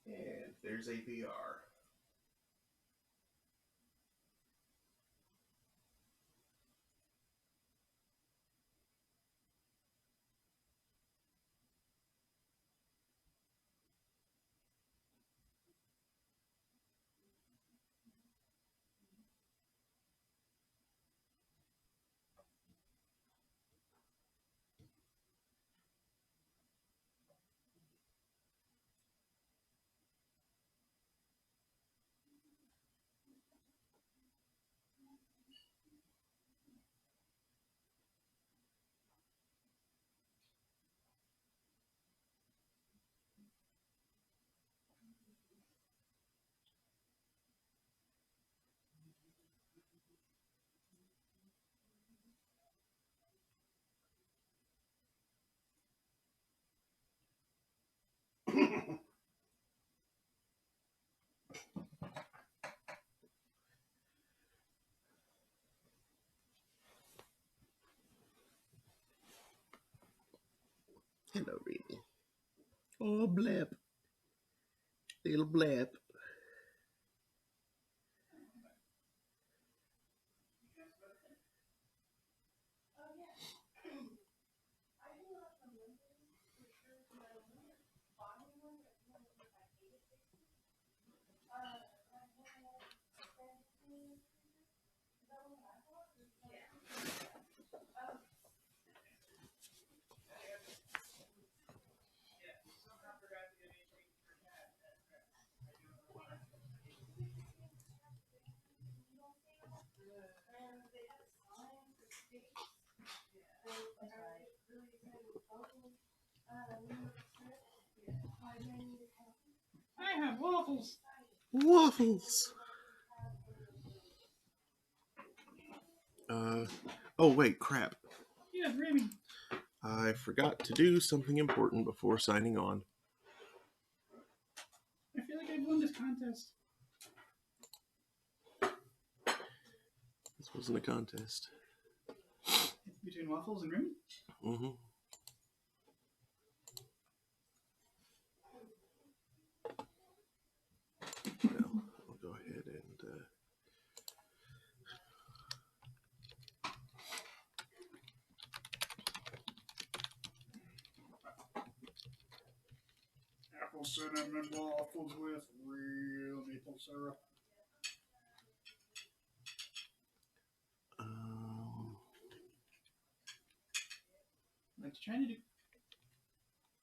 And there's APR. Hello, Remy. Oh, blep. Little blep. I have waffles. Waffles. Oh, wait, crap. Yes, Remy. I forgot to do something important before signing on. I feel like I won this contest. This wasn't a contest. It's between waffles and Remy. Mm-hmm. Well, I'll go ahead and cinnamon waffles with real maple syrup. Like you're trying to do.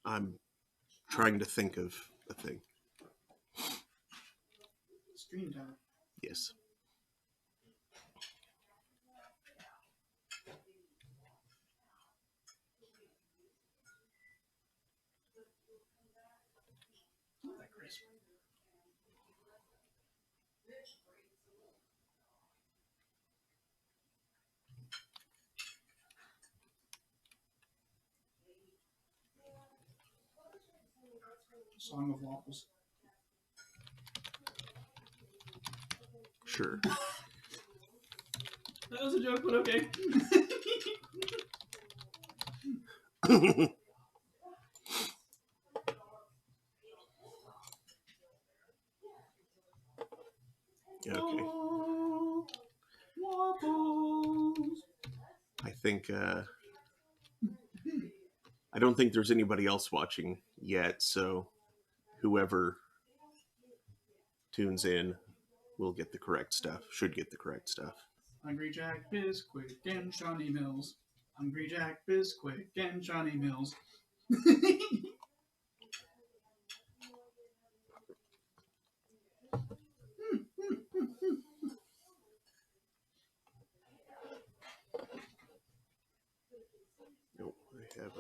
I'm trying to think of a thing. Stream time. Yes. Not that crisp. Song of waffles. Sure. That was a joke, but okay. Okay. Oh, waffles. I think I don't think there's anybody else watching yet, so whoever tunes in will get the correct stuff. Should get the correct stuff. Hungry Jack Bisquick and Shawnee Mills. Hungry Jack Bisquick and Shawnee Mills. Nope, I have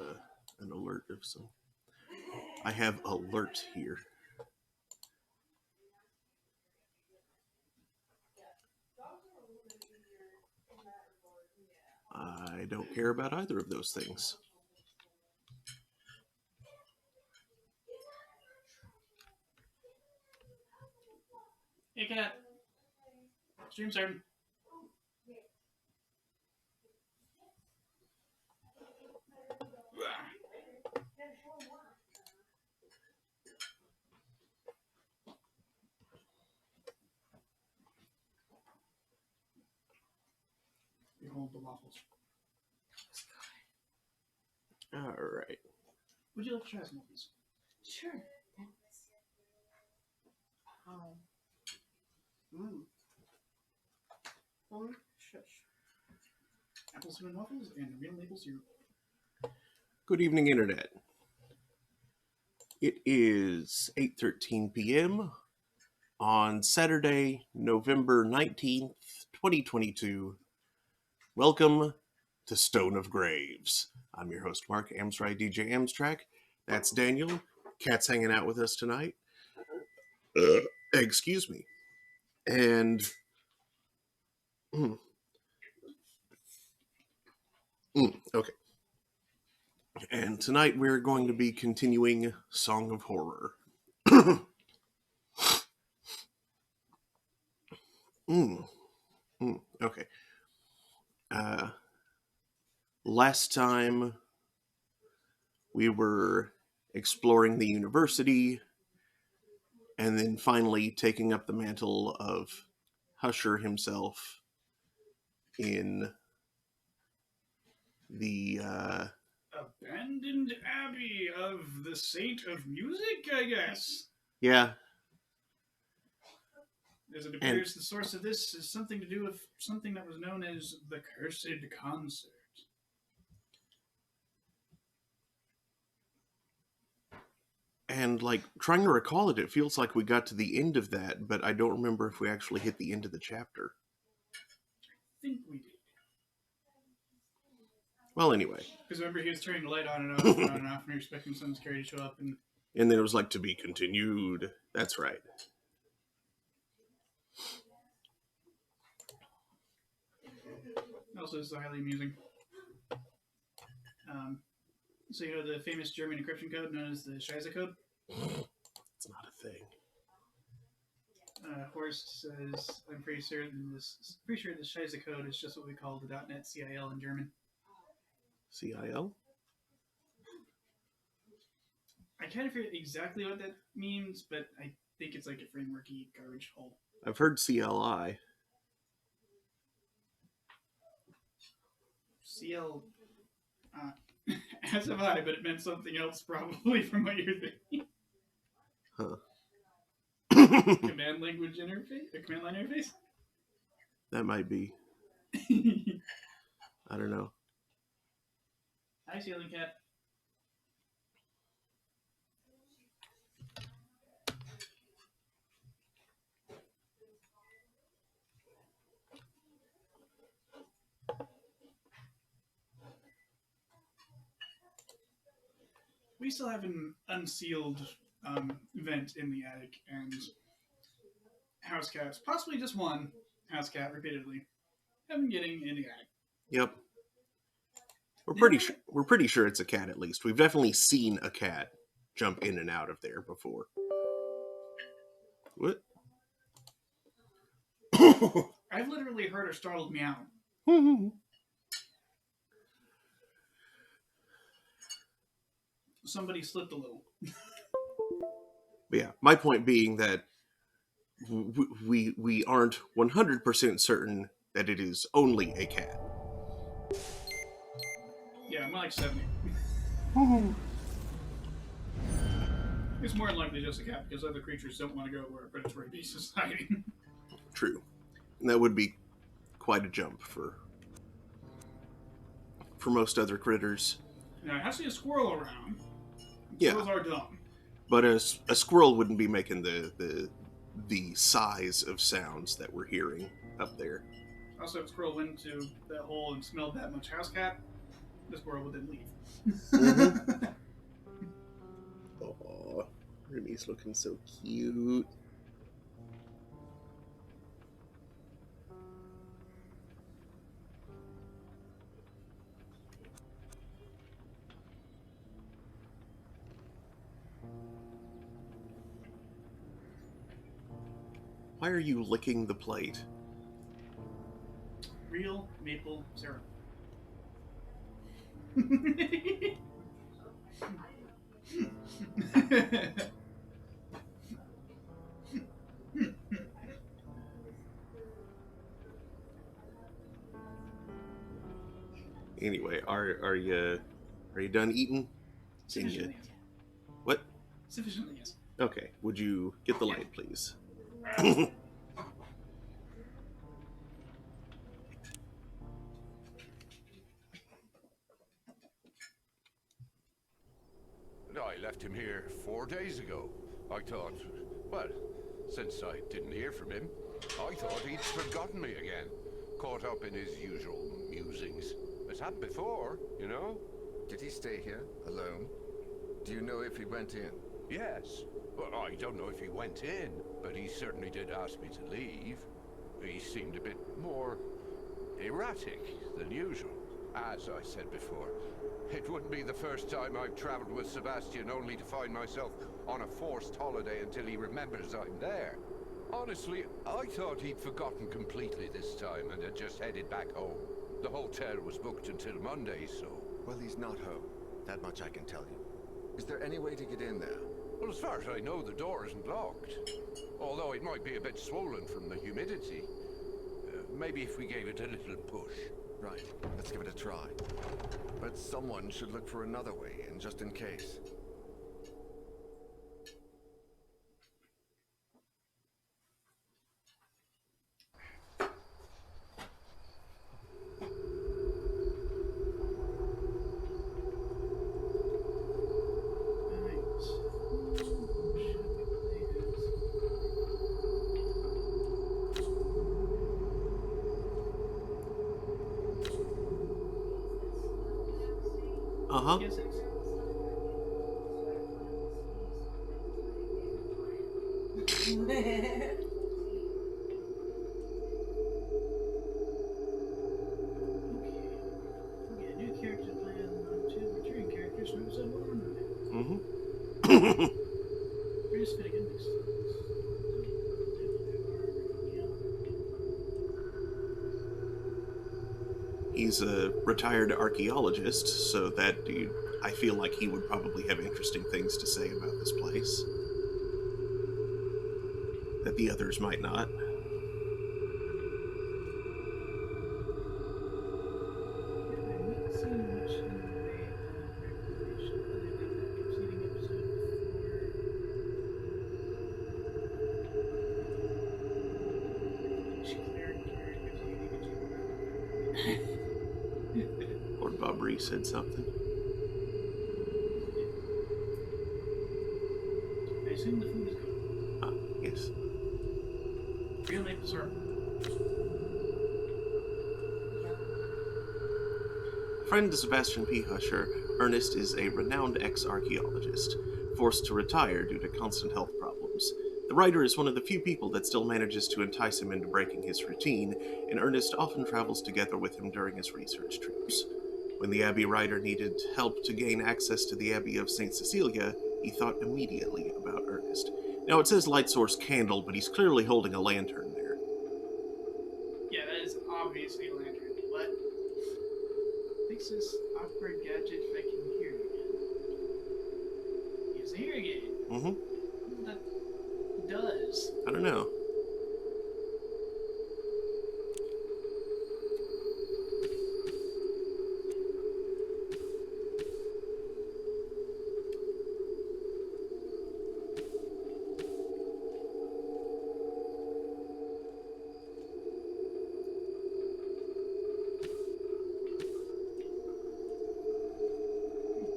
an alert of some. I have alert here. I don't care about either of those things. Hey, cat. Stream starting. Behold the waffles. All right. Would you like to try some of these? Sure. Shush. Apple cinnamon waffles and real maple syrup. Good evening, Internet. It is 8:13 p.m. on Saturday, November 19th, 2022. Welcome to Stone of Graves. I'm your host, Mark Amstry, DJ Amstrak. That's Daniel. Cat's hanging out with us tonight. Excuse me. And okay. And tonight we're going to be continuing Song of Horror. Okay. Last time we were exploring the university and then finally taking up the mantle of Husher himself in the Abandoned Abbey of the Saint of Music, I guess. yeah. As it appears, the source of this is something to do with something that was known as the Cursed Concert. And like trying to recall it, it feels like we got to the end of that, but I don't remember if we actually hit the end of the chapter. I think we did. Well, anyway. Because remember, he was turning the light on and off and on and off, and we were expecting some scary to show up. And then it was like, to be continued. That's right. Also, it's highly amusing. So you know the famous German encryption code known as the Scheisse code? It's not a thing. Horst says, I'm pretty sure the Scheisse code is just what we call the .NET CIL in German. CIL? I kind of forget exactly what that means, but I think it's like a frameworky garbage hole. I've heard CLI. CL, as have I, but it meant something else probably from what you're thinking. Huh. Command language interface? A command line interface? That might be. I don't know. Hi, ceiling cat. We still have an unsealed vent in the attic, and house cats, possibly just one house cat repeatedly, have been getting in the attic. Yep. Yeah. We're pretty sure it's a cat at least. We've definitely seen a cat jump in and out of there before. What? I've literally heard a startled meow. Somebody slipped a little. But yeah, my point being that we aren't 100% certain that it is only a cat. Yeah, I'm like 70. It's more than likely just a cat because other creatures don't want to go where a predatory beast is hiding. True. And that would be quite a jump for most other critters. Now, I see a squirrel around. Yeah. Squirrels are dumb. But a squirrel wouldn't be making the size of sounds that we're hearing up there. Also, if a squirrel went into that hole and smelled that much house cat, the squirrel would then leave. Mm-hmm. Aww, Remy's looking so cute. Why are you licking the plate? Real maple syrup. Anyway, are you done eating? Sufficiently, yes. What? Sufficiently, yes. Okay. Would you get the light, please? I left him here 4 days ago. I thought, well, since I didn't hear from him, I thought he'd forgotten me again. Caught up in his usual musings. It's happened before, you know? Did he stay here, alone? Do you know if he went in? Yes. Well, I don't know if he went in, but he certainly did ask me to leave. He seemed a bit more erratic than usual. As I said before, it wouldn't be the first time I've traveled with Sebastian only to find myself on a forced holiday until he remembers I'm there. Honestly, I thought he'd forgotten completely this time and had just headed back home. The hotel was booked until Monday, so... Well, he's not home. That much I can tell you. Is there any way to get in there? Well, as far as I know, the door isn't locked. Although it might be a bit swollen from the humidity. Maybe if we gave it a little push. Right, let's give it a try. But someone should look for another way in, just in case. Uh-huh. Yes, it's... Okay, new character plan on 2 returning characters from episode 1. Mm-hmm. We're just fitting in these He's a retired archaeologist, so that dude, I feel like he would probably have interesting things to say about this place that the others might not. I'm not seeing much in the way of revelation other than that preceding episode Lord Bobry said something. I assume the food is good. Ah, yes. Real maple syrup. Friend to Sebastian P. Husher, Ernest is a renowned ex-archaeologist, forced to retire due to constant health problems. The writer is one of the few people that still manages to entice him into breaking his routine, and Ernest often travels together with him during his research trips. When the Abbey writer needed help to gain access to the Abbey of St. Cecilia, he thought immediately about Ernest. Now, it says light source candle, but he's clearly holding a lantern there. Yeah, that is obviously a lantern. What? Fix this awkward gadget if I can hear you again. Use the hearing aid. Mm-hmm. That does. I don't know.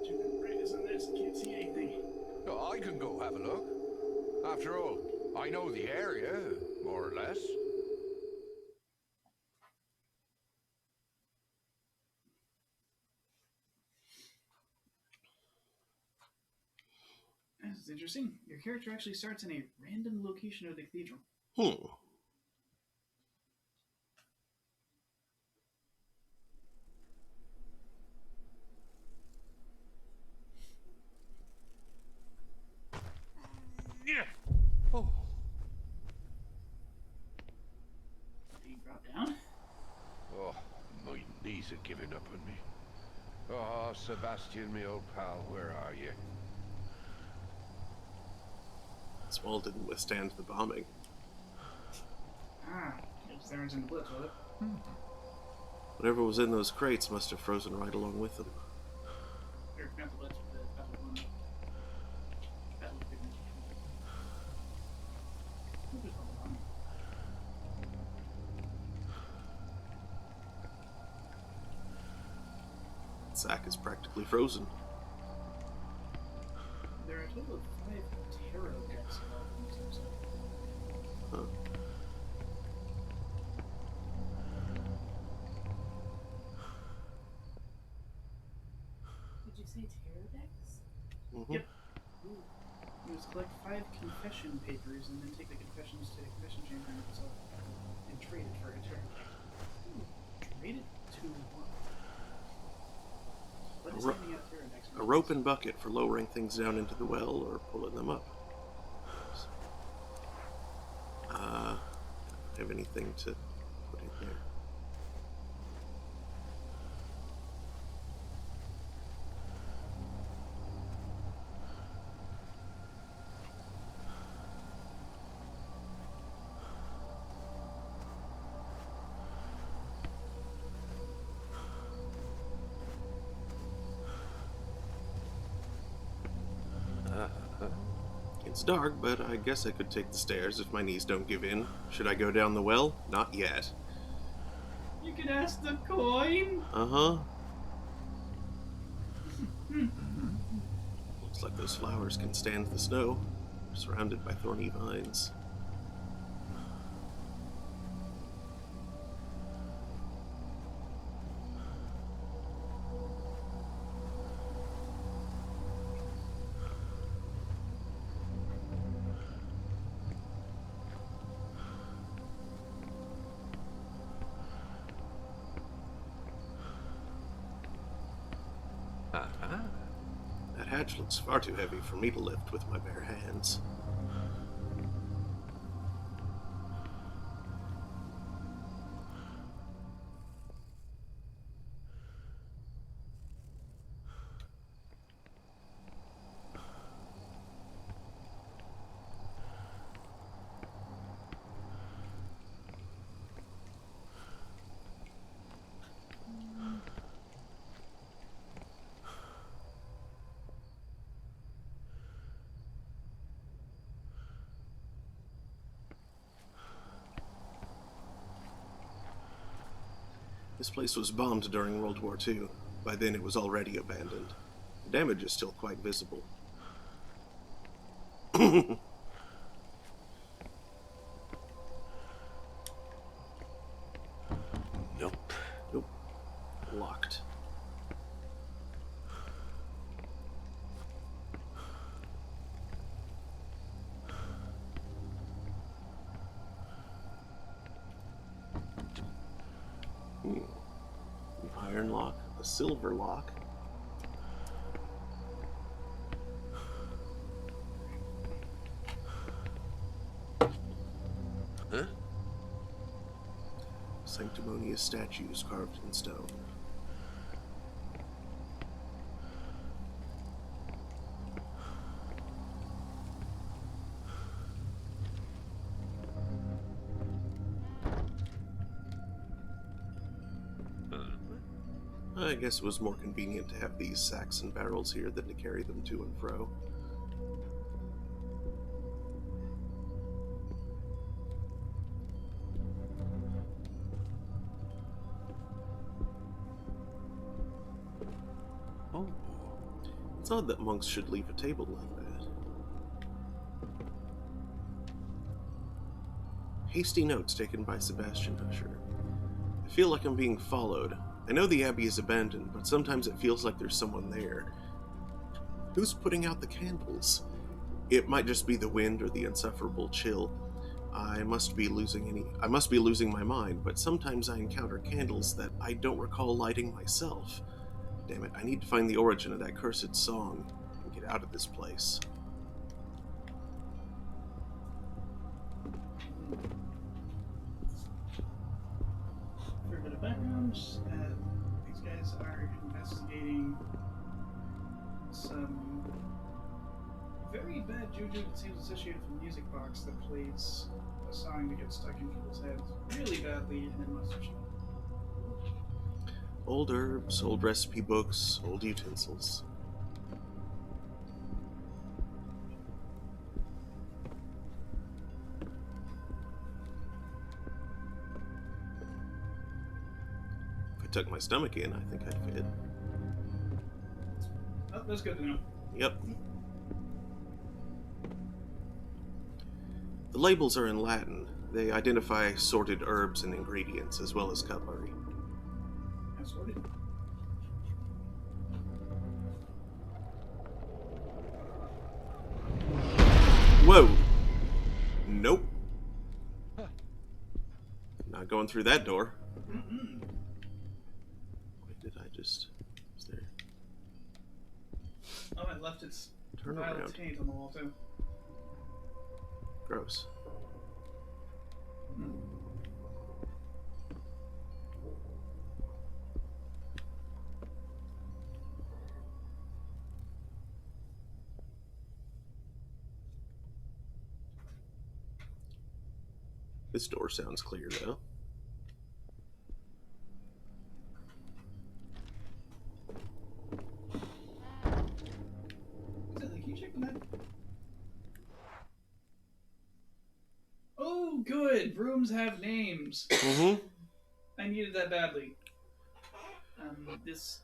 Too bright as this. Can't see anything. Oh, I can go have a look. After all, I know the area, more or less. This is interesting. Your character actually starts in a random location of the cathedral. Hmm. Oh, Do you drop down? oh, my knees are giving up on me. Oh, Sebastian, my old pal, where are you? This wall didn't withstand the bombing. Ah, it was there in the blitz, was it? Whatever was in those crates must have frozen right along with them. Or not the blitz, but the battle one. Battle of Pigment. We'll just hold on. The sack is practically frozen. There are a total of 5 tarot decks involved in this episode. Huh. Did you say Pterodex? Mm-hmm. Yep. You must collect 5 confession papers and then take the confessions to the confession chamber and trade it for a tarot deck. Trade it to what? What is ro- handing out tarot decks? A rope and bucket for lowering things down into the well or pulling them up. Have anything to put in there? It's dark, but I guess I could take the stairs if my knees don't give in. Should I go down the well? Not yet. You could ask the coin. Uh-huh. Looks like those flowers can stand the snow. They're surrounded by thorny vines. That hatch looks far too heavy for me to lift with my bare hands. This place was bombed during World War II. By then it was already abandoned. The damage is still quite visible. Nope. Nope. Locked. An iron lock, a silver lock. Huh? Sanctimonious statues carved in stone. I guess it was more convenient to have these sacks and barrels here than to carry them to and fro. Oh. It's odd that monks should leave a table like that. Hasty notes taken by Sebastian Husher. I feel like I'm being followed. I know the Abbey is abandoned, but sometimes it feels like there's someone there. Who's putting out the candles? It might just be the wind or the insufferable chill. I must be losing my mind, but sometimes I encounter candles that I don't recall lighting myself. Damn it, I need to find the origin of that cursed song and get out of this place. For a bit of background, these guys are investigating some very bad juju that seems associated with the music box that plays a song that gets stuck in people's heads really badly and then must have. Old herbs, old recipe books, old utensils. If I tuck my stomach in, I think I'd fit. Oh, that's good to know. Yep. The labels are in Latin. They identify sorted herbs and ingredients, as well as cutlery. That's sorted. Whoa! Nope. Not going through that door. Mm-mm. Wait, did I just... Is there... Oh, it left its Turn vial around. of taint on the wall too. Gross. This door sounds clear, though. Can you check the map? Oh, good. Rooms have names. Mm-hmm. I needed that badly. This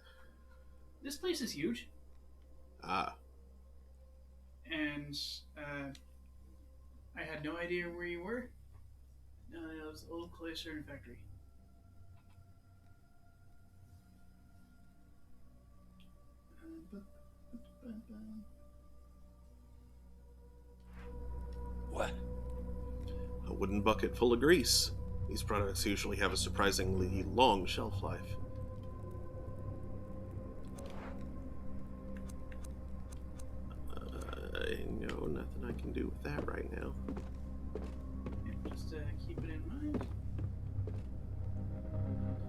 place is huge, Ah. and I had no idea where you were. It was the old Claystone factory. What? A wooden bucket full of grease. These products usually have a surprisingly long shelf life. No, nothing I can do with that right now. Just keep it in mind.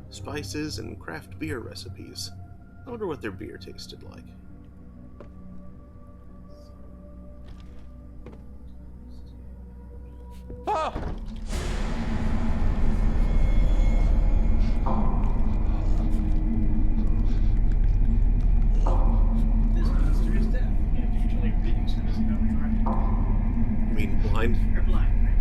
Spices and craft beer recipes. I wonder what their beer tasted like. Ah! This monster is deaf. You have to control your breathing so it doesn't know where you are. You mean blind? You're blind, right?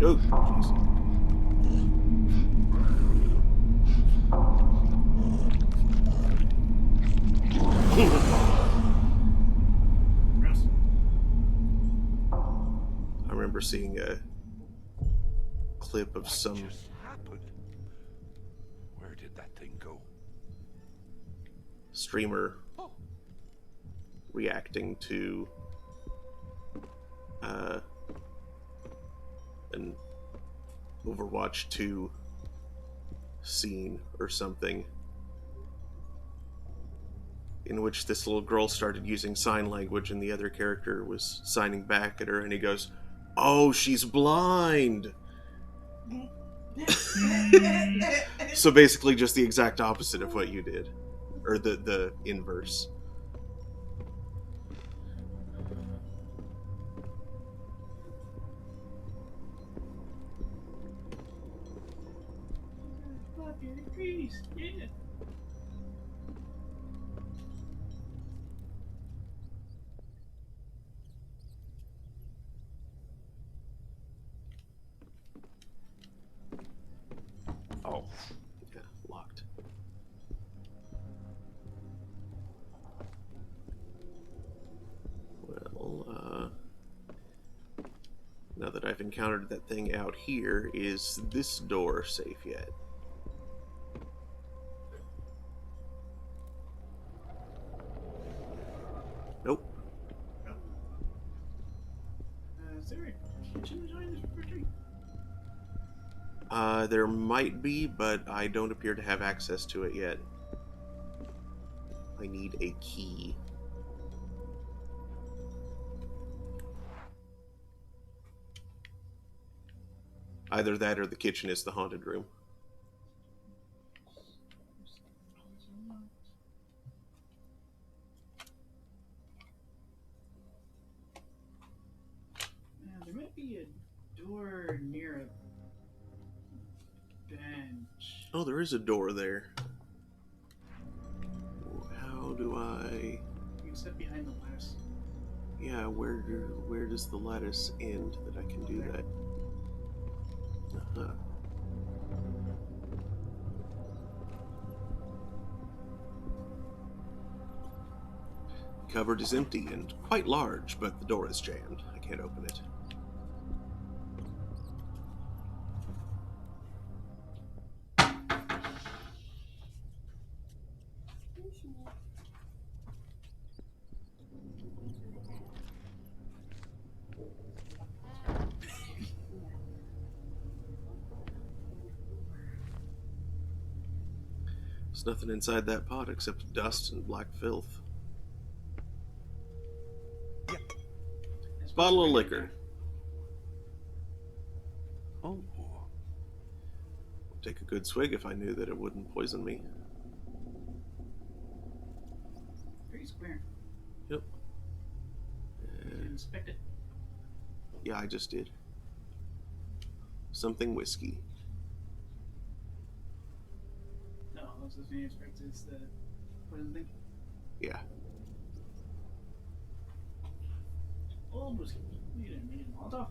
Oh, jeez. Gross. I remember seeing a clip of What some just happened? Where did that thing go? streamer Oh, reacting to an Overwatch 2 scene or something, in which this little girl started using sign language and the other character was signing back at her, and he goes, "Oh, she's blind!" So basically just the exact opposite of what you did. Or the inverse. Blackberry trees, yeah. oh, Yeah, locked. Well, now that I've encountered that thing out here, is this door safe yet? Nope. Is there a kitchen behind this refrigerator? There might be, but I don't appear to have access to it yet. I need a key. Either that or the kitchen is the haunted room. There might be a door near a bench. Oh, there is a door there. How do I... You can step behind the lattice. Yeah, where does the lattice end that I can do that? Uh-huh. Cupboard is empty and quite large, but the door is jammed. I can't open it. There's nothing inside that pot except dust and black filth. There's Bottle of right liquor. oh. Take a good swig if I knew that it wouldn't poison me. Very square. Yep. You can inspect it. Yeah, I just did. Something whiskey. No, that's what you inspect is the poison thing. Yeah. Old whiskey. You didn't need a Molotov.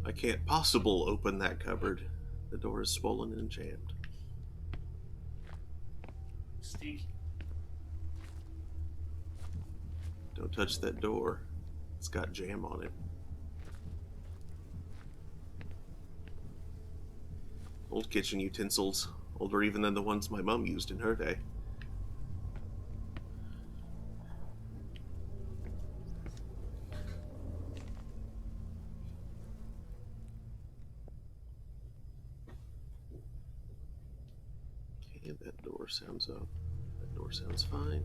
I can't possible open that cupboard. The door is swollen and jammed. Stink. Don't touch that door. It's got jam on it. Old kitchen utensils. Older even than the ones my mom used in her day. Okay, that door sounds up. That door sounds fine.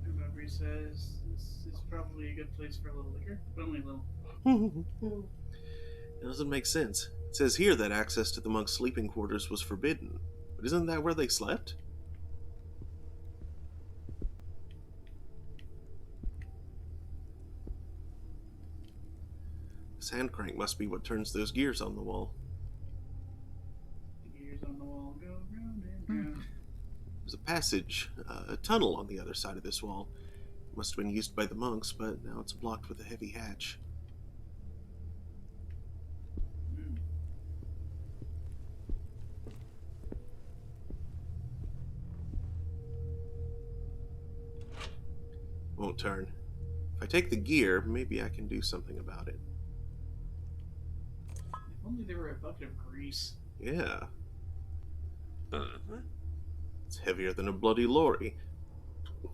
Everybody says this is probably a good place for a little liquor, but only a little. It doesn't make sense. It says here that access to the monks' sleeping quarters was forbidden. But isn't that where they slept? This hand crank must be what turns those gears on the wall. The gears on the wall go round and There's a passage, a tunnel on the other side of this wall. Must have been used by the monks, but now it's blocked with a heavy hatch. Hmm. Won't turn. If I take the gear, maybe I can do something about it. If only there were a bucket of grease. Yeah, it's heavier than a bloody lorry.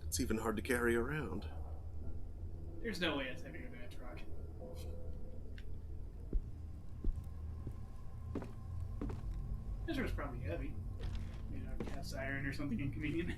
It's even hard to carry around. There's no way it's heavier than a truck. This was probably heavy. Made out of cast iron or something inconvenient.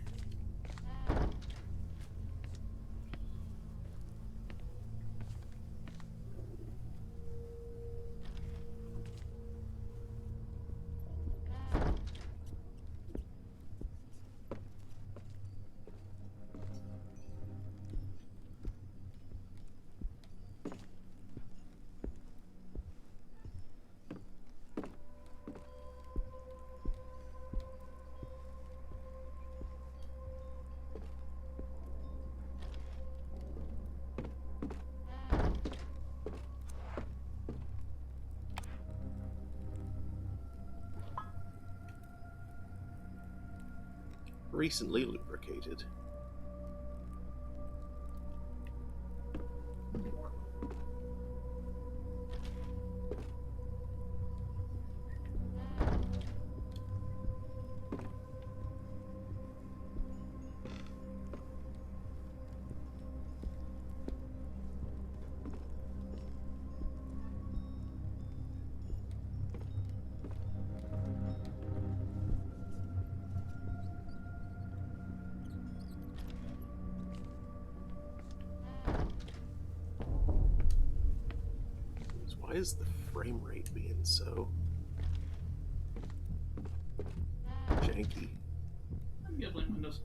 Recently lubricated. Why is the frame rate being so janky? I'm gonna blame Windows.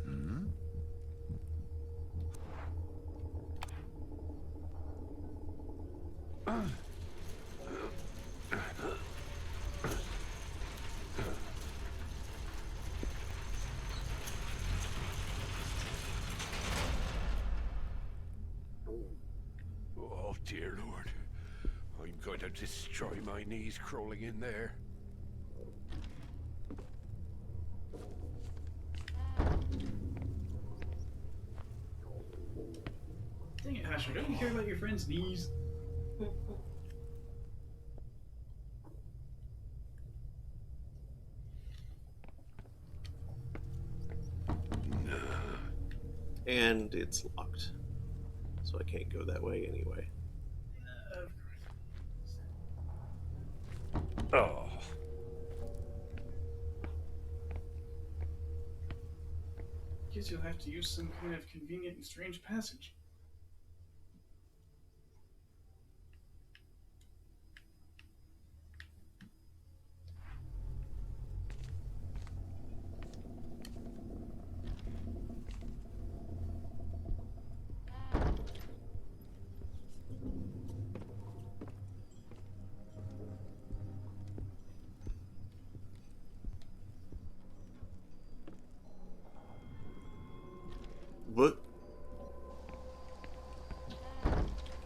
Hmm? Oh, dear Lord. I'm going to destroy my knees crawling in there. Dang it, Asher, don't you care about your friend's knees? And it's locked. So I can't go that way anyway. Oh. Guess you'll have to use some kind of convenient and strange passage. But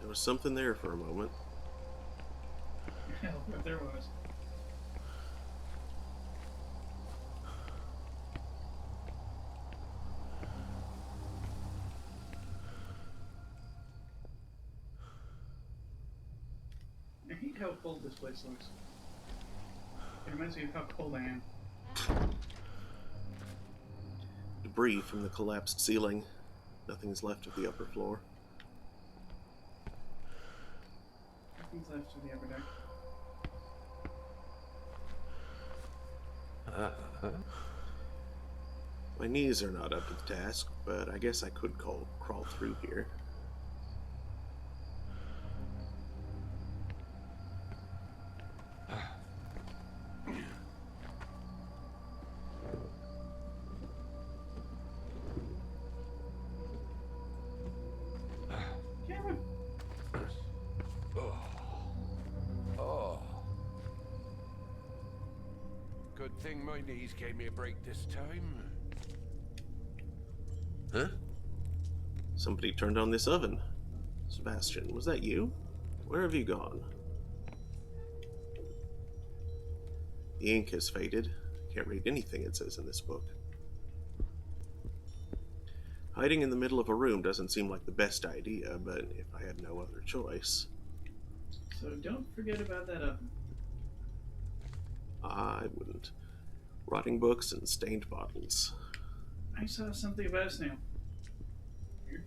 there was something there for a moment. Hell, if there was. I hate how cold this place looks. It reminds me of how cold I am. Debris from the collapsed ceiling. Nothing's left of the upper floor. Nothing's left of the upper deck. My knees are not up to the task, but I guess I could crawl through here. Cameron! Oh. Good thing my knees gave me a break this time. Huh? Somebody turned on this oven. Sebastian, was that you? Where have you gone? The ink has faded. Can't read anything it says in this book. Hiding in the middle of a room doesn't seem like the best idea, but if I had no other choice... So don't forget about that oven. I wouldn't. Rotting books and stained bottles. I saw something about a snail. Here.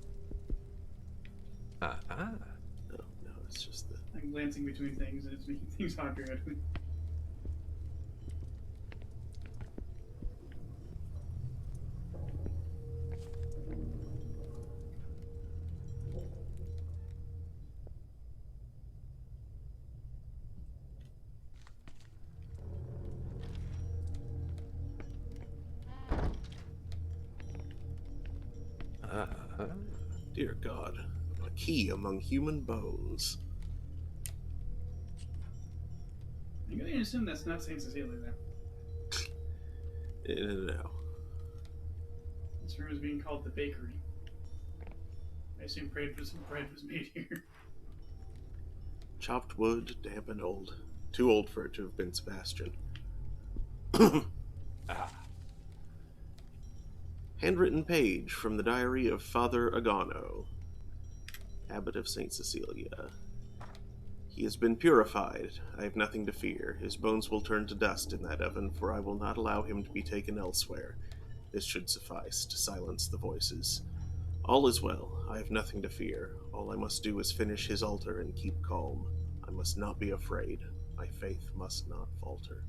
No, it's just the... I'm glancing between things and it's making things hard periodically. Dear God, a key among human bones. I'm going to assume that's not Saint Cecilia there. No. This room is being called the bakery. I assume bread was made here. Chopped wood, damp and old. Too old for it to have been Sebastian. Handwritten page from the diary of Father Agano, Abbot of St. Cecilia. He has been purified. I have nothing to fear. His bones will turn to dust in that oven, for I will not allow him to be taken elsewhere. This should suffice to silence the voices. All is well. I have nothing to fear. All I must do is finish his altar and keep calm. I must not be afraid. My faith must not falter.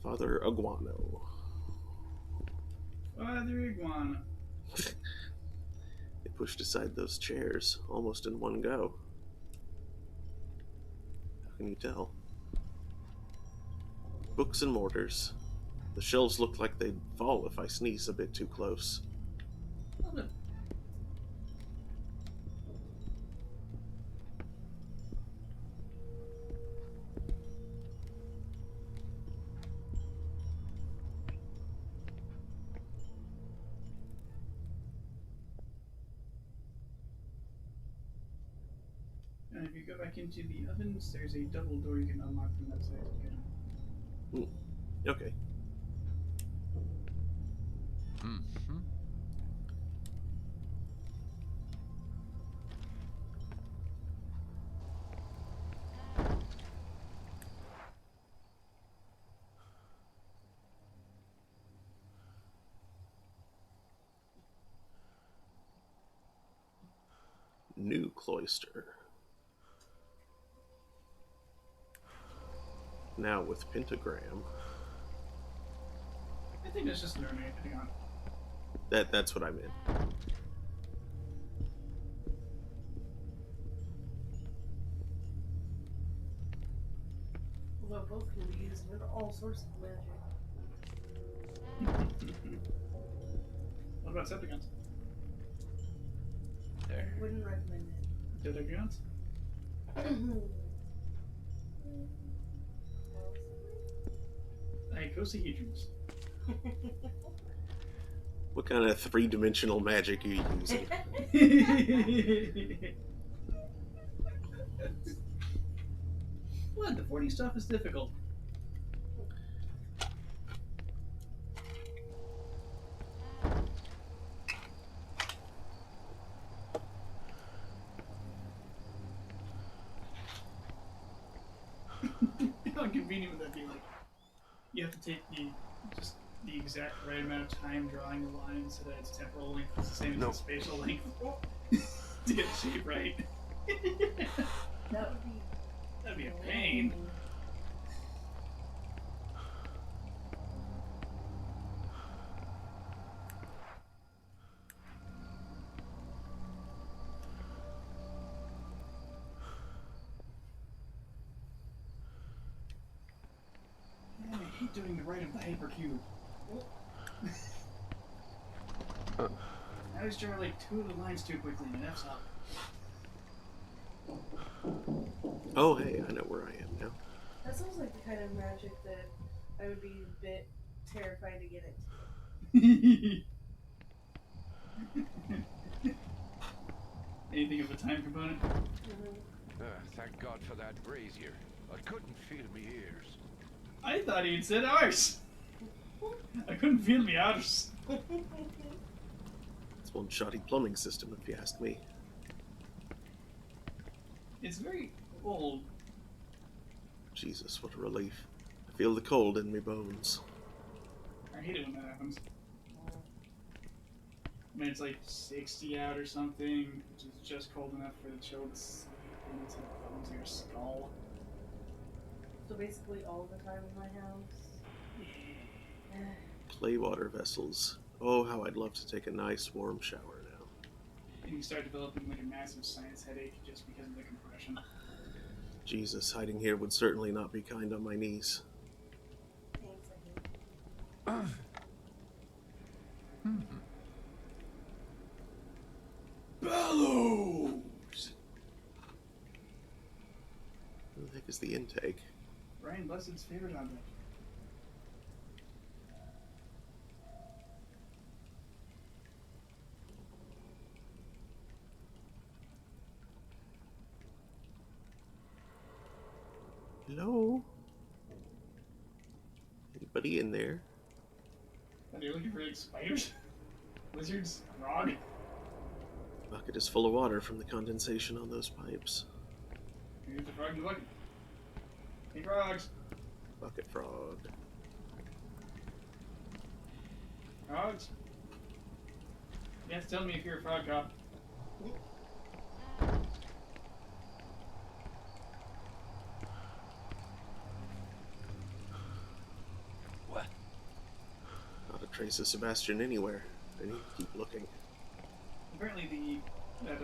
Father Aguano. Father Iguana. They pushed aside those chairs almost in one go. How can you tell? Books and mortars. The shelves look like they'd fall if I sneeze a bit too close. Love it. And if you go back into the ovens, there's a double door you can unlock from that side to get in. Okay. Mm-hmm. New cloister. Now with pentagram. I think that's just an ornate. Hang on. That's what I meant. Although both can be used with all sorts of magic. What about Septicons? There. Wouldn't recommend Dodecagons? it. Icosahedrons. What kind of three-dimensional magic are you using? What? The 40 stuff is difficult. How inconvenient would that be? Like, you have to take the exact right amount of time drawing a line so that its temporal length is the same as No. its spatial length to get the shape right. That'd be a pain. Man, I hate doing the right of the hypercube. I always draw like two of the lines too quickly and it F's up. Oh, hey, I know where I am now. That sounds like the kind of magic that I would be a bit terrified to get it. Anything of a time component? Thank God for that brazier. I couldn't feel me ears. I thought he'd said ours. I couldn't feel me ours. It's one shoddy plumbing system, if you ask me. It's very old. Jesus, what a relief. I feel the cold in me bones. I hate it when that happens. I mean, it's like 60 out or something, which is just cold enough for the chill to sink into your skull. So basically all the time in my house. Clay water vessels. Oh, how I'd love to take a nice warm shower now. And you start developing like a massive sinus headache just because of the compression. Jesus, hiding here would certainly not be kind on my knees. Thanks, I hate. Bellows! Who the heck is the intake? Brian Blessed's favorite object. Hello? Anybody in there? Are you looking for like spiders? Lizards? Frog? Bucket is full of water from the condensation on those pipes. Here's the frog in the bucket. Hey, frogs! Bucket frog. Frogs? You have to tell me if you're a frog cop. What? Not a trace of Sebastian anywhere. I need to keep looking. Apparently that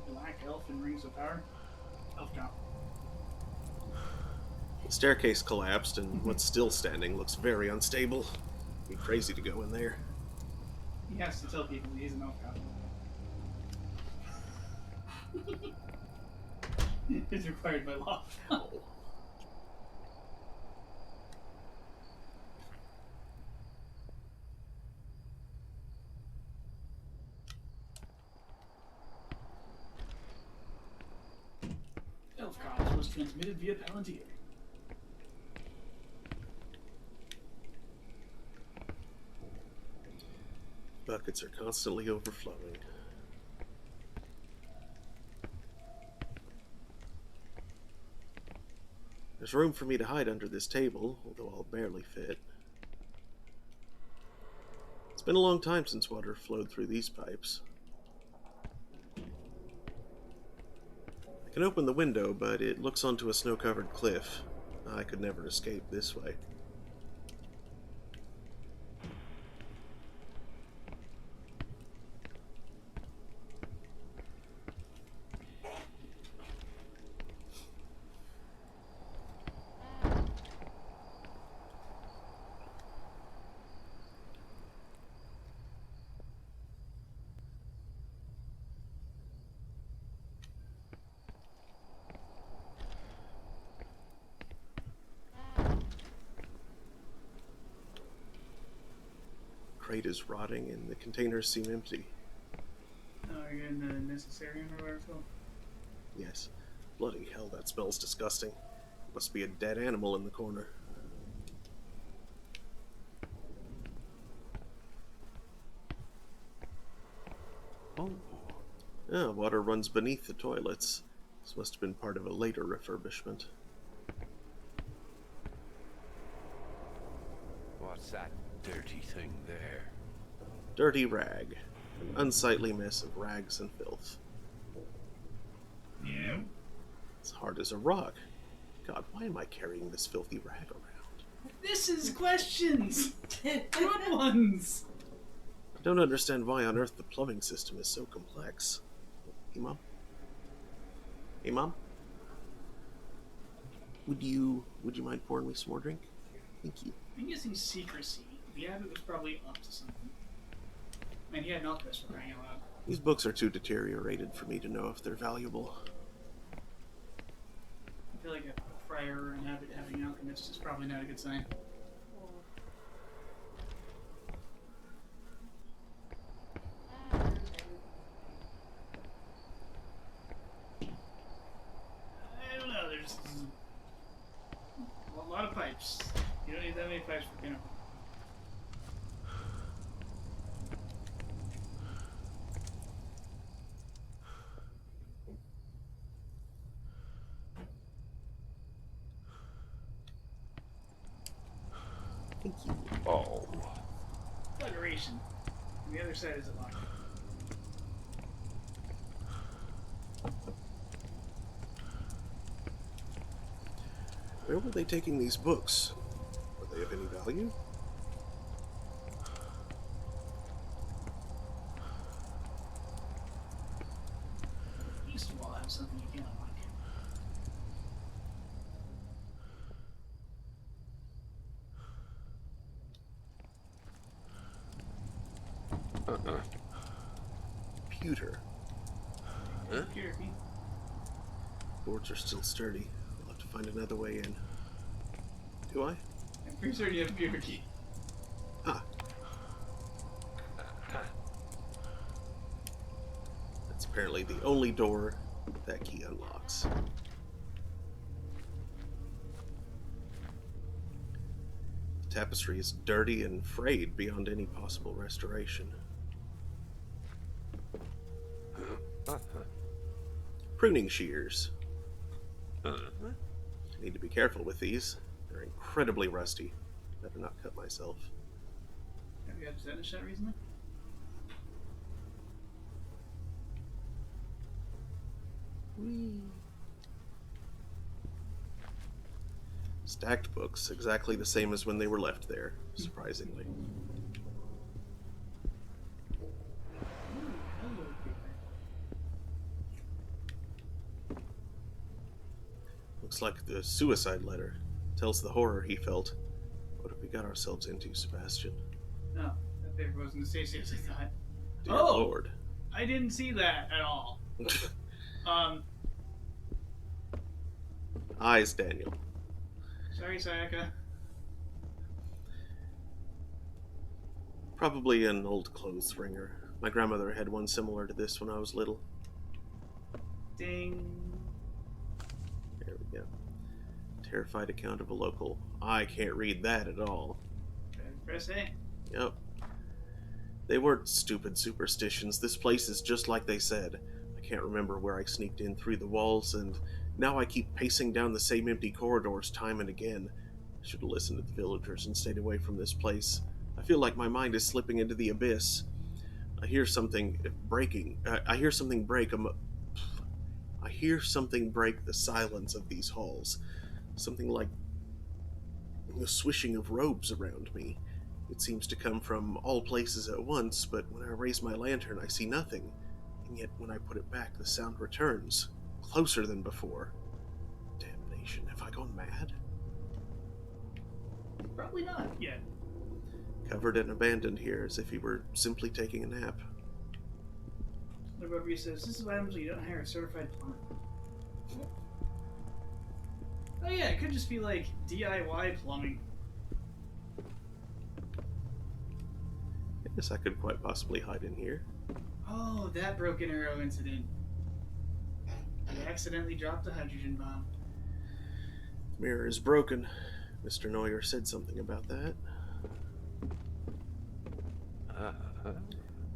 black elf in Rings of Power. Elf cop. The staircase collapsed, and what's still standing looks very unstable. It'd be crazy to go in there. He has to tell people he's an elf cop. It's required by law. Elf Cops was transmitted via Palantir. Buckets are constantly overflowing. There's room for me to hide under this table, although I'll barely fit. It's been a long time since water flowed through these pipes. I can open the window, but it looks onto a snow-covered cliff. I could never escape this way. Crate is rotting and the containers seem empty. Oh, you're in the necessarium or whatever it's called? Yes. Bloody hell, that smells disgusting. Must be a dead animal in the corner. Oh. Ah, water runs beneath the toilets. This must have been part of a later refurbishment. What's that dirty thing there? Dirty rag. An unsightly mess of rags and filth. Yeah. It's hard as a rock. God, why am I carrying this filthy rag around? This is questions! Good ones! I don't understand why on earth the plumbing system is so complex. Hey, Mom? Hey, Mom? Would you mind pouring me some more drink? Thank you. I'm guessing secrecy. The abbot was probably up to something. Man, he had an alchemist for crying out loud. These books are too deteriorated for me to know if they're valuable. I feel like a prior and having alchemists is probably not a good sign. I don't know. There's a lot of pipes. You don't need that many pipes for pinnacle. Thank you. Oh. Federation. And the other side is locked. Where were they taking these books? Were they of any value? East wall has something you can't unlock. Pewter. Huh? Here, Pete. Boards are still sturdy. I'll have to find another way in. Do I? I'm pretty certain you have a beer key. Ah. That's apparently the only door that key unlocks. The tapestry is dirty and frayed beyond any possible restoration. Pruning shears. I need to be careful with these. They're incredibly rusty. Better not cut myself. Have you had tetanus shot recently? Stacked books, exactly the same as when they were left there, surprisingly. Hello, creeper. Looks like the suicide letter. Tells the horror he felt. What have we got ourselves into, Sebastian? No, that paper wasn't as tasty as I thought. Dear Oh! Lord. I didn't see that at all. Eyes, Daniel. Sorry, Sayaka. Probably an old clothes wringer. My grandmother had one similar to this when I was little. Ding. There we go. Terrified account of a local. I can't read that at all. Press A. Yep. They weren't stupid superstitions. This place is just like they said. I can't remember where I sneaked in through the walls, and now I keep pacing down the same empty corridors time and again. I should have listened to the villagers and stayed away from this place. I feel like my mind is slipping into the abyss. I hear something breaking. I hear something break. I hear something break the silence of these halls. Something like the swishing of robes around me. It seems to come from all places at once, but when I raise my lantern, I see nothing. And yet, when I put it back, the sound returns, closer than before. Damnation, have I gone mad? Probably not yet. Covered and abandoned here, as if he were simply taking a nap. The rubber says, this is what happens when you don't hire a certified plumber. Oh yeah, it could just be like DIY plumbing. I guess I could quite possibly hide in here. Oh, that broken arrow incident. You accidentally dropped a hydrogen bomb. The mirror is broken. Mr. Neuer said something about that.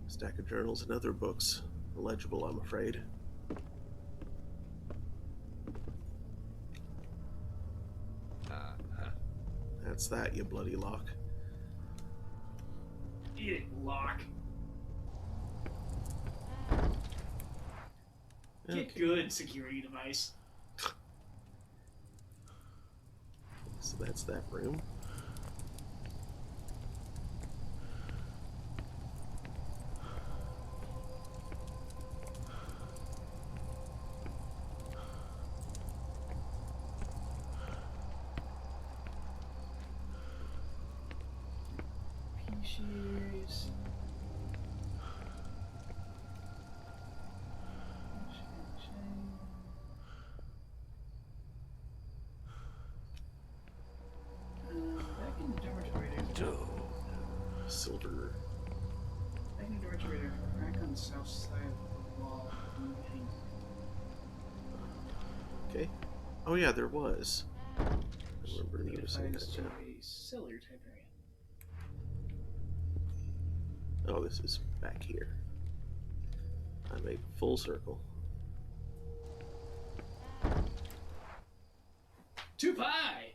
Stack of journals and other books. Illegible, I'm afraid. That's that, you bloody lock. Eat it, lock. Get good, security device. So that's that room. Shears. refrigerator rack on the south side of the wall. Behind Okay. Oh yeah, there was. I remember it. noticing Identifies that. to a cellar type area. Oh, this is back here. I made full circle. 2 pie!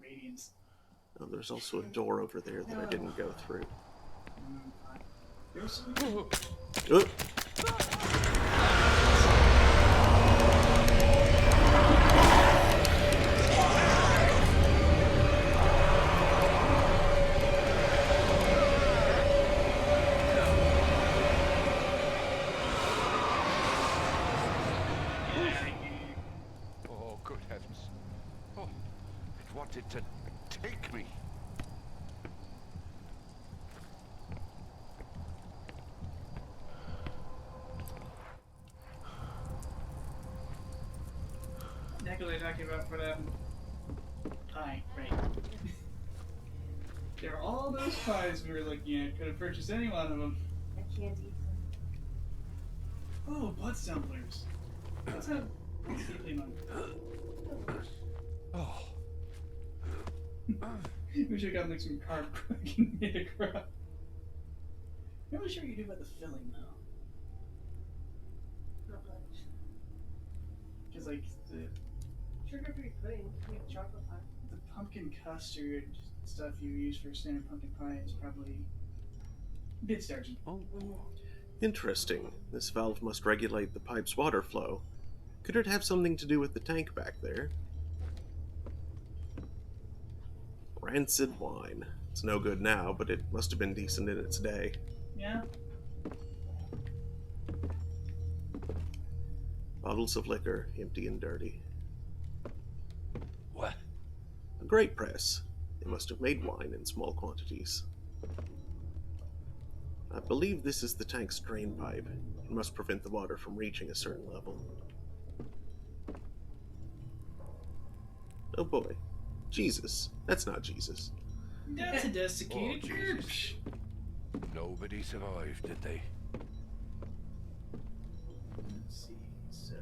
Radiance. Oh, there's also a door over there that I didn't go through. Pie. There's some. Oh! Oh, good heavens. Oh, it wanted to take me. Heck are they talking about for that pie? Right. There are all those pies we were looking at. Could have purchased any one of them. I can't eat them. Oh, blood samplers. Let's have deeply money. Oh, We should have gotten like some carb cooking made a crop. I'm not sure what you do about the filling though. Not much. Because like the Sugar-free pudding. Make chocolate pie. pumpkin custard stuff you use for standard pumpkin pie is probably a bit starchy. Interesting. This valve must regulate the pipe's water flow. Could it have something to do with the tank back there? Rancid wine. It's no good now, but it must have been decent in its day. Yeah. Bottles of liquor, empty and dirty. what? A great press. They must have made wine in small quantities. I believe this is the tank's drain pipe. It must prevent the water from reaching a certain level. Oh boy. Jesus. That's not Jesus. That's a desiccated Oh, Jesus. corpse. Nobody survived, did they? Let's see. So,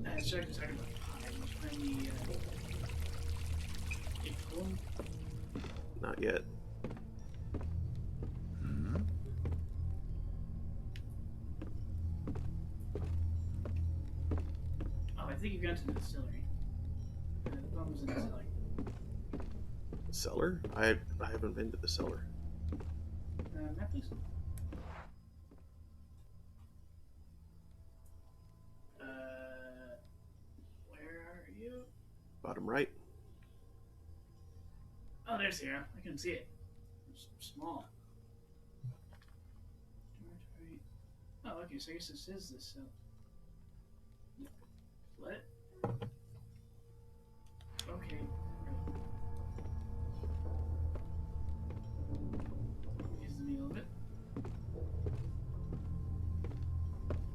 let's check talking about pie. Let's find the April. Not yet. Oh, I think you've gone to the distillery. The bum's in the distillery. Cellar? I haven't been to the cellar. Map, please. Where are you? Bottom right. Oh, there's here. I can see it. It's small. Oh, okay. So I guess this is this. What? Okay. Here's the needle of it.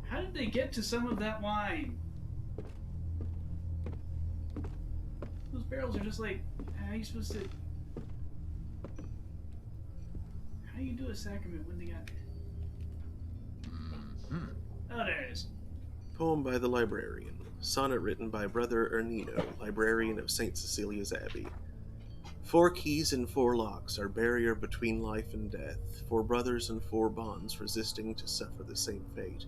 How did they get to some of that wine? Those barrels are just like, how are you supposed to... How do you do a sacrament when they got... Oh, there it is. Poem by the librarian. Sonnet written by Brother Ernino, librarian of St. Cecilia's Abbey. 4 keys and 4 locks are barrier between life and death, 4 brothers and 4 bonds resisting to suffer the same fate.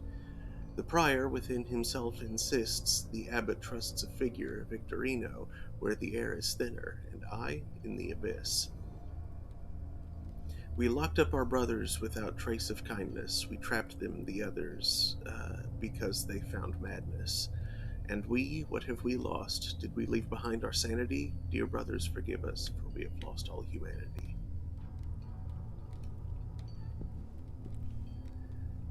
The prior within himself insists, the abbot trusts a figure, Victorino, where the air is thinner, and I in the abyss. We locked up our brothers without trace of kindness. We trapped them, the others, because they found madness. And we, what have we lost? Did we leave behind our sanity? Dear brothers, forgive us, for we have lost all humanity.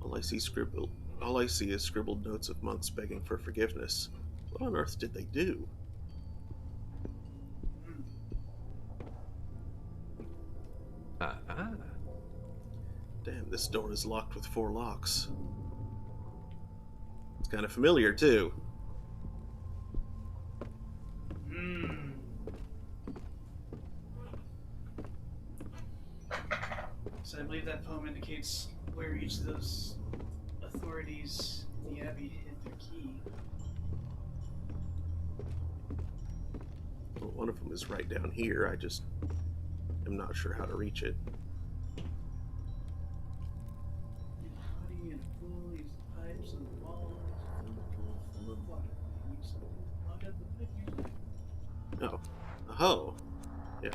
All I see is scribbled notes of monks begging for forgiveness. What on earth did they do? Damn, this door is locked with 4 locks. It's kind of familiar, too. indicates where each of those authorities in the Abbey hid their key. Well, one of them is right down here. I just am not sure how to reach it. In a body in a pool, use the pipes on the wall, fill the pool full of water. Use something to clog up the pipe nearby. Oh. Oh. Yeah.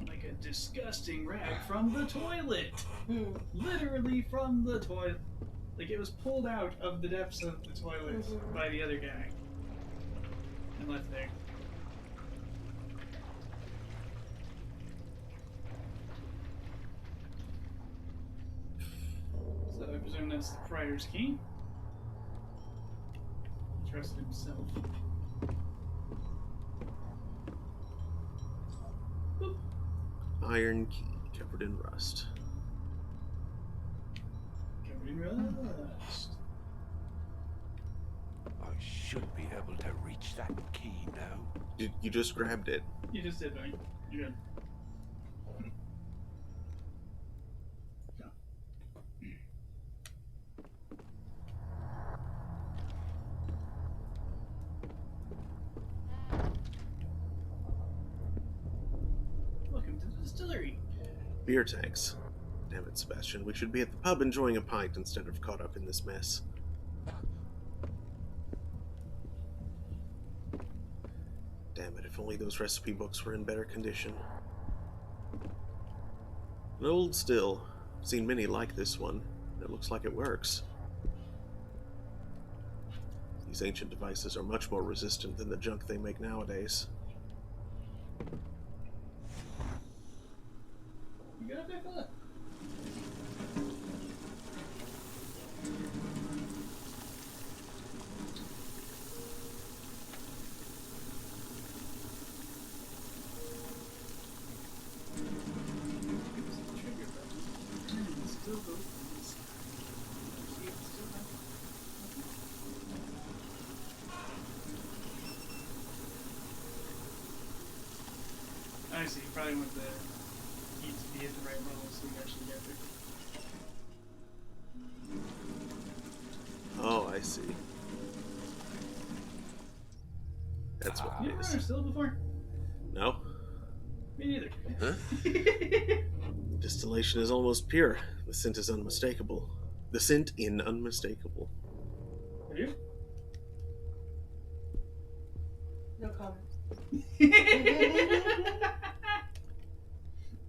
Like a disgusting rag from the toilet. Literally from the toilet. Like it was pulled out of the depths of the toilet by the other guy. And left there. So I presume that's the Prior's key. He trusted himself. Boop. Iron key covered in rust. Covered in rust. I should be able to reach that key now. You just grabbed it. You just did, right? You're good. Welcome to the distillery. Beer tanks. Damn it, Sebastian. We should be at the pub enjoying a pint instead of caught up in this mess. Damn it, if only those recipe books were in better condition. An old still. Seen many like this one. It looks like it works. These ancient devices are much more resistant than the junk they make nowadays. You got it there, fella? I see. You probably want the heat to be at the right level so you actually get there. Oh, I see. That's what You it ever is. run a still before? No? Me neither. Huh? Distillation is almost pure. The scent is unmistakable. The scent in unmistakable. Have you? No comment.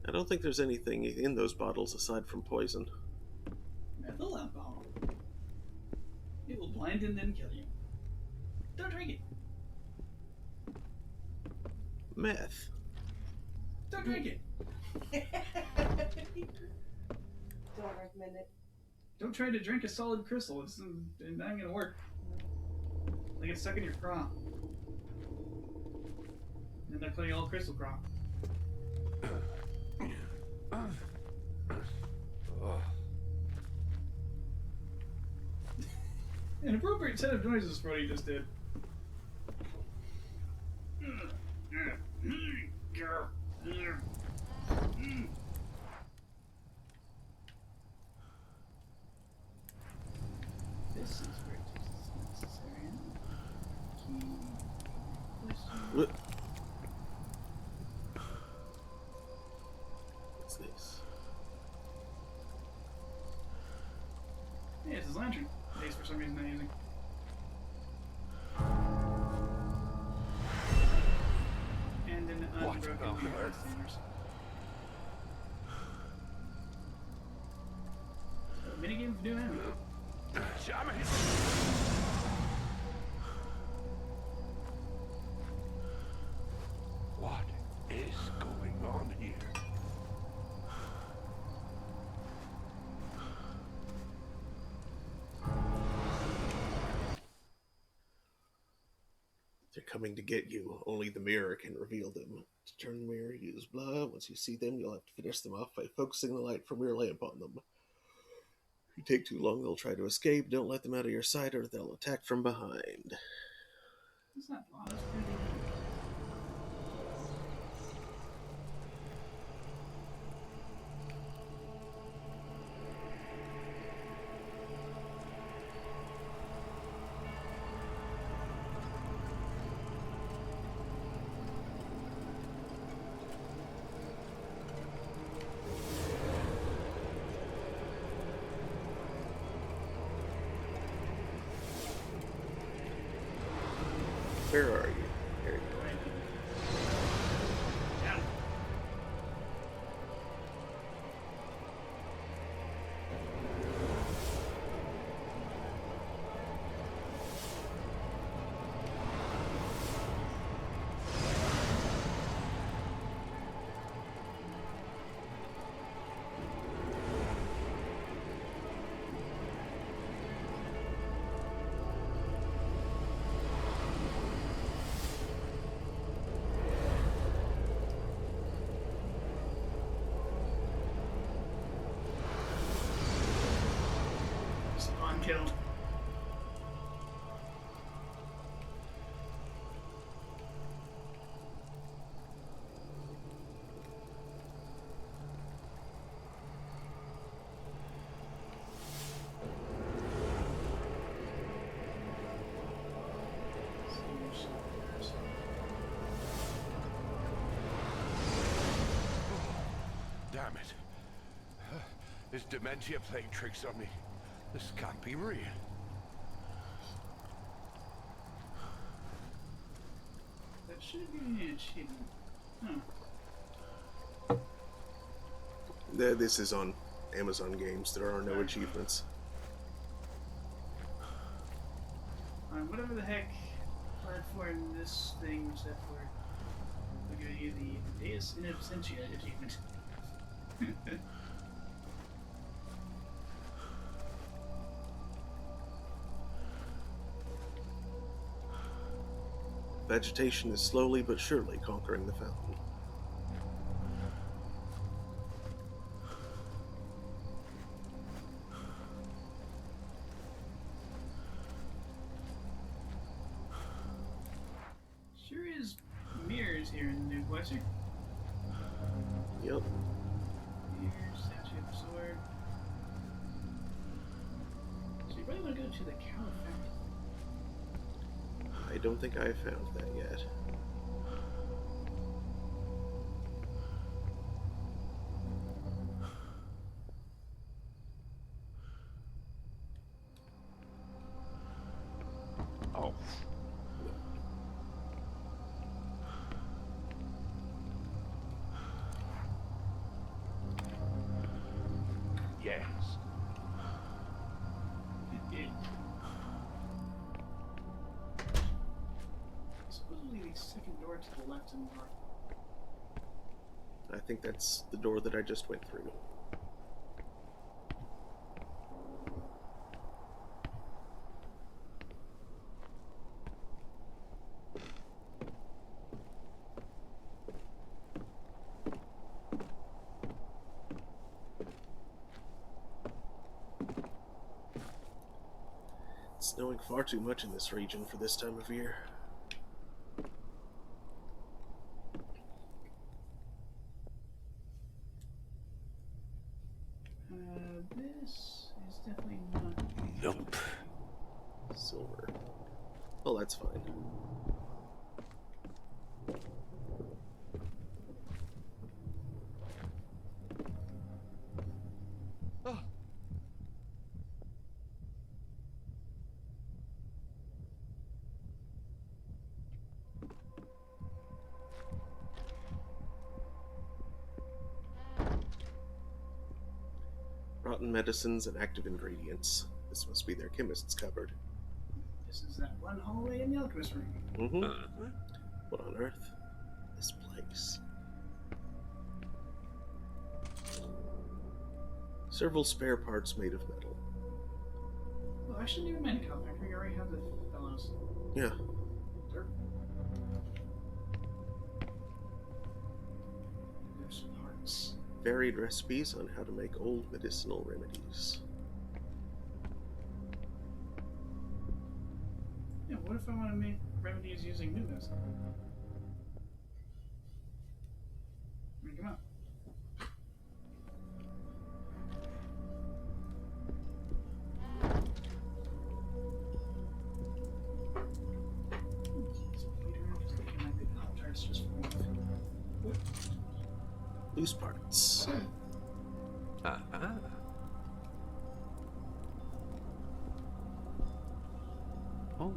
I don't think there's anything in those bottles aside from poison. Methyl alcohol. It will blind and then kill you. Don't drink it. Meth. Don't drink it. Don't recommend it. Don't try to drink a solid crystal. It's not gonna work. Like it's stuck in your crop. And they're putting all crystal crop. An appropriate set of noises for what he just did. This is where justice is necessary. Key question. What? What's this? Hey, it's his lantern. He's for some reason not using. And an unbroken bystanders. Minigame for doing anything. Damn it! What is going on here? They're coming to get you. Only the mirror can reveal them. To turn the mirror, use blah. Once you see them, you'll have to finish them off by focusing the light from your lamp on them. If you take too long, they'll try to escape. Don't let them out of your sight or they'll attack from behind. It's not long. It's pretty good. Where are you? There you go. Yeah. Spawn killed. Damn it. Is dementia playing tricks on me? This can't be real. That should be an achievement. Huh. This is on Amazon Games. There are no achievements. Whatever the heck platform this thing was set for, we'll give you the Deus in Absentia achievement. Vegetation is slowly but surely conquering the fountain. Sure is mirrors here in the new Blazer. Yep. Mirrors, statue of the sword. So you probably want to go to the cow effect. I don't think I have found that yet. Oh. Yes. Yeah. Supposedly the second door to the left and north. I think that's the door that I just went through. It's snowing far too much in this region for this time of year. This is definitely not. Nope. Silver. Well, that's fine. Ah, Rotten medicines and active ingredients. This must be their chemist's cupboard. This is that one hallway in the alchemist room. Mm-hmm. What on earth? This place. Several spare parts made of metal. Well, I shouldn't even mind a cow factory. I already have the bellows. Yeah. Sure. There's parts. Varied recipes on how to make old medicinal remedies. Yeah, what if I want to make remedies using new medicine? I mean, come on. Loose parts. Uh-huh. Oh.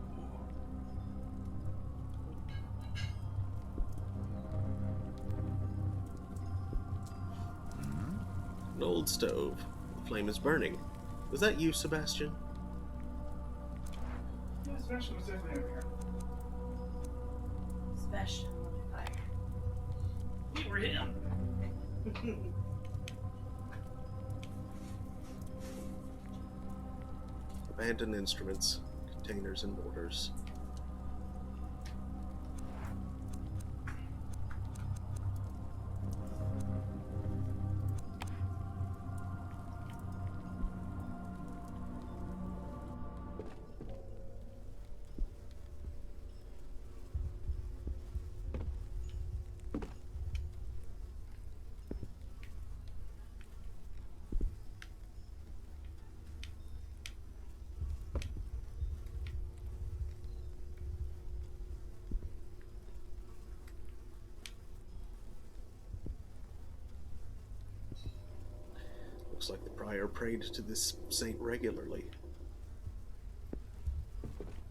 old stove. The flame is burning. Was that you, Sebastian? Yeah, Sebastian was definitely over here. Sebastian on fire. We were him. Abandoned instruments, containers, and mortars. Looks like the prior prayed to this saint regularly.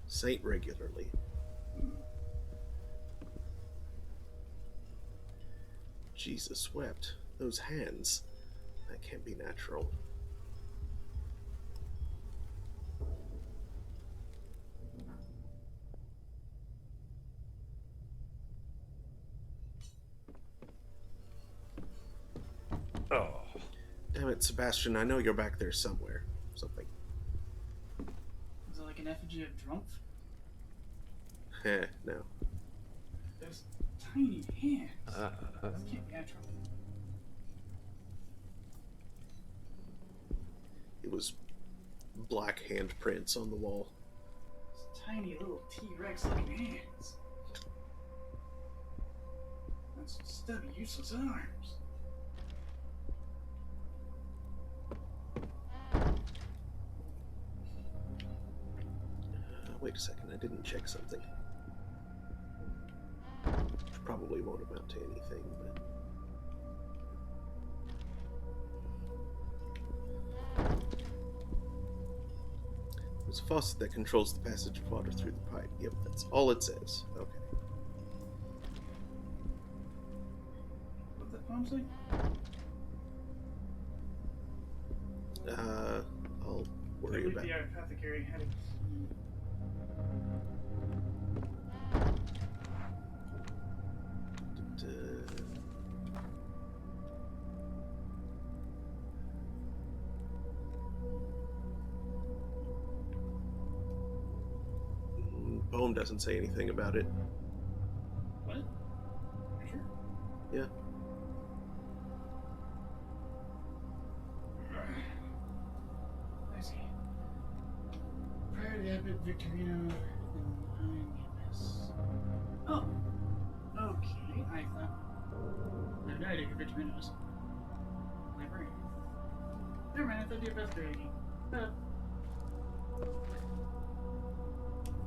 Saint regularly. Jesus wept. Those hands. That can't be natural. Oh. Damn it, Sebastian, I know you're back there somewhere. Something. Is it like an effigy of Drumpf? No. Those tiny hands. This can't be natural. It was black handprints on the wall. Those tiny little T-Rex looking hands. That's stubby, useless arms. Wait a second, I didn't check something. Which probably won't amount to anything, but... There's a faucet that controls the passage of water through the pipe. Yep, that's all it says. Okay. What's that poem say? I'll worry I believe about the apothecary had a key. Poem doesn't say anything about it. What? You sure? Yeah. I see. Prior to Abbot Victorino and Oh! Okay, I thought. I have no idea who Victorino is. Librarian. Never mind, I thought you were best grading.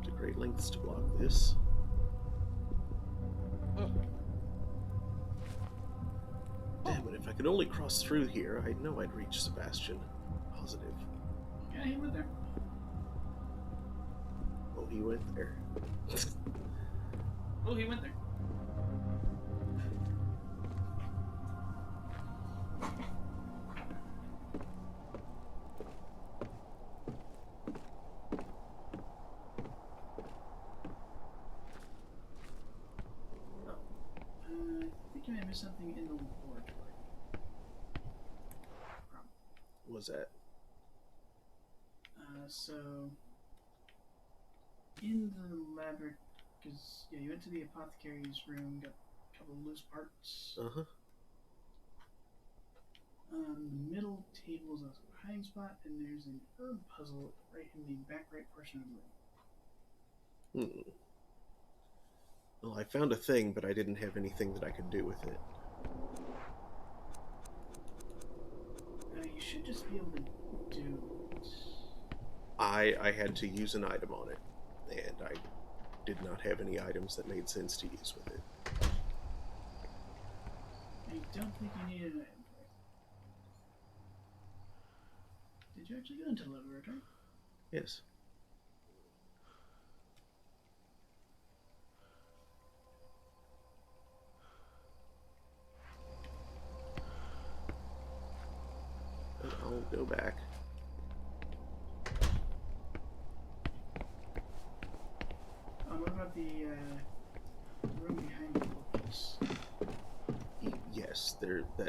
To great lengths to block this. Damn it, if I could only cross through here, I know I'd reach Sebastian. Positive. Yeah, he went there. Oh, he went there. Oh, he went there. I think you may have missed something in the laboratory. What was that? So in the laboratory, because yeah, you went to the apothecary's room, got a couple of loose parts. Uh-huh. The middle table is a hiding spot, and there's an herb puzzle right in the back right portion of the room. Well, I found a thing, but I didn't have anything that I could do with it. You should just be able to do it. I had to use an item on it, and I did not have any items that made sense to use with it. I don't think you needed an item for it. Did you actually go into the laboratory? Yes. about the room behind the books? Yes,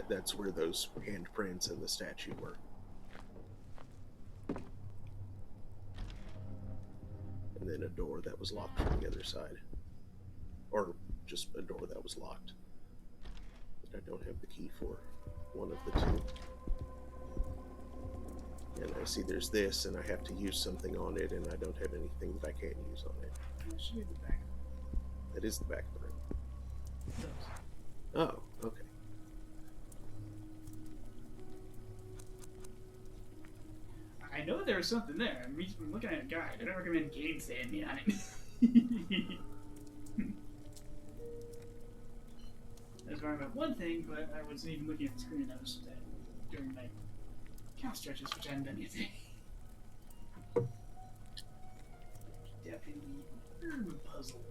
that's where those handprints and the statue were. And then a door that was locked from the other side. Or just a door that was locked. That I don't have the key for. One of the two. And I see there's this, and I have to use something on it, and I don't have anything that I can use on it. That should be the back. That is the back of the room. Those. Oh, okay. I know there was something there. I'm looking at a guide. I don't recommend gainsaying me on it. I was wrong about one thing, but I wasn't even looking at the screen. I was during my count stretches, which I hadn't done anything. Definitely urban puzzle.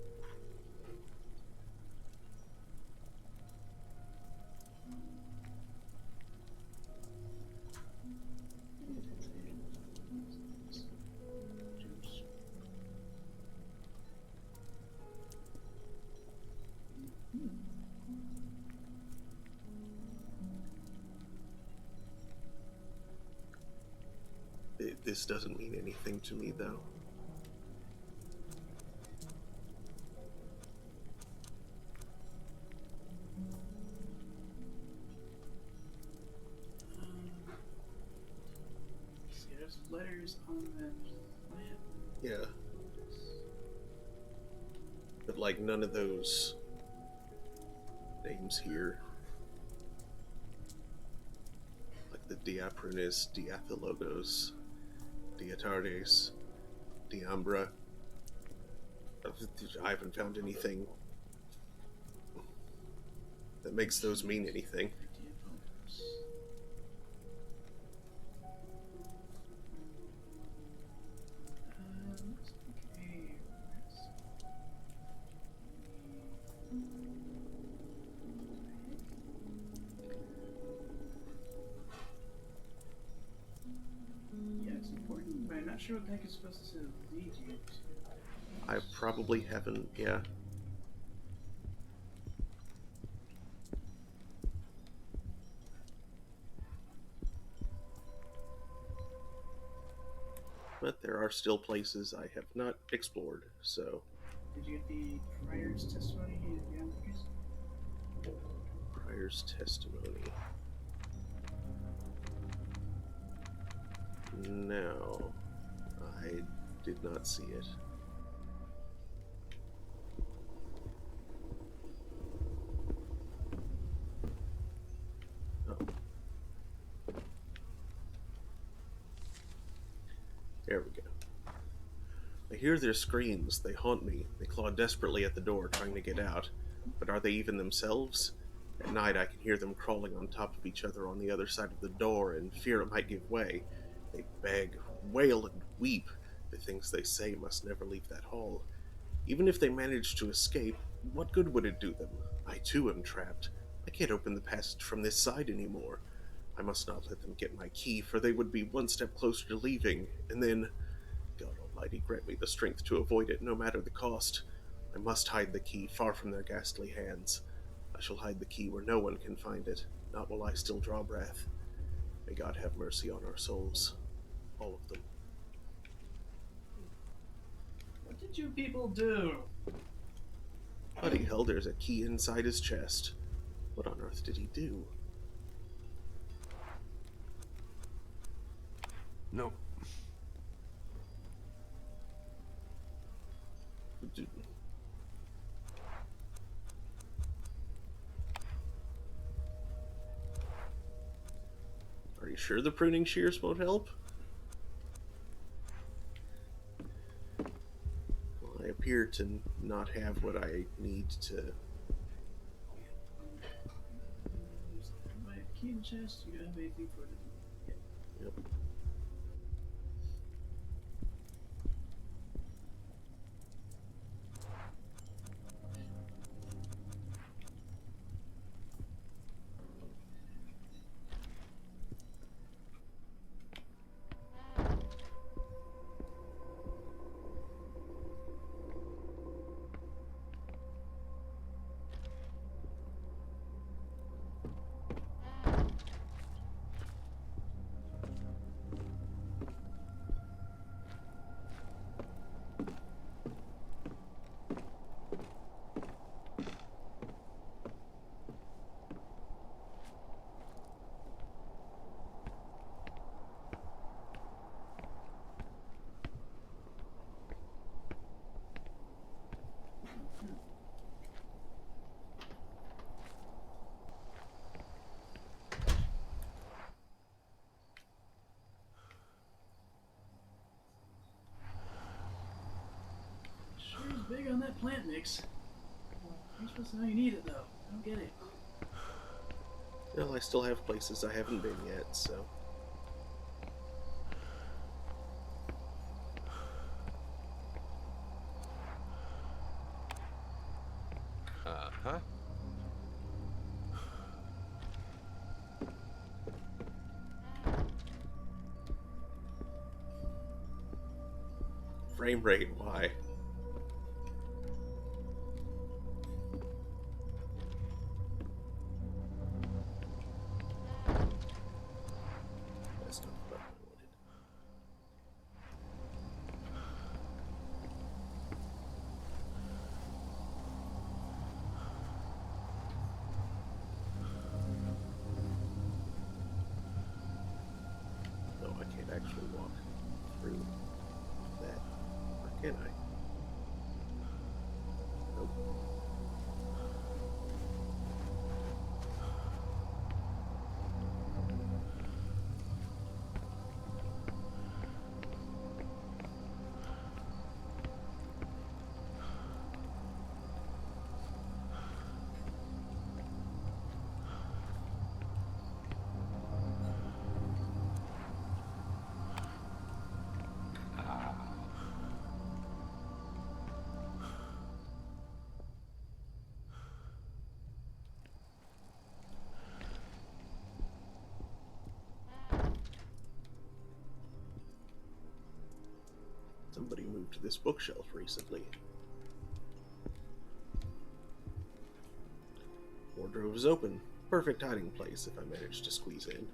This doesn't mean anything to me, though. See, there's letters on that lamp. Yeah. But, like, none of those names here. Like the Diaprunis, Diathylogos, Diatardes, Diambra. I haven't found anything that makes those mean anything. Yeah, it's important, but I'm not sure what the heck it's supposed to lead you to. I probably haven't, yeah. But there are still places I have not explored, so... Did you get the prior's testimony at the Amicus? Prior's testimony. No, I did not see it. Oh. There we go. I hear their screams. They haunt me. They claw desperately at the door, trying to get out. But are they even themselves? At night, I can hear them crawling on top of each other on the other side of the door, and fear it might give way. They beg, wail, and weep. The things they say must never leave that hall. Even if they manage to escape, what good would it do them? I too am trapped. I can't open the passage from this side anymore. I must not let them get my key, for they would be one step closer to leaving, and then... God Almighty, grant me the strength to avoid it, no matter the cost. I must hide the key far from their ghastly hands. I shall hide the key where no one can find it, not while I still draw breath. May God have mercy on our souls. All of them. What did you people do? Bloody hell, there's a key inside his chest. What on earth did he do? No. Are you sure the pruning shears won't help? Well, I appear to not have what I need to... My key in chest, you have anything for it? Yep. that plant mix. You're supposed to know you need it, though. I don't get it. Well, I still have places I haven't been yet, so... Uh-huh. Frame rate, why? That's not the button I wanted. No, I can't actually walk through that. Or can I? Nope. Somebody moved this bookshelf recently. Wardrobe is open. Perfect hiding place if I manage to squeeze in.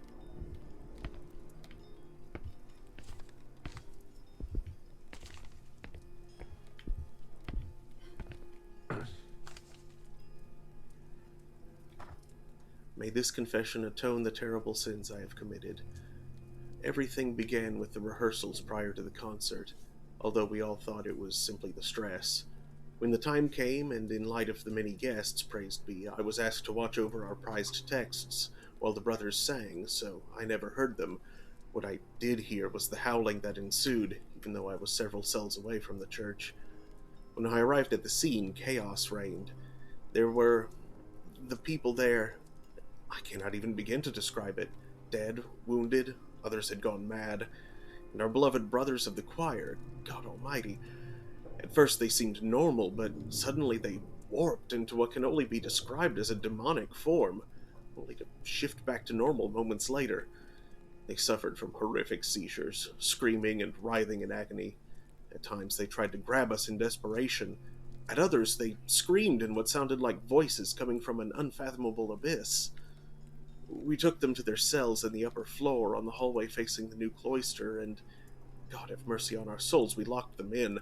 May this confession atone the terrible sins I have committed. Everything began with the rehearsals prior to the concert, although we all thought it was simply the stress. When the time came, and in light of the many guests, praised be, I was asked to watch over our prized texts while the brothers sang, so I never heard them. What I did hear was the howling that ensued, even though I was several cells away from the church. When I arrived at the scene, chaos reigned. There were the people there. I cannot even begin to describe it. Dead, wounded, others had gone mad, and our beloved brothers of the choir, God Almighty. At first they seemed normal, but suddenly they warped into what can only be described as a demonic form, only to shift back to normal moments later. They suffered from horrific seizures, screaming and writhing in agony. At times they tried to grab us in desperation. At others they screamed in what sounded like voices coming from an unfathomable abyss. We took them to their cells in the upper floor on the hallway facing the new cloister, and, God have mercy on our souls, we locked them in.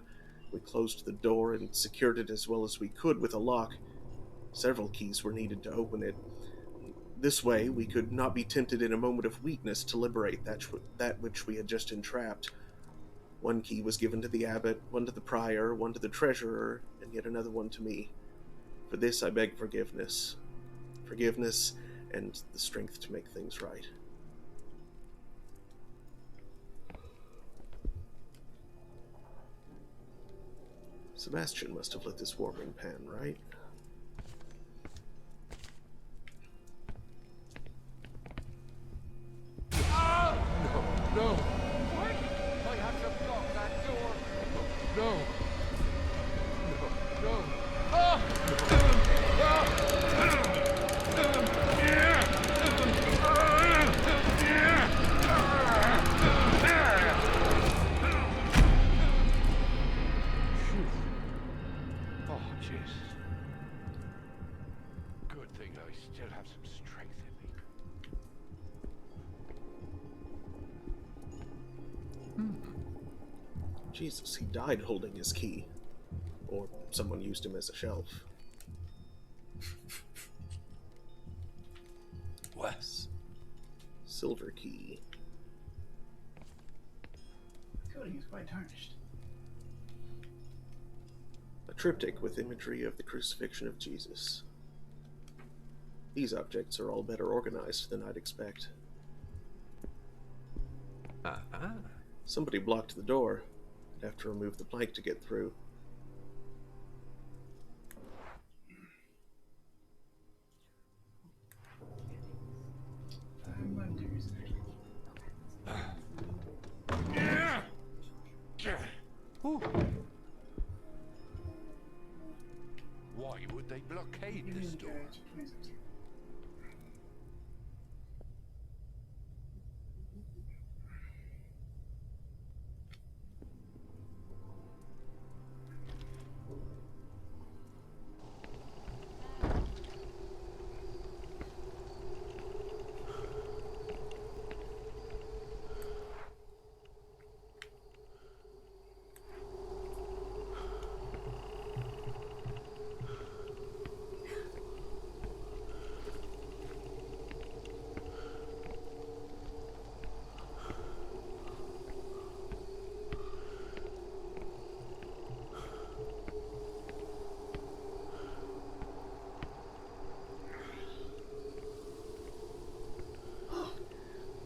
We closed the door and secured it as well as we could with a lock. Several keys were needed to open it. This way, we could not be tempted in a moment of weakness to liberate that which we had just entrapped. One key was given to the abbot, one to the prior, one to the treasurer, and yet another one to me. For this I beg forgiveness. Forgiveness and the strength to make things right. Sebastian must have lit this warming pan, right? No! What? I have to block that door! No! No! Oh, jeez. Good thing I still have some strength in me. Jesus, he died holding his key. Or someone used him as a shelf. Wes. Silver key. The coating is quite tarnished. A triptych with imagery of the crucifixion of Jesus. These objects are all better organized than I'd expect. Somebody blocked the door. I'd have to remove the plank to get through. Why would they blockade this door?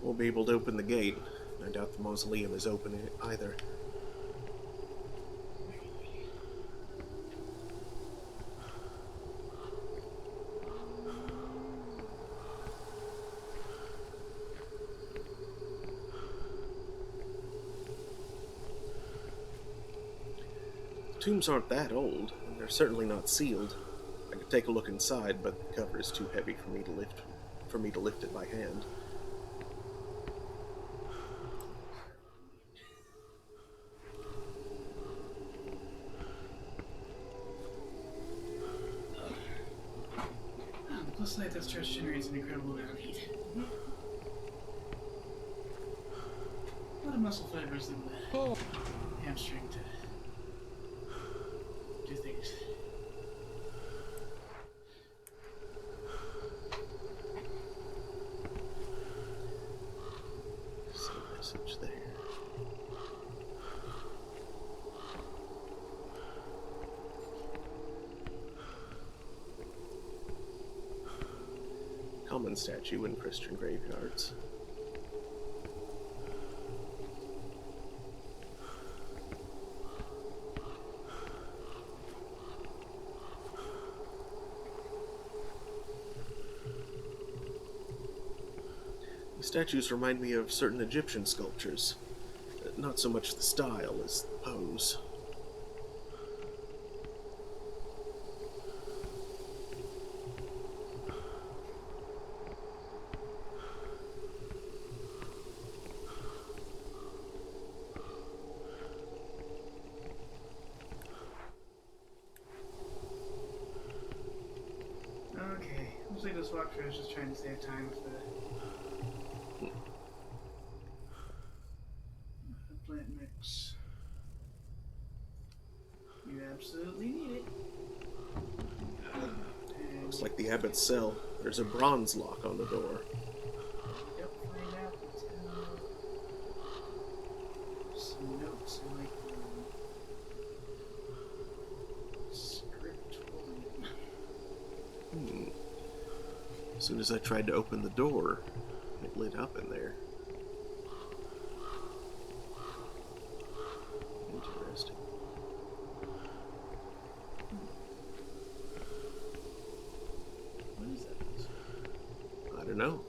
Won't be able to open the gate. I doubt the mausoleum is open either. The tombs aren't that old, and they're certainly not sealed. I could take a look inside, but the cover is too heavy for me to lift it by hand. The plus light that starts generates an incredible amount of heat. A lot of muscle fibers in the hamstring to do things. Some message there. Common statue in Christian graveyards. The statues remind me of certain Egyptian sculptures. Not so much the style as the pose. Okay, looks like this walkthrough is just trying to save time with the plant mix. You absolutely need it. And Looks like the abbot's cell. There's a bronze lock on the door. yep, find out some notes in like the scriptorium. As soon as I tried to open the door, it lit up in there. Interesting. What is that? I don't know.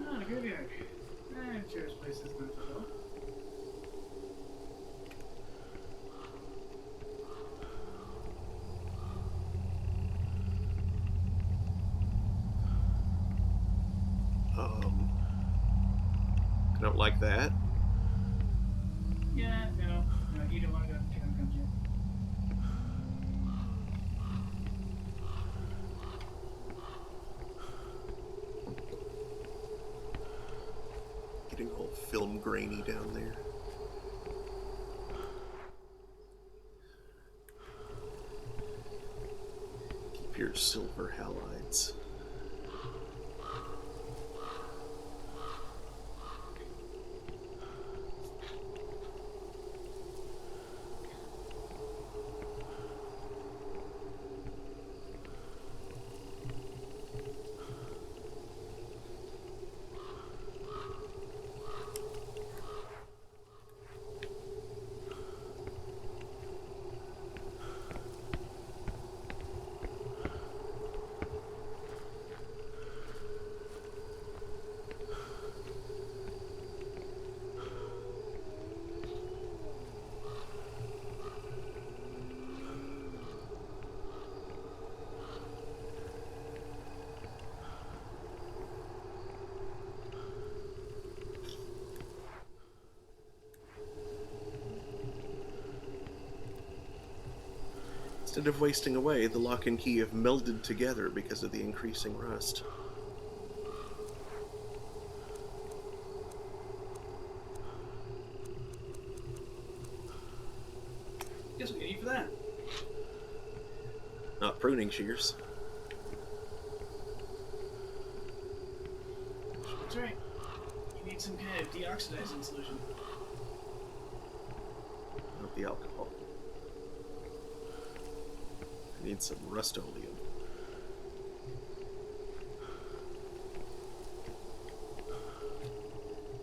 Oh, the graveyard. I'm sure this place is not so well. I don't like that. Yeah, no, you don't want to go to Town Comes yet. Getting all film grainy down there. Keep your silver halides. Instead of wasting away, the lock and key have melded together because of the increasing rust. Guess what you need for that? Not pruning shears. That's right. You need some kind of deoxidizing solution. Not the alcohol. I need some Rust-Oleum.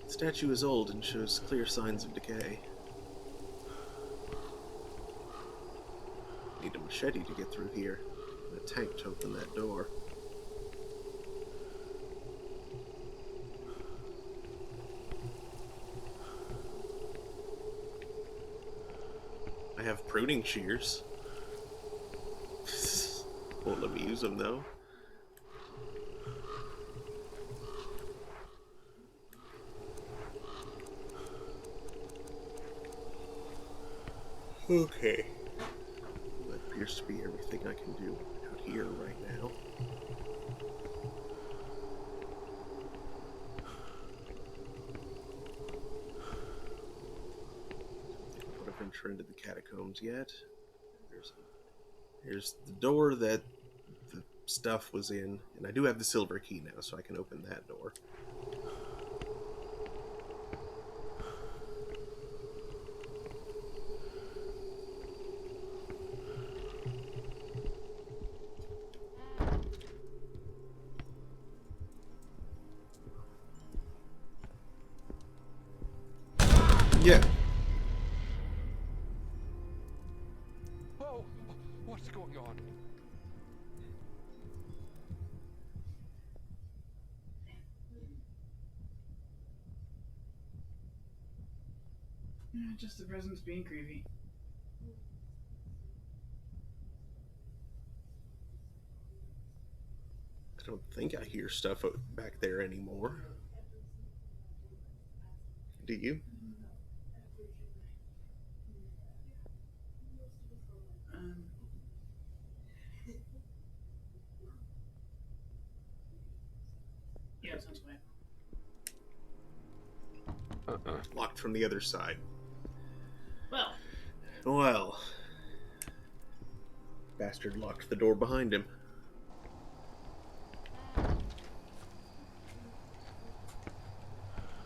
The statue is old and shows clear signs of decay. Need a machete to get through here, and a tank to open that door. I have pruning shears. Won't let me use them though. Okay. That appears to be everything I can do out here right now. I don't want to venture into the catacombs yet. Here's the door that the stuff was in, and I do have the silver key now, so I can open that door. Yeah. Whoa! What's going on? Just the presence being creepy. I don't think I hear stuff back there anymore. Do you? Yeah, it sounds quiet. Locked from the other side. Well, Well. Bastard locked the door behind him.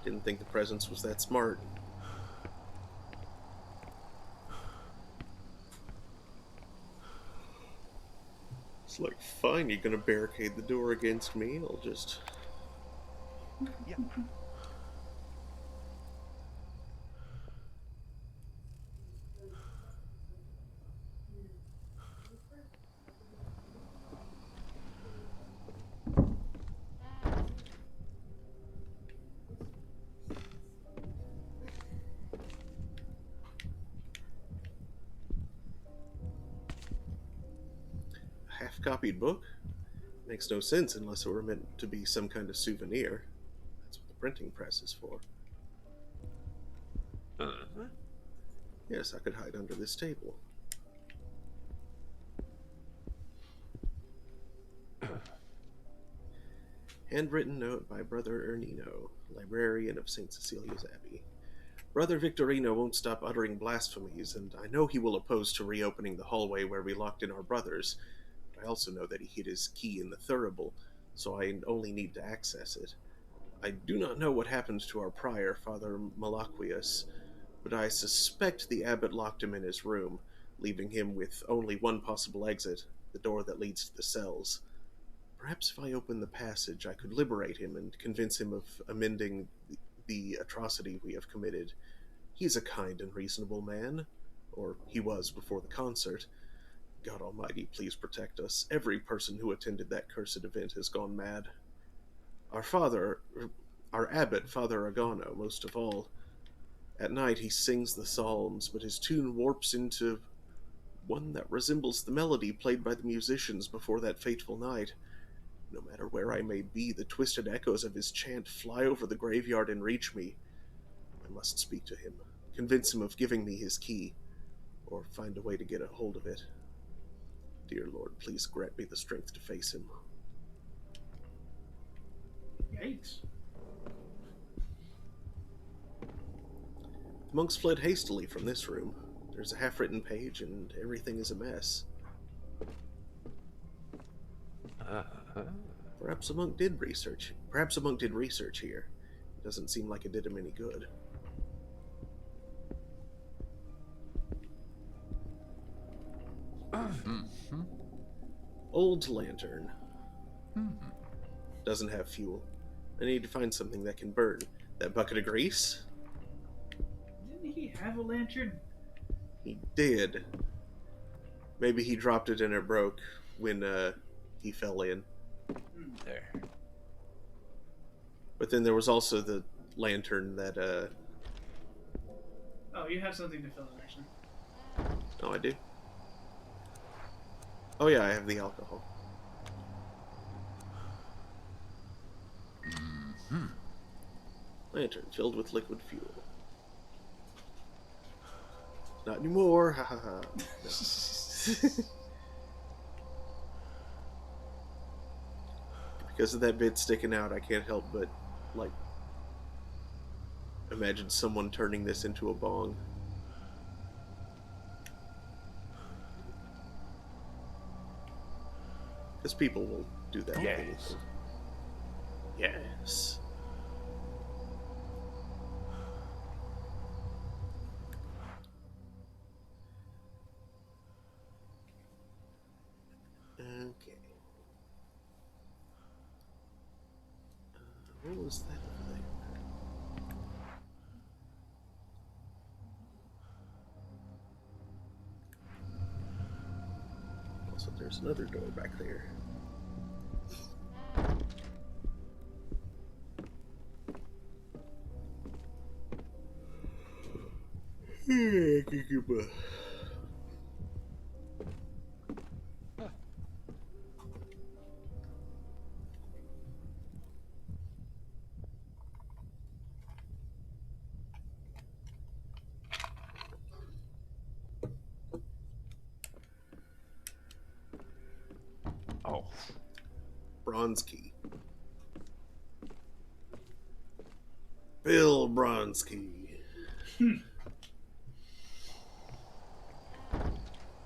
Didn't think the presence was that smart. It's like, fine, you're gonna barricade the door against me, I'll just... Yeah. A half-copied book? Makes no sense unless it were meant to be some kind of souvenir. That's what the printing press is for. Yes, I could hide under this table. Handwritten note by Brother Ernino, librarian of St. Cecilia's Abbey. Brother Victorino won't stop uttering blasphemies, and I know he will oppose to reopening the hallway where we locked in our brothers. But I also know that he hid his key in the thurible, so I only need to access it. I do not know what happened to our prior, Father Malaquius, but I suspect the abbot locked him in his room, leaving him with only one possible exit, the door that leads to the cells. Perhaps if I open the passage, I could liberate him and convince him of amending the atrocity we have committed. He's a kind and reasonable man, or he was before the concert. God Almighty, please protect us. Every person who attended that cursed event has gone mad. Our abbot, Father Agano, most of all. At night he sings the psalms, but his tune warps into one that resembles the melody played by the musicians before that fateful night. No matter where I may be, the twisted echoes of his chant fly over the graveyard and reach me. I must speak to him, convince him of giving me his key, or find a way to get a hold of it. Dear Lord, please grant me the strength to face him. Yikes. The monks fled hastily from this room. There's a half-written page, and everything is a mess. Perhaps a monk did research. Perhaps a monk did research here. It doesn't seem like it did him any good. Old lantern. Doesn't have fuel. I need to find something that can burn. That bucket of grease? Didn't he have a lantern? He did. Maybe he dropped it and it broke when he fell in. There. But then there was also the lantern that, Oh, you have something to fill it, actually. Oh, I do? Oh yeah, I have the alcohol. Lantern filled with liquid fuel. Not anymore, ha ha ha. No. Because of that bit sticking out, I can't help but, like, imagine someone turning this into a bong. Because people will do that. with Yes. anything. Yes. Okay. What was that over there? Also, there's another door back there. Oh. Bronze key. Bill Bronski.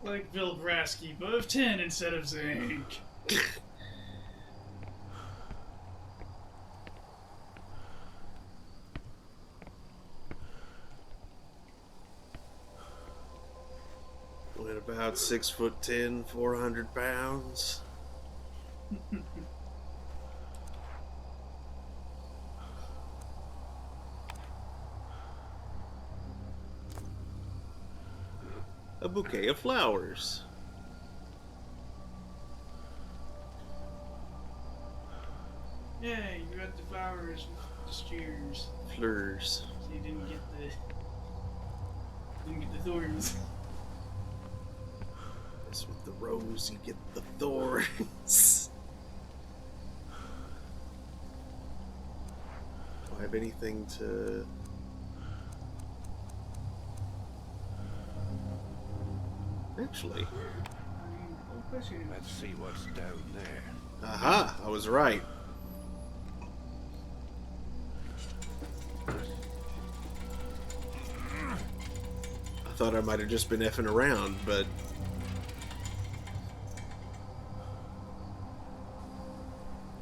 Like Bill Brasky, but of 10 instead of zinc. Went about 6'10", 400 pounds. A bouquet of flowers. Yeah, you got the flowers with the steers. Fleurs. So you didn't get the thorns. Yes, with the rose, you get the thorns. Do I have anything to... Actually, Let's see what's down there. aha, I was right. I thought I might have just been effing around, but...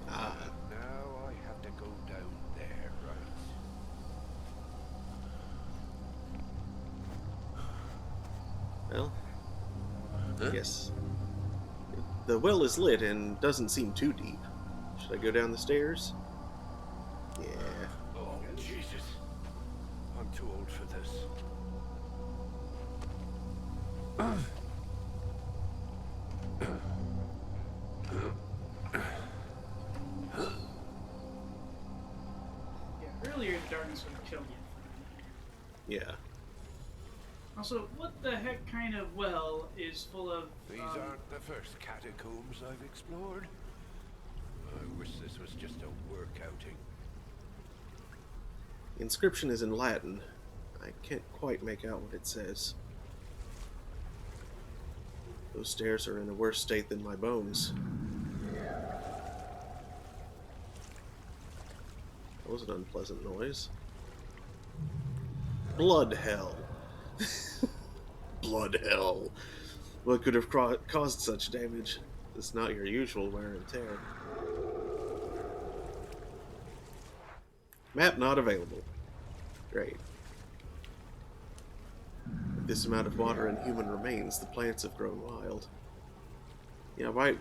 Ah, Now I have to go down there, right? well, I guess. The well is lit and doesn't seem too deep. Should I go down the stairs? Yeah. Oh, Jesus. I'm too old for this. Yeah, earlier the darkness would have killed you. Yeah. Also, what the heck kind of well is full of... These aren't the first catacombs I've explored. I wish this was just a work outing. The inscription is in Latin. I can't quite make out what it says. Those stairs are in a worse state than my bones. That was an unpleasant noise. Blood hell. Blood hell. What could have caused such damage? It's not your usual wear and tear. Map not available. Great. With this amount of water and human remains, the plants have grown wild. Yeah, why? I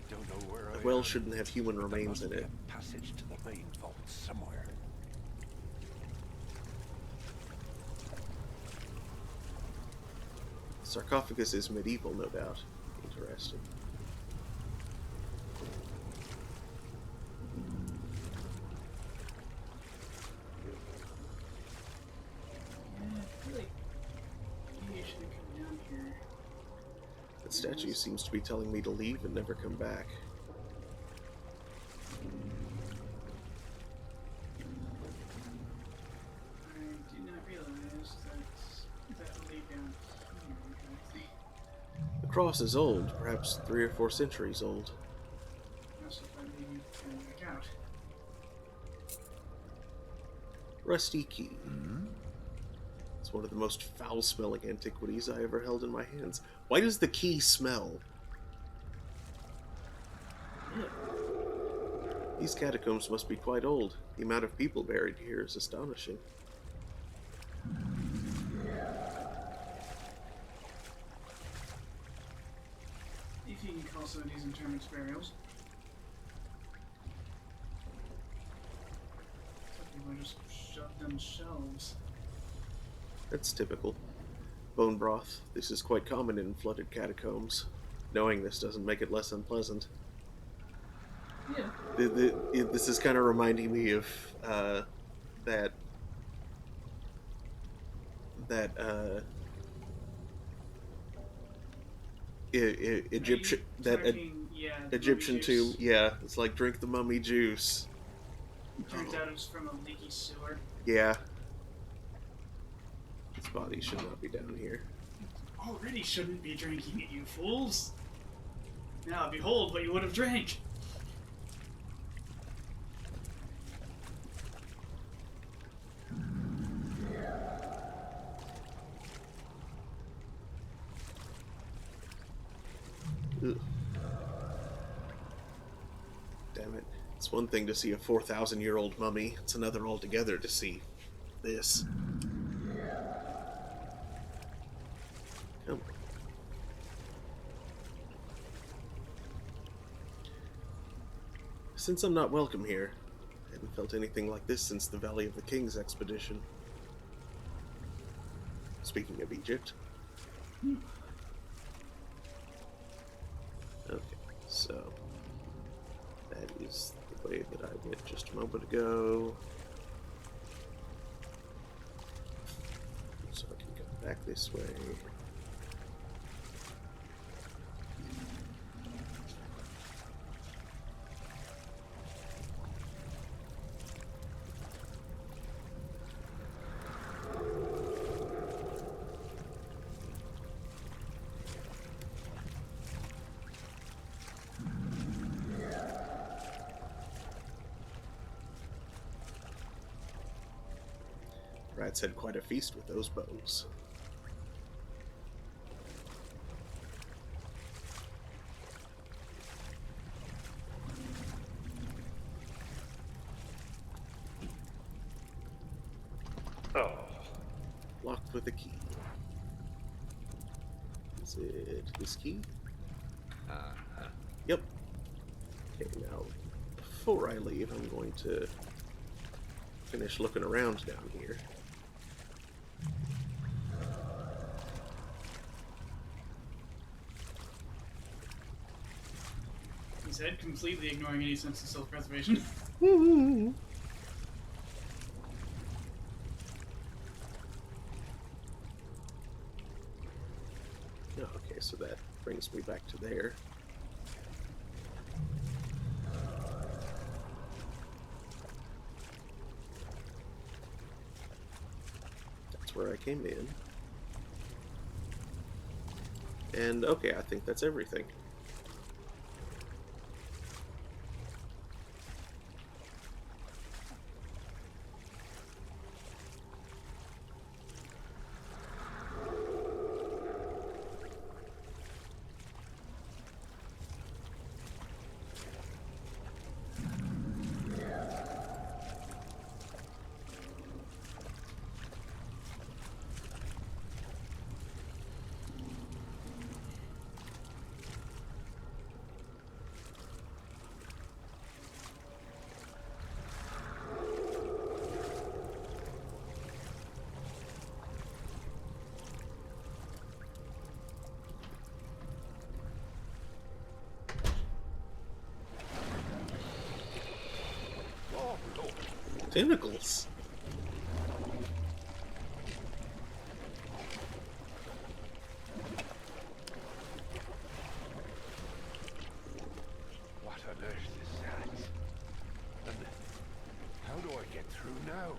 don't know where The I well am. shouldn't have human There remains must in be it. a passage to the main vault somewhere. Sarcophagus is medieval, no doubt. Interesting. Yeah, I feel like maybe I should have come down here. That statue seems to be telling me to leave and never come back. I did not realize that would lead down here, exactly. The cross is old, perhaps 3 or 4 centuries old. Also, if I leave back out. Rusty key. It's one of the most foul-smelling antiquities I ever held in my hands. Why does the key smell? Yeah. These catacombs must be quite old. The amount of people buried here is astonishing. If you can call some of these interments burials. Some people just shoved themselves. That's typical. Bone broth. This is quite common in flooded catacombs. Knowing this doesn't make it less unpleasant. Yeah. This is kind of reminding me of that Egyptian Yeah, the Egyptian mummy tomb. juice. Yeah, it's like drink the mummy juice. Turns out it was from a leaky sewer. Yeah. This body should not be down here. Already shouldn't be drinking it, you fools. Now behold what you would have drank. Ugh. Damn it. It's one thing to see a 4,000-year-old mummy. It's another altogether to see this. Come on. Since I'm not welcome here, I haven't felt anything like this since the Valley of the Kings expedition. Speaking of Egypt. Okay, so that is the way that I went just a moment ago. So I can go back this way. Rats had quite a feast with those bones. Oh, Locked with a key. Is it this key? Yep. Okay, now, before I leave, I'm going to finish looking around down here. He said, completely ignoring any sense of self-preservation. Oh, okay, so that brings me back to there. That's where I came in. And okay, I think that's everything. Oh, Lord. Tentacles. What on earth is that? And how do I get through now?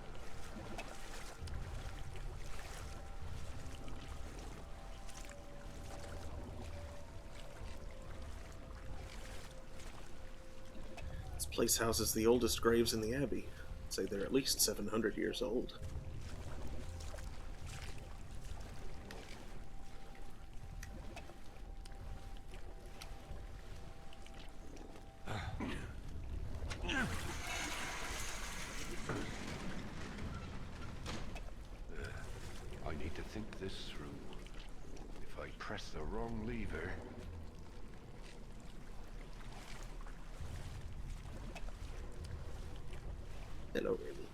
This place houses the oldest graves in the Abbey. I'd say they're at least 700 years old. I need to think this through. If I press the wrong lever... Hello, Amy.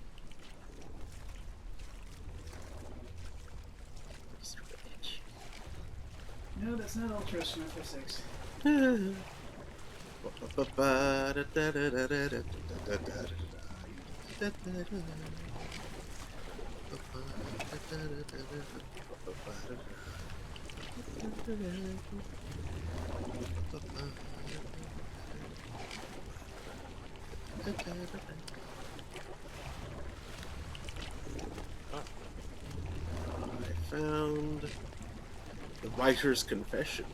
No, that's not Ultra Snuffle 6. I found the writer's confession.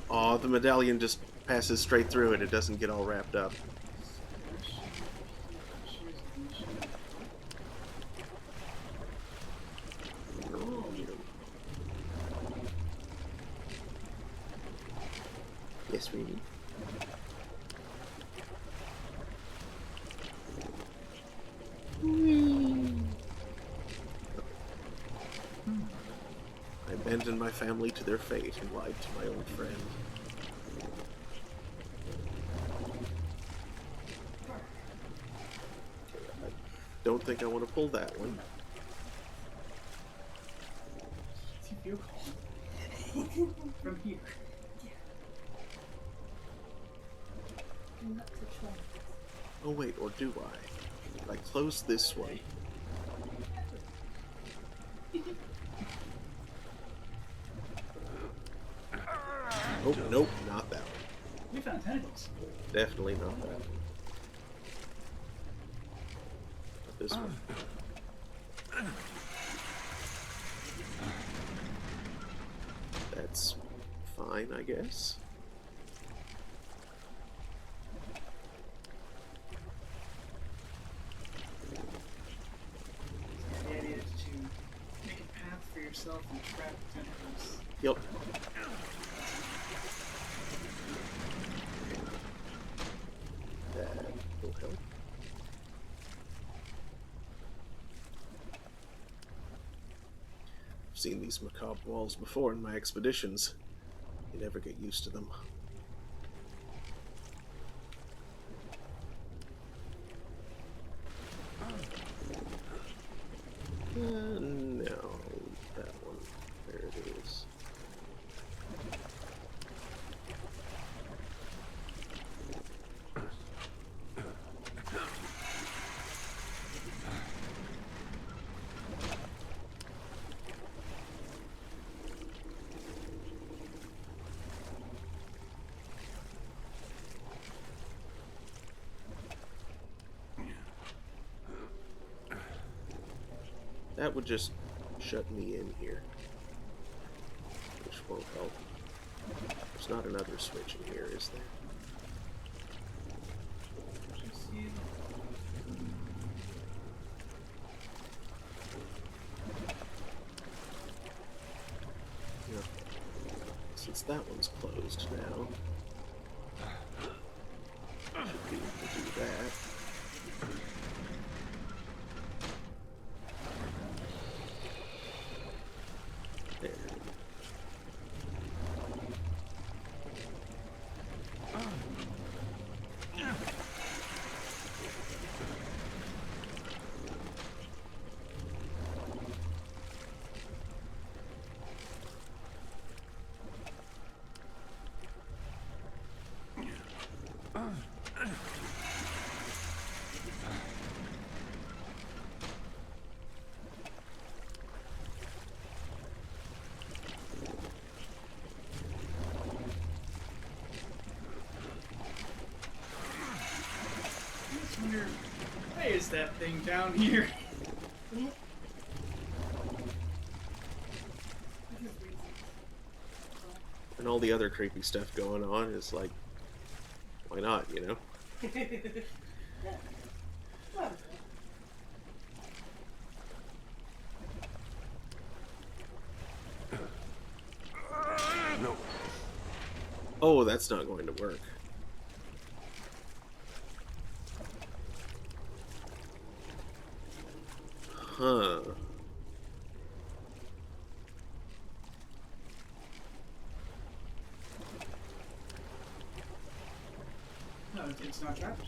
Aw, the medallion just passes straight through it. It doesn't get all wrapped up. Yes, really. I abandoned my family to their fate and lied to my old friend. I don't think I want to pull that one. You call. From here. Not to try. Oh wait, or do I? If I close this one. Oh, nope, not that one. We found tentacles. Definitely not that one. Not this one. That's fine, I guess. The idea is to make a path for yourself and trap tentacles. Yep. That will help. I've seen these macabre walls before in my expeditions. You never get used to them. No, that one. There it is. That would just shut me in here. Which won't help. There's not another switch in here, is there? Just see. No. Since that one's closed now, should be able to do that. There. I wonder, why is that thing down here? This is reasons. And all the other creepy stuff going on is like, why not, you know? Well, No. Oh, that's not going to work. Huh. No, it's not trapped.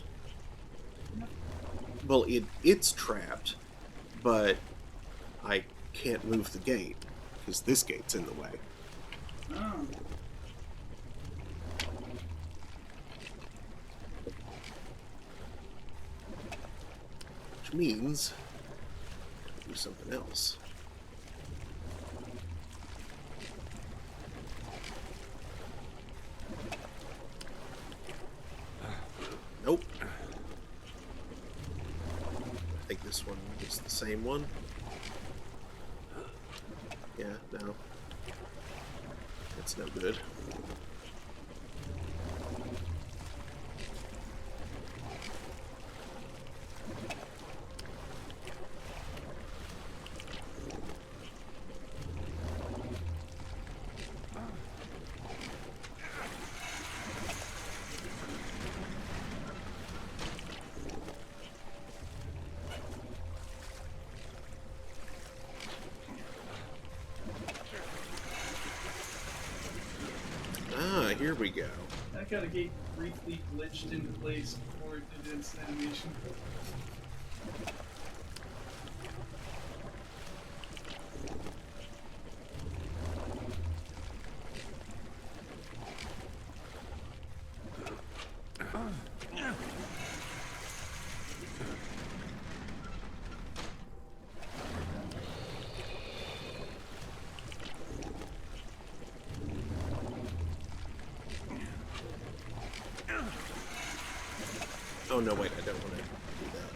Well, it's trapped, but I can't move the gate because this gate's in the way. Oh. Which means I gotta do something else. Nope. I think this one is the same one. Yeah, no. That's no good. Ah, here we go. That got a gate briefly glitched into place before it did its animation. Oh no, wait, I don't want to do that.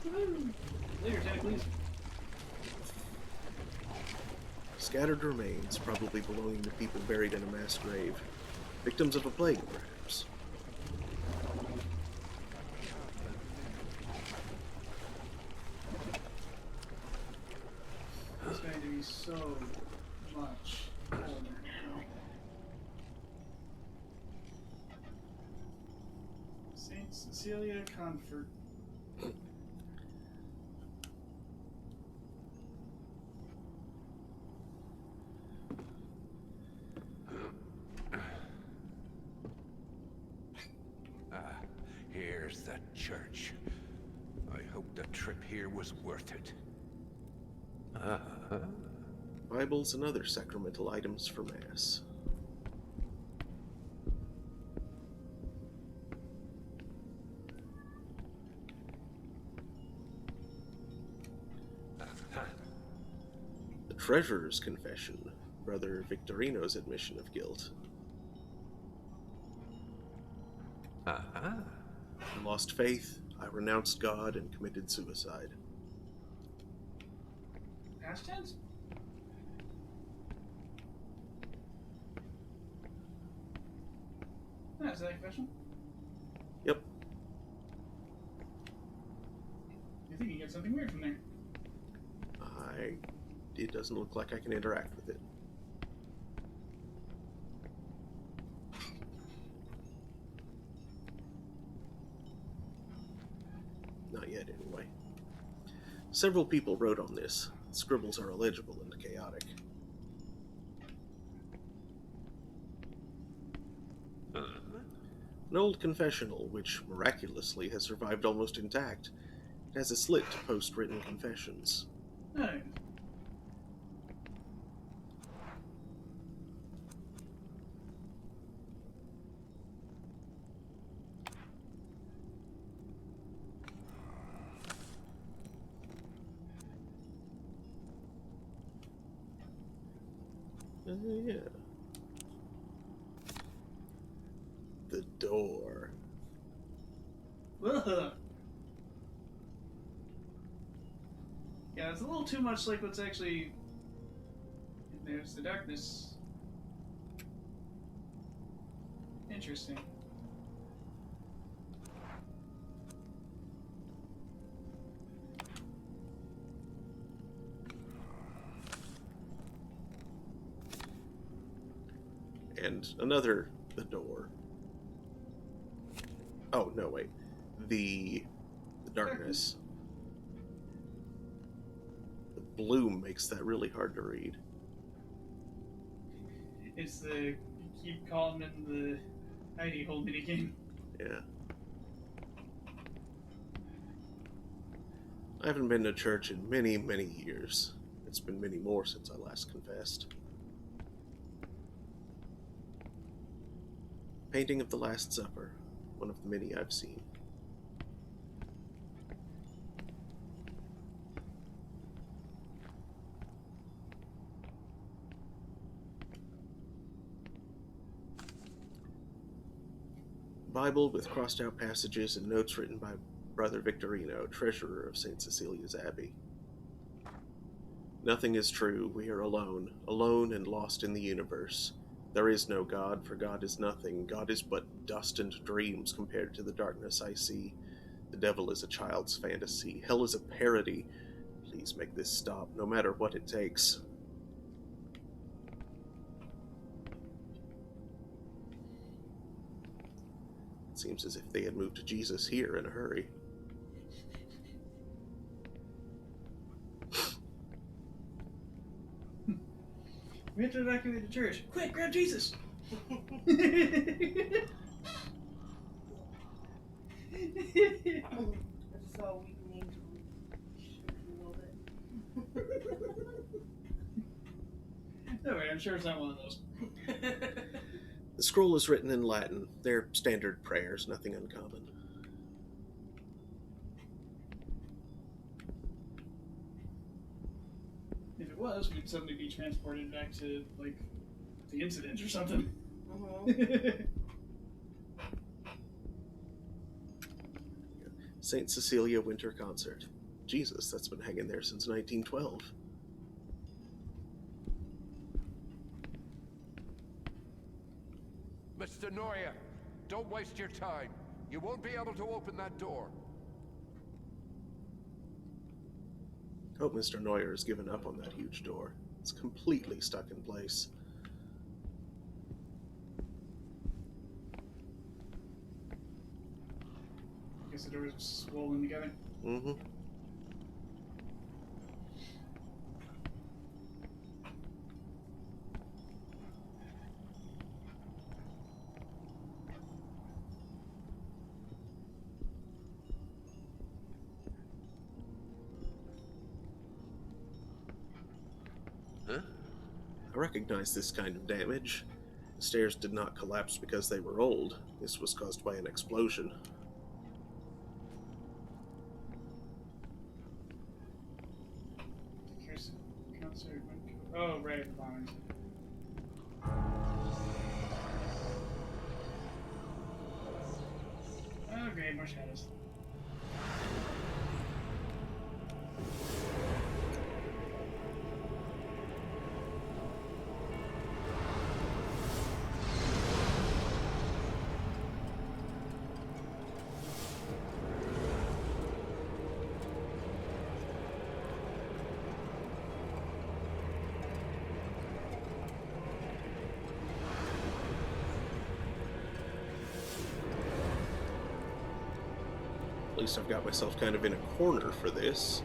Woohoo! Later, Jack, please. Scattered remains, probably belonging to people buried in a mass grave. Victims of a plague, perhaps. It's going to be so much colder now. Saint Cecilia Comfort. Here's the church. I hope the trip here was worth it. Bibles and other sacramental items for Mass. The Treasurer's Confession, Brother Victorino's admission of guilt. I lost faith, I renounced God, and committed suicide. Past tense? Is that a confession? Yep. I think you get something weird from there. It doesn't look like I can interact with it. Not yet, anyway. Several people wrote on this. Scribbles are illegible and chaotic. An old confessional, which miraculously has survived almost intact. It has a slit to post written confessions. Nice. Yeah. The door. Ugh. Yeah, it's a little too much like what's actually. There's the darkness. Interesting. And another, the door. Oh, no, wait. The darkness. The bloom makes that really hard to read. It's the keep calm in the hidey hole minigame. Yeah. I haven't been to church in many, many years. It's been many more since I last confessed. Painting of the Last Supper, one of the many I've seen. Bible with crossed out passages and notes written by Brother Victorino, treasurer of St. Cecilia's Abbey. Nothing is true, we are alone, alone and lost in the universe. There is no God, for God is nothing. God is but dust and dreams compared to the darkness I see. The devil is a child's fantasy. Hell is a parody. Please make this stop, no matter what it takes. It seems as if they had moved Jesus here in a hurry. We have to evacuate the church. Quick, grab Jesus! I just saw a weeping angel. Shook a little bit. No way, I'm sure it's not one of those. The scroll is written in Latin. They're standard prayers, nothing uncommon. If it was, we'd suddenly be transported back to, like, the incident or something. St. Cecilia Winter Concert. Jesus, that's been hanging there since 1912. Mr. Neuer, don't waste your time. You won't be able to open that door. Hope Mr. Neuer has given up on that huge door. It's completely stuck in place. Because the doors are swollen together. Mm-hmm. Huh? I recognize this kind of damage. The stairs did not collapse because they were old. This was caused by an explosion. Here's concert. Oh, right at the bottom. Oh, great, more shadows. At least I've got myself kind of in a corner for this.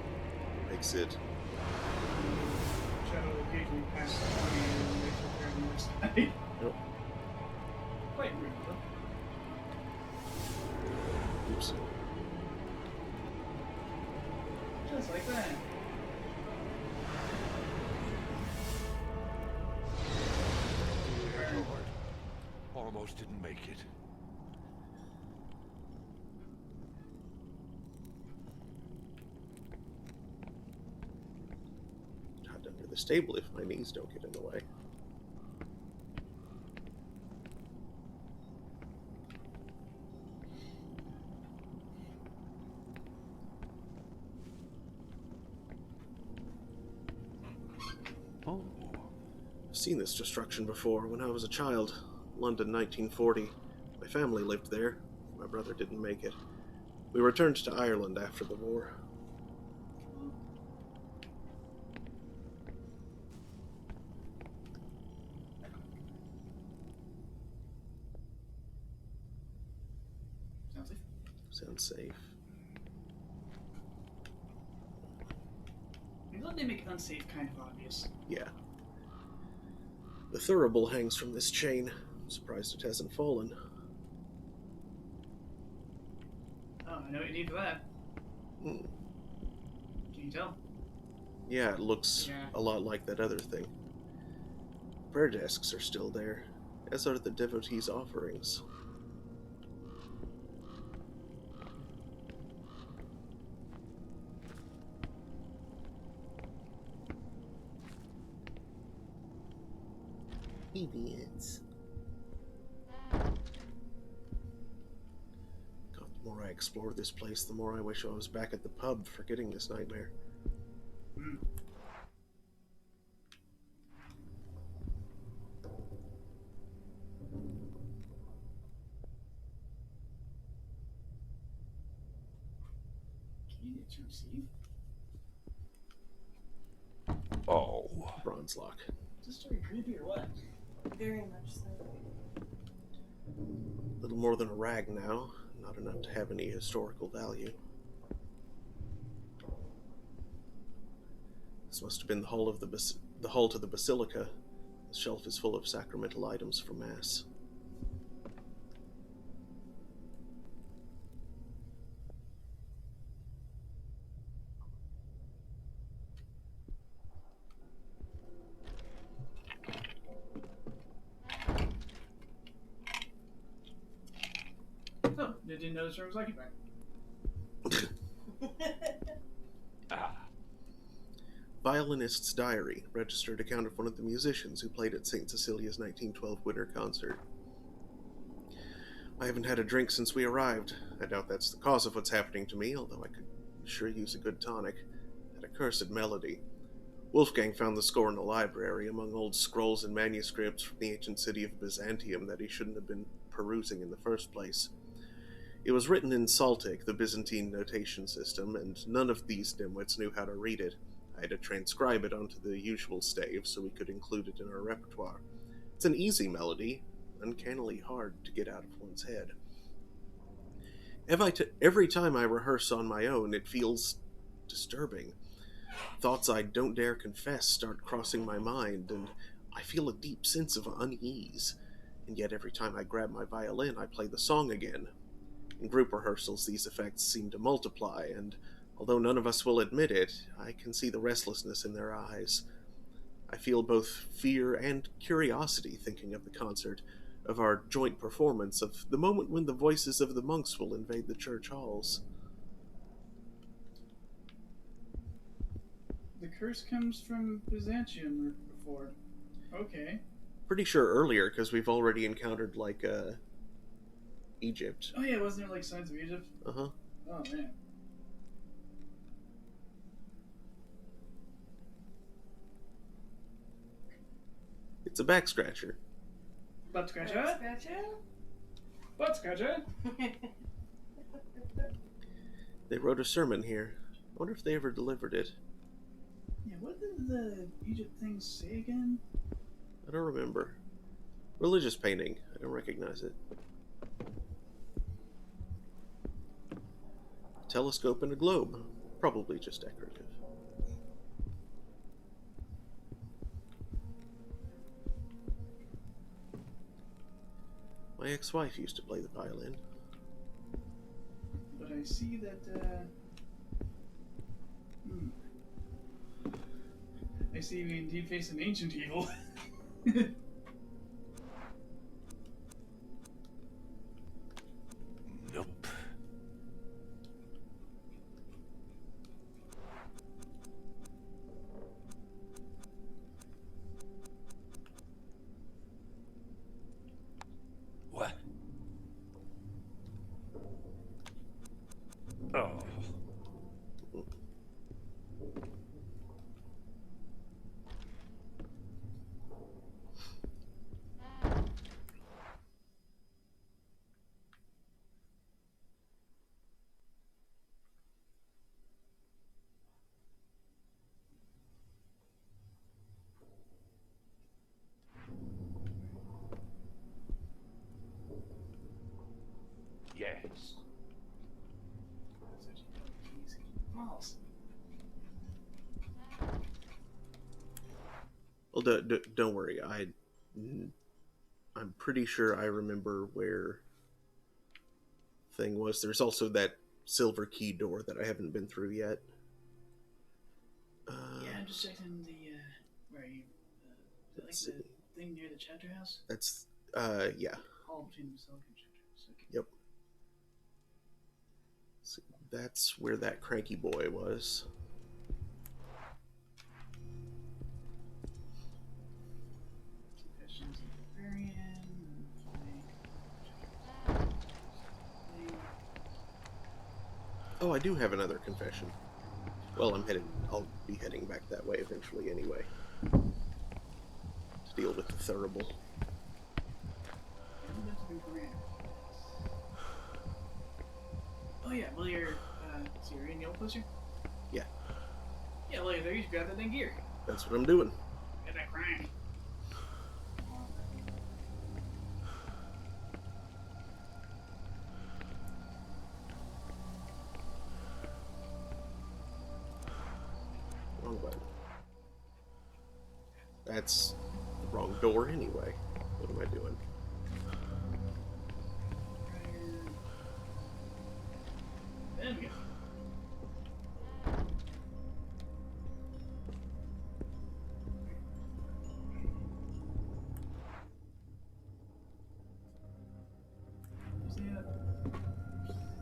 Makes it... Shadow will occasionally pass 20 and makes it very more side. Yep. Quite rude, though. Oops. Just like that. Lord. Almost didn't make it. Hide under the stable if my knees don't get in the way. Oh. I've seen this destruction before when I was a child. London, 1940. My family lived there. My brother didn't make it. We returned to Ireland after the war. Sounds like. Sounds safe. I'm glad they make unsafe kind of obvious. Yeah. The thurible hangs from this chain. I'm surprised it hasn't fallen. Oh, I know what you need for that. Hmm. Can you tell? Yeah, it looks Yeah. a lot like that other thing. Prayer desks are still there, as are the devotees' offerings. Idiots. God, the more I explore this place, the more I wish I was back at the pub forgetting this nightmare. Hmm. Can you get to receive? Oh. Bronze lock. Is this story creepy or what? Very much so. Little more than a rag now, not enough to have any historical value. This must have been the hall of the hall to the basilica. The shelf is full of sacramental items for mass. Oh, I didn't know this room was occupied. Ah. Violinist's diary, registered account of one of the musicians who played at St. Cecilia's 1912 winter concert. I haven't had a drink since we arrived. I doubt that's the cause of what's happening to me, although I could sure use a good tonic. That accursed melody. Wolfgang found the score in the library, among old scrolls and manuscripts from the ancient city of Byzantium that he shouldn't have been perusing in the first place. It was written in Psaltic, the Byzantine notation system, and none of these dimwits knew how to read it. I had to transcribe it onto the usual stave so we could include it in our repertoire. It's an easy melody, uncannily hard to get out of one's head. Every time I rehearse on my own, it feels disturbing. Thoughts I don't dare confess start crossing my mind, and I feel a deep sense of unease. And yet every time I grab my violin, I play the song again. In group rehearsals, these effects seem to multiply, and although none of us will admit it, I can see the restlessness in their eyes. I feel both fear and curiosity thinking of the concert, of our joint performance, of the moment when the voices of the monks will invade the church halls. The curse comes from Byzantium before. Okay. Pretty sure earlier, because we've already encountered, Egypt. Oh yeah, wasn't there like signs of Egypt? Uh-huh. Oh man. It's a back scratcher. Butt scratcher? Butt scratcher? They wrote a sermon here. I wonder if they ever delivered it. Yeah, what did the Egypt thing say again? I don't remember. Religious painting. I don't recognize it. A telescope and a globe. Probably just decorative. My ex-wife used to play the violin. But I see that, I see we indeed face an ancient evil. Nope. What? Oh. Yes. Balls. Well, don't worry. I'm pretty sure I remember where thing was. There's also that silver key door that I haven't been through yet. Yeah, I'm just checking the, where are you? Like Let's the see. thing near the chapter house? That's yeah. Hall between the Basilica and chapter house. Okay. Yep. See, that's where that cranky boy was. Confessions of the Barbarian. Oh, I do have another confession. Well, I'll be heading back that way eventually anyway. To deal with the Thurible. Oh yeah, well you're, so you're in the old poster? Yeah. Yeah, look, there you should grab that dang gear. That's what I'm doing. Get that crime. Wrong button. That's the wrong door anyway. What am I doing? There we go. Is that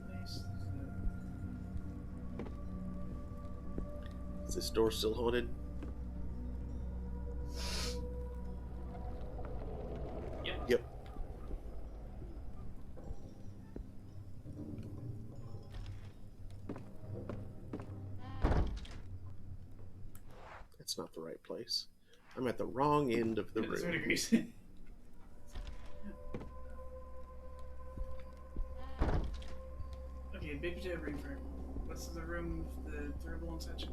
place? Is this door still haunted? Yep. Yep. That's not the right place. I'm at the wrong end of the That's room. degrees. Okay, big potato ring firm. What's the room with the Thurible and such?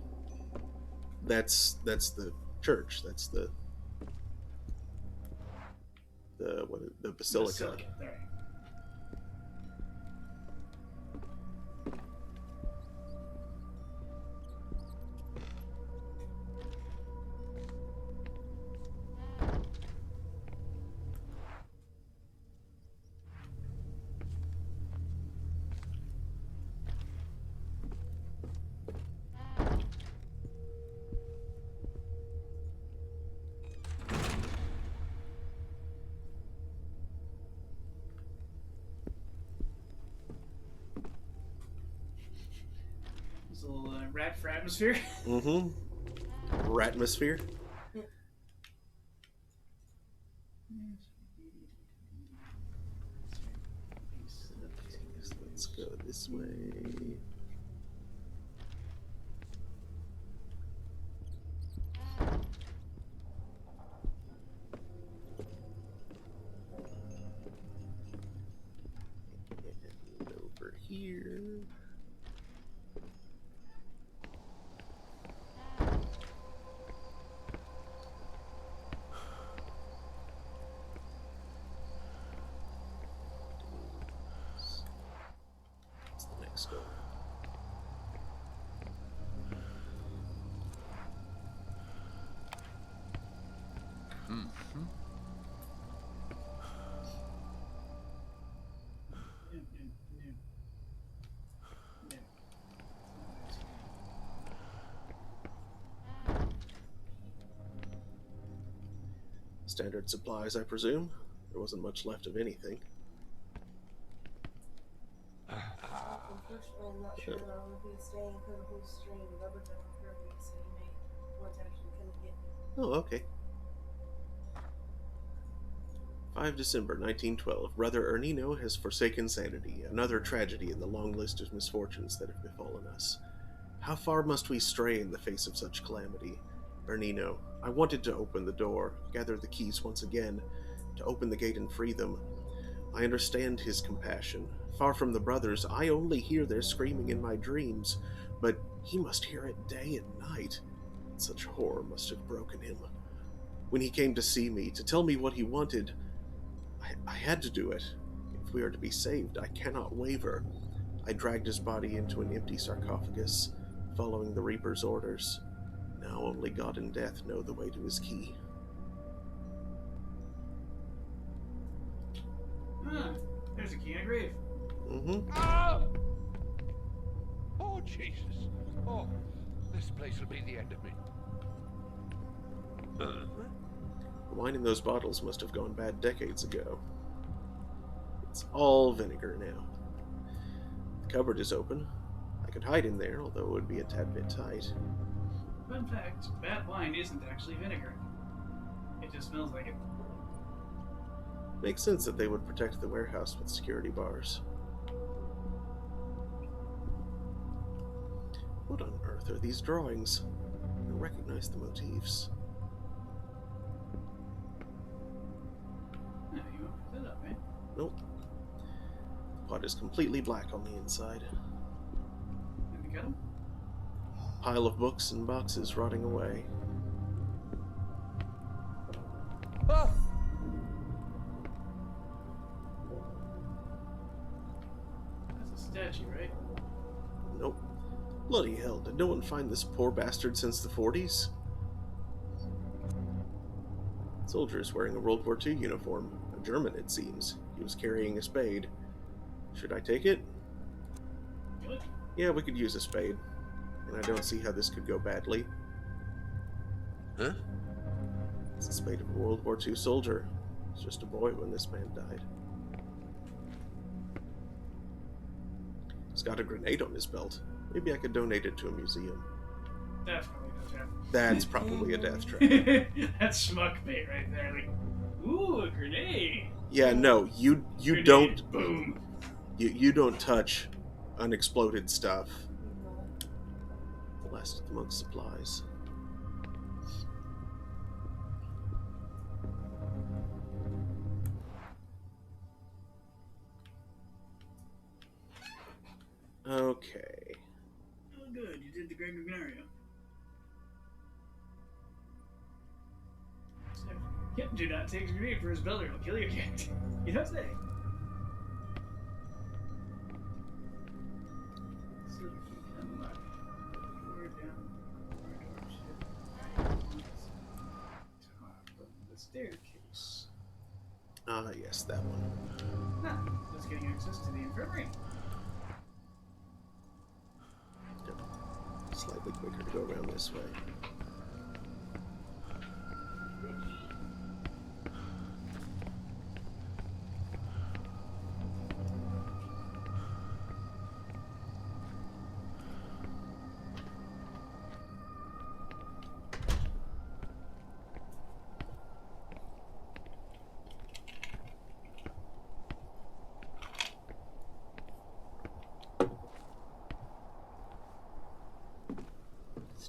That's the church. That's the basilica. There. rat for atmosphere. Mm-hmm. Ratmosphere. Let's go this way. And over here. What's the next door? Standard supplies, I presume. There wasn't much left of anything. Unfortunately, I'm not sure that I'll be staying for the whole stream. Rubber doesn't hurt me, so you may want to actually come and get me. Oh, okay. 5 December 1912. Brother Ernino has forsaken sanity, another tragedy in the long list of misfortunes that have befallen us. How far must we stray in the face of such calamity? Ernino, I wanted to open the door, gather the keys once again, to open the gate and free them. I understand his compassion. Far from the brothers, I only hear their screaming in my dreams, but he must hear it day and night. Such horror must have broken him. When he came to see me, to tell me what he wanted, I had to do it. If we are to be saved, I cannot waver. I dragged his body into an empty sarcophagus, following the Reaper's orders. Now only God and death know the way to his key. Ah, there's a key in a grave. Mm-hmm. Ah! Oh, Jesus. Oh, this place will be the end of me. The wine in those bottles must have gone bad decades ago. It's all vinegar now. The cupboard is open. I could hide in there, although it would be a tad bit tight. Fun fact, bad wine isn't actually vinegar. It just smells like it. Makes sense that they would protect the warehouse with security bars. What on earth are these drawings? I don't recognize the motifs. No, you won't put that up, right? Nope. The pot is completely black on the inside. Have you got them? Pile of books and boxes rotting away. Ah! That's a statue, right? Nope. Bloody hell, did no one find this poor bastard since the 40s? Soldiers wearing a World War II uniform. A German, it seems. He was carrying a spade. Should I take it? Good. Yeah, we could use a spade. And I don't see how this could go badly. Huh? It's the spade of a World War II soldier. He was just a boy when this man died. He's got a grenade on his belt. Maybe I could donate it to a museum. That's probably no trap. That's probably a death trap. That's schmuck bait right there. Like, ooh, a grenade. Yeah, no, you Grenade, don't Boom. you don't touch unexploded stuff. The last of the monk's supplies. Okay. Oh, good. You did the Greg Magnario. So, yep, do not take a grenade for his builder. He'll kill your character. You don't say. Silver key unlocked. Door down. Door shift. Right on top of the staircase. Ah, yes, that one. Ah, that's getting access to the infirmary. Slightly quicker to go around this way.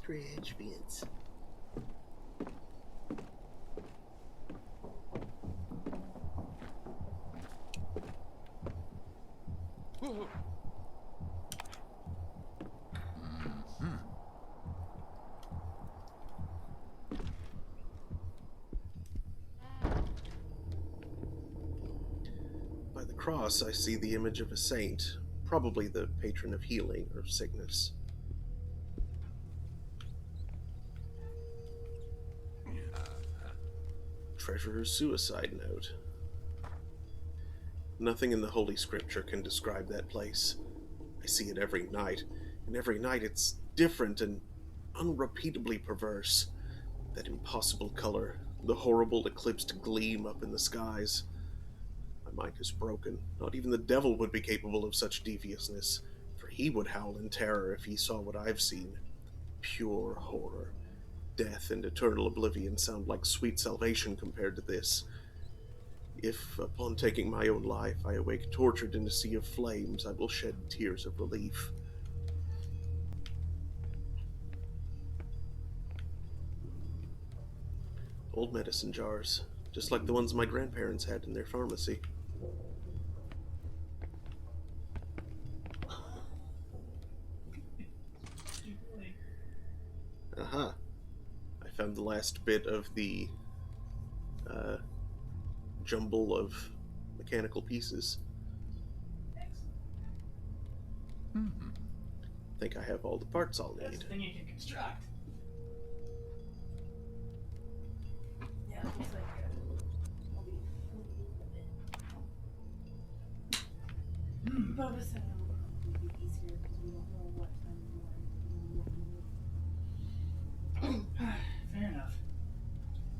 Trash bins. By the cross, I see the image of a saint, probably the patron of healing or sickness. Treasurer's suicide note. Nothing in the Holy Scripture can describe that place. I see it every night, and every night it's different and unrepeatably perverse. That impossible color, the horrible eclipsed gleam up in the skies. My mind is broken. Not even the devil would be capable of such deviousness, for he would howl in terror if he saw what I've seen. Pure horror. Death and eternal oblivion sound like sweet salvation compared to this. If, upon taking my own life, I awake tortured in a sea of flames, I will shed tears of relief. Old medicine jars, just like the ones my grandparents had in their pharmacy. Aha. I found the last bit of the jumble of mechanical pieces. I think I have all the parts I'll That's need. the thing you can construct. Yeah, it looks like I'll be a bit. Bubba said it'll probably be easier because we don't know what time we're in. Fair enough.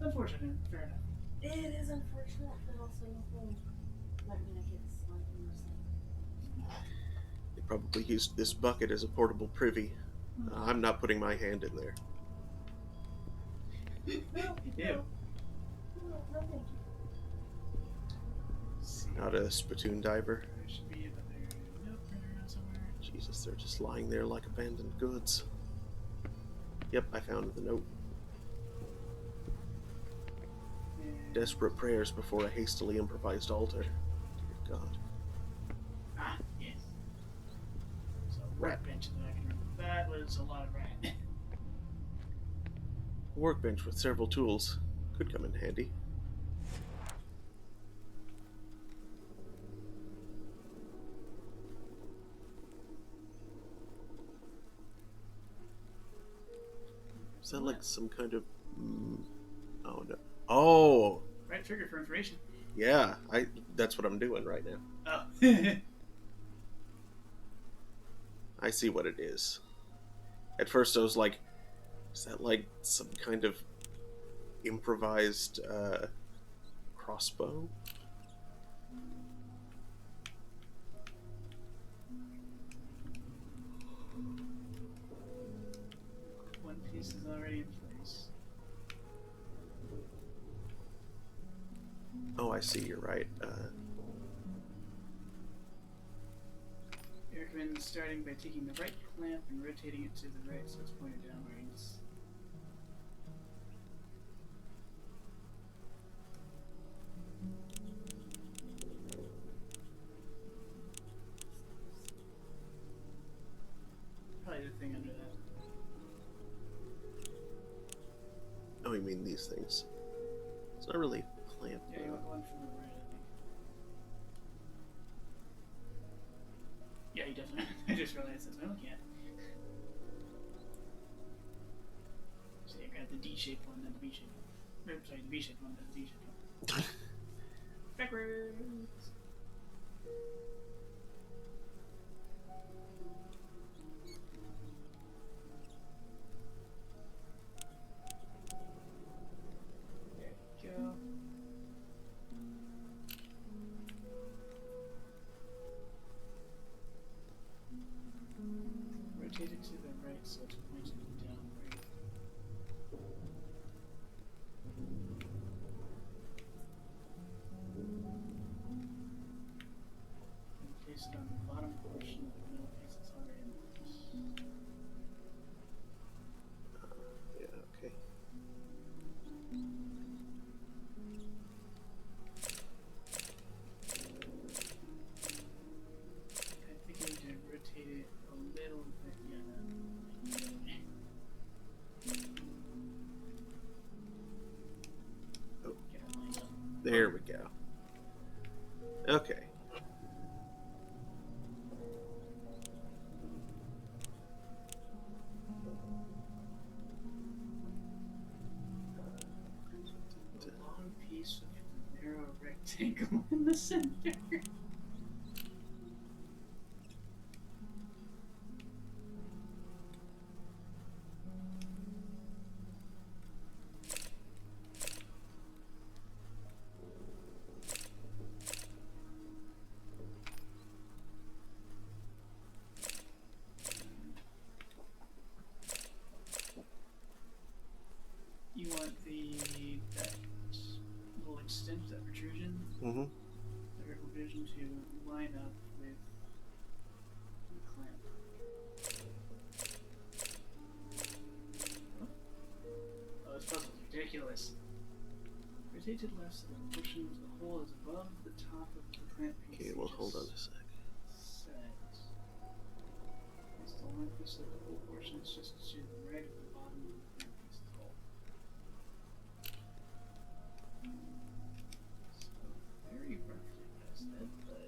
Unfortunate, fair enough. It is unfortunate, but also might mean I get slightly more sleep. They probably used this bucket as a portable privy. I'm not putting my hand in there. Ew. No, thank you. See. Not a spittoon diver. There should be another note running around somewhere. Jesus, they're just lying there like abandoned goods. Yep, I found the note. Desperate prayers before a hastily improvised altar. Dear God. Ah, yes. So rat bench that I can remember. That was a lot of rat. A workbench with several tools. Could come in handy. Is that like some kind of... oh, no. Oh! Right trigger for information. Yeah, that's what I'm doing right now. Oh. I see what it is. At first I was like, is that like some kind of improvised crossbow? One piece is already in place. Oh, I see, you're right. I recommend starting by taking the right clamp and rotating it to the right so it's pointed downwards. Probably the thing under that. Oh, you mean these things. It's not really a clamp. Yeah, you want the one from the right, I think. Yeah, you definitely. I just realized that's what I'm looking at. So I got the D-shaped one, then the B-shaped one. Sorry, the B-shaped one, then the D-shaped one. Backwards! There you go. Rotate it to the right so it's pointed downward. And place it on the bottom portion of the middle piece that's already in place. There we go. Okay. The long piece of the narrow rectangle in the center. You want that little extent, that protrusion, Mm-hmm. the vertical vision to line up with the clamp. Oh, this puzzle's ridiculous. Rotate to the left so the portion of the hole is above the top of the clamp piece. Okay, well, hold on a sec. Set. It's the line piece of the whole portion is just to the right of the bottom of the clamp piece of the hole. So, very roughly does that, but...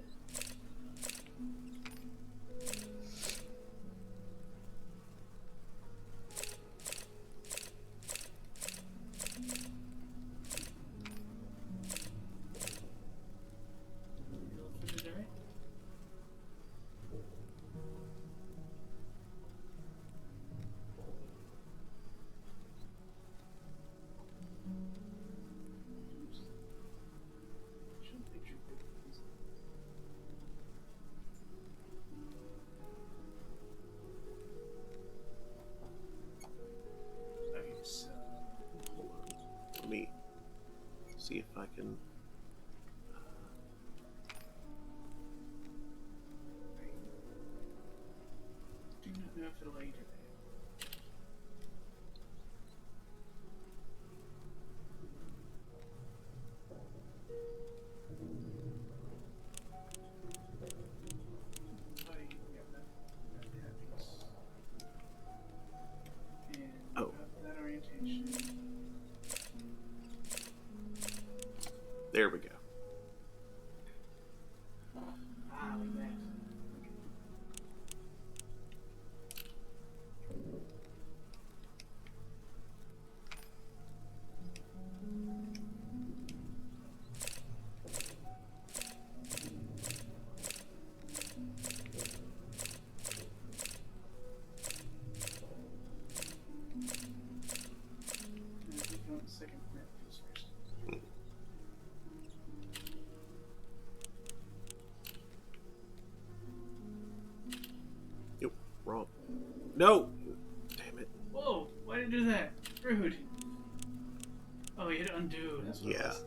Okay, so... Hold on. Let me see if I can. Do not know if it'll let you do that. Oh. That orientation. There we go. Ah, like that. And we go on the second clamp piece first. Yep, wrong. No! Damn it. Whoa! Why did it do that? Rude. Oh, you hit undo. That's what it Yeah. was.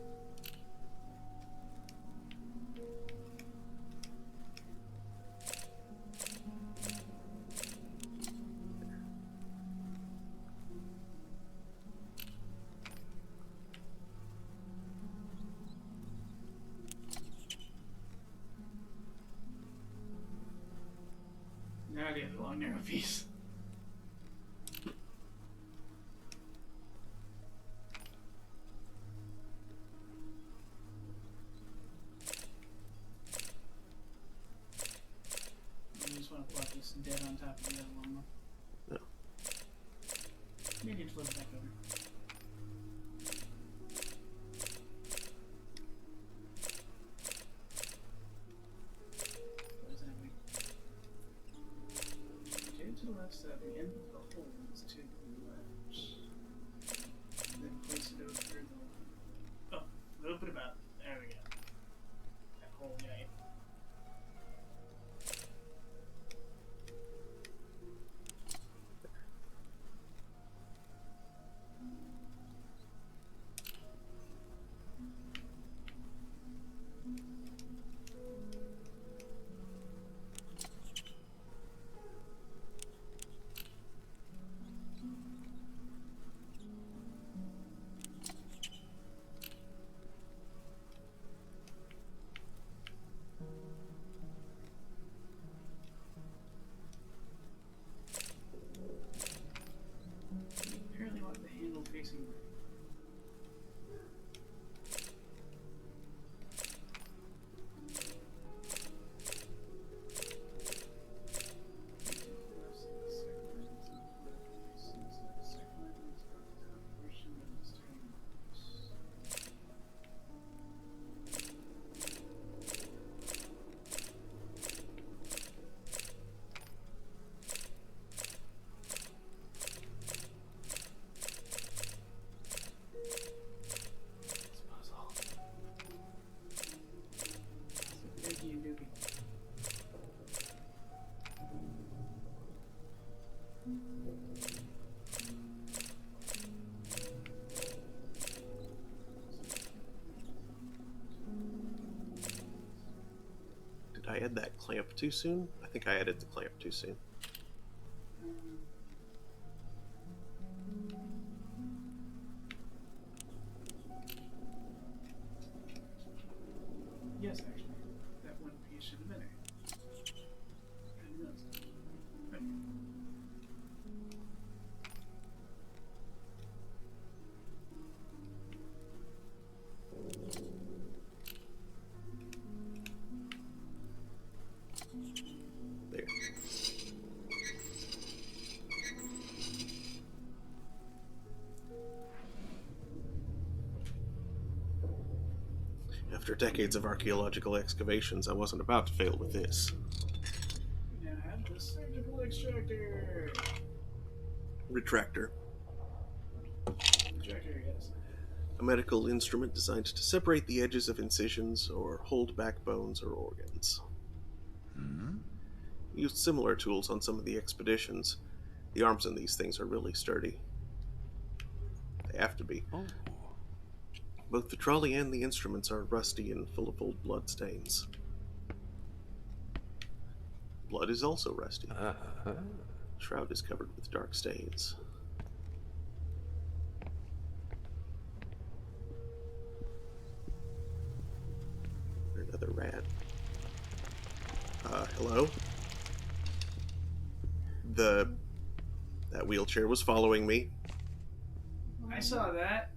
Now I get the long narrow piece. You just want to plot this dead on top of the other one. No. Maybe flip it back over. What is happening? Okay, to the left so that the end of the hole is to the left. Then place it over the... Oh, a little bit about. There we go. That hole guy. add that clamp too soon? I think I added the clamp too soon. Yes, actually. That one piece should have been there. I didn't notice. Right. There. After decades of archaeological excavations, I wasn't about to fail with this. We now have the surgical extractor. Retractor. Extractor, yes. A medical instrument designed to separate the edges of incisions or hold back bones or organs. Used similar tools on some of the expeditions. The arms on these things are really sturdy. They have to be. Oh. Both the trolley and the instruments are rusty and full of old blood stains. Blood is also rusty. Shroud is covered with dark stains. Another rat. Hello? That wheelchair was following me. I saw that.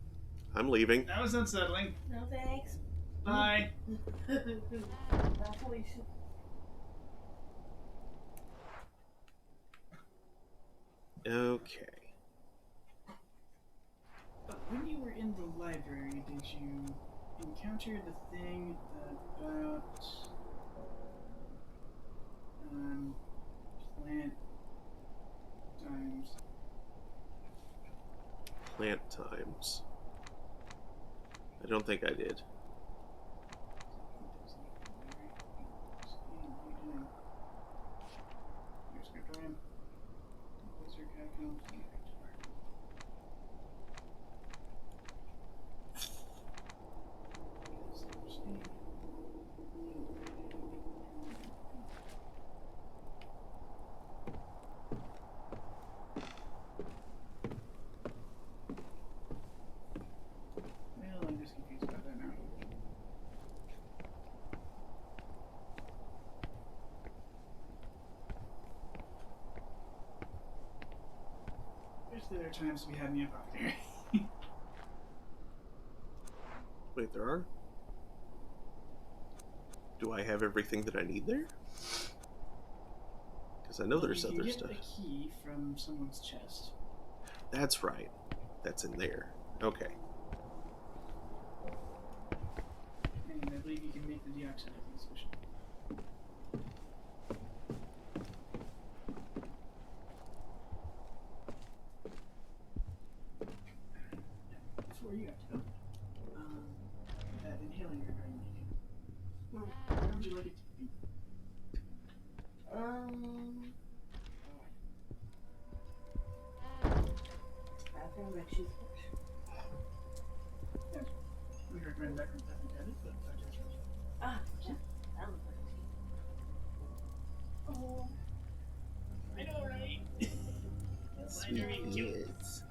I'm leaving. That was unsettling. No thanks. Bye. That's how we should. Okay. When you were in the library, did you encounter the thing about plant times? Plant times. I don't think I did. Well, I'm just confused about that now. Wish there are times to be had me up out there. Wait, there are? Do I have everything that I need there? Because I know there's you other get stuff. the key from someone's chest. That's right. That's in there. Okay. And I believe you can make the deoxidizing solution. Before you have to go, that inhaler you're going to do. Where would you like it to be? Bathroom, red shoes, We recommend backroom bathroom cabinet, but I just Ah, yeah, that looks like a Oh, I know, right? Sweet kids.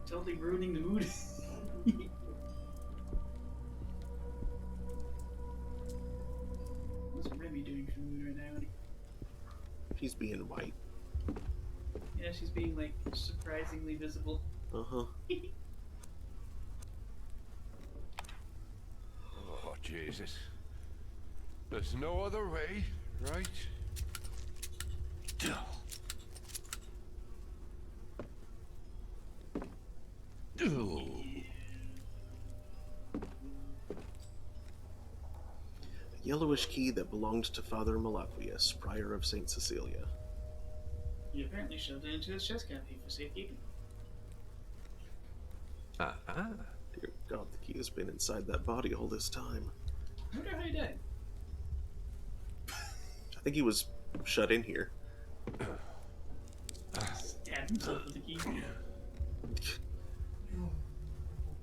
Totally ruining the mood. What's Remy doing for the mood right now? She's being white. Yeah, she's being like surprisingly visible. Uh-huh. Oh, Jesus. There's no other way, right? A yellowish key that belonged to Father Malaquius, Prior of St. Cecilia. He apparently shoved it into his chest cavity for safekeeping. Dear God, the key has been inside that body all this time. I wonder how he died. I think he was shut in here. Stabbed himself with the key.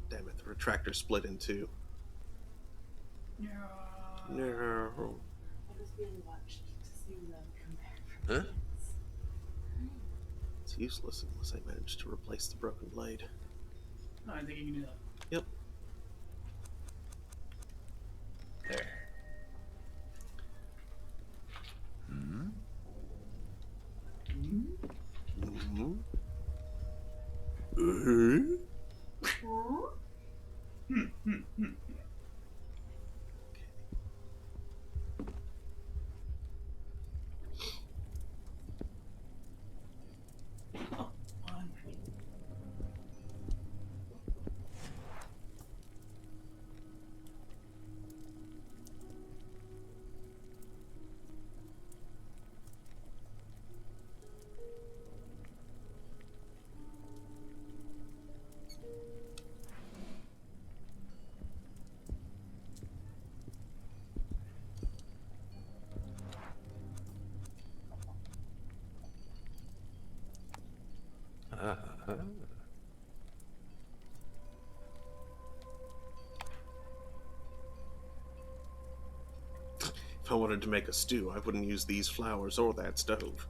Damn it, the retractor split in two. Yeah. No. I was being watched to see them come back from Huh? dance. It's useless unless I manage to replace the broken blade. Oh, I think you can do that. Yep. There. Hmm? Mm-hmm. Mm-hmm. Oh, on. If I wanted to make a stew, I wouldn't use these flowers or that stove.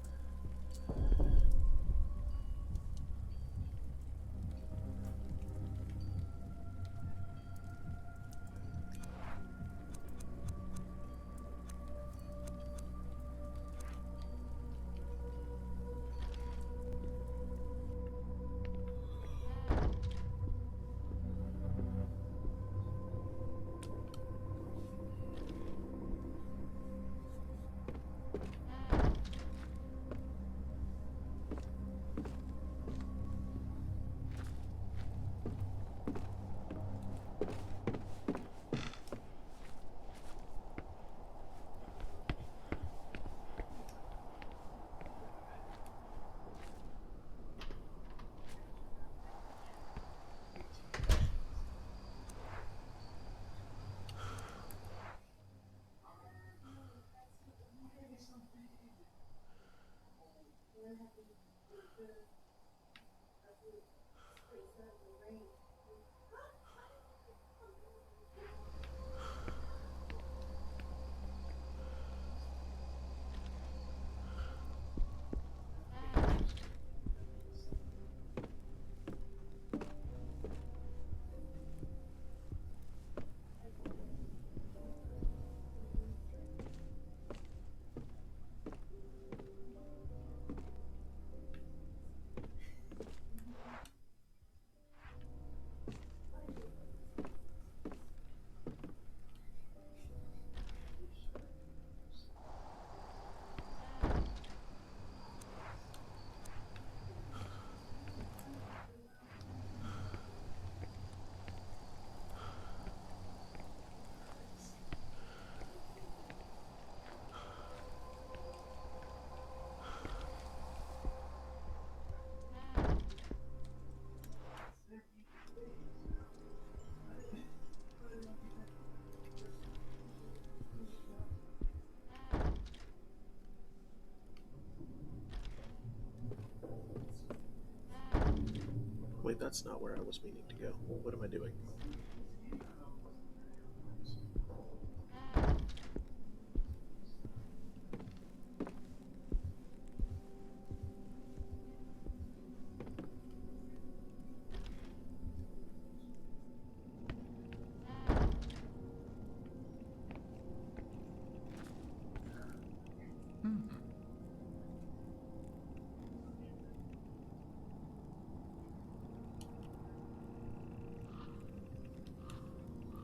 Wait, that's not where I was meaning to go. What am I doing?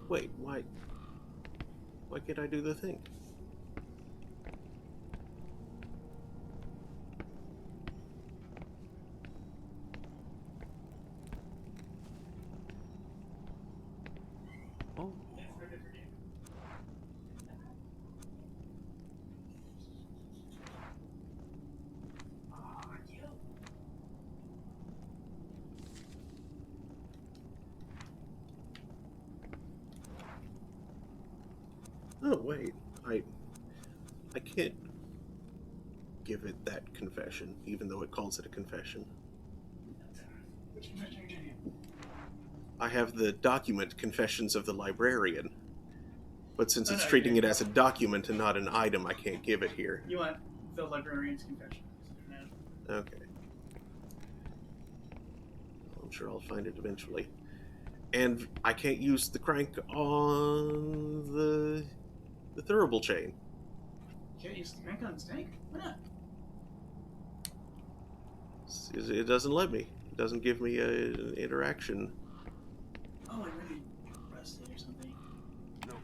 Wait, why? Why can't I do the thing? Oh. Oh wait, I can't give it that confession, even though it calls it a confession. Which confession are you doing? I have the document Confessions of the Librarian. But since Oh, it's no, treating you- it as a document and not an item, I can't give it here. You want the librarian's confession. No. Okay. I'm sure I'll find it eventually. And I can't use the crank on the thurible chain. You can't use the crank on the snake? Why not? It doesn't let me. It doesn't give me an interaction. Oh, it might be rusted or something. No.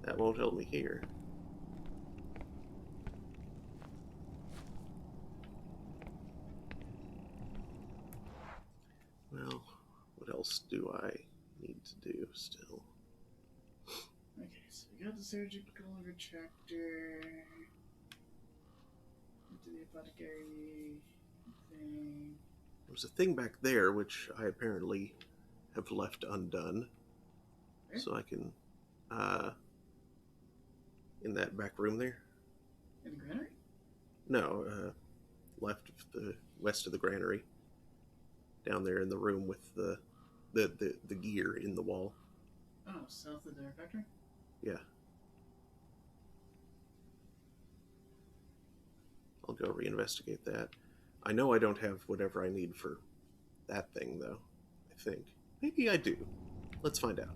That won't help me here. Well, what else do I need to do still? Okay, so we got the surgical retractor. Went to the apothecary thing. There's a thing back there which I apparently have left undone. Where? So I can, in that back room there? In the granary? No, left of the west of the granary. Down there in the room with the gear in the wall. Oh, south of the factory? Yeah. I'll go reinvestigate that. I know I don't have whatever I need for that thing, though. I think. Maybe I do. Let's find out.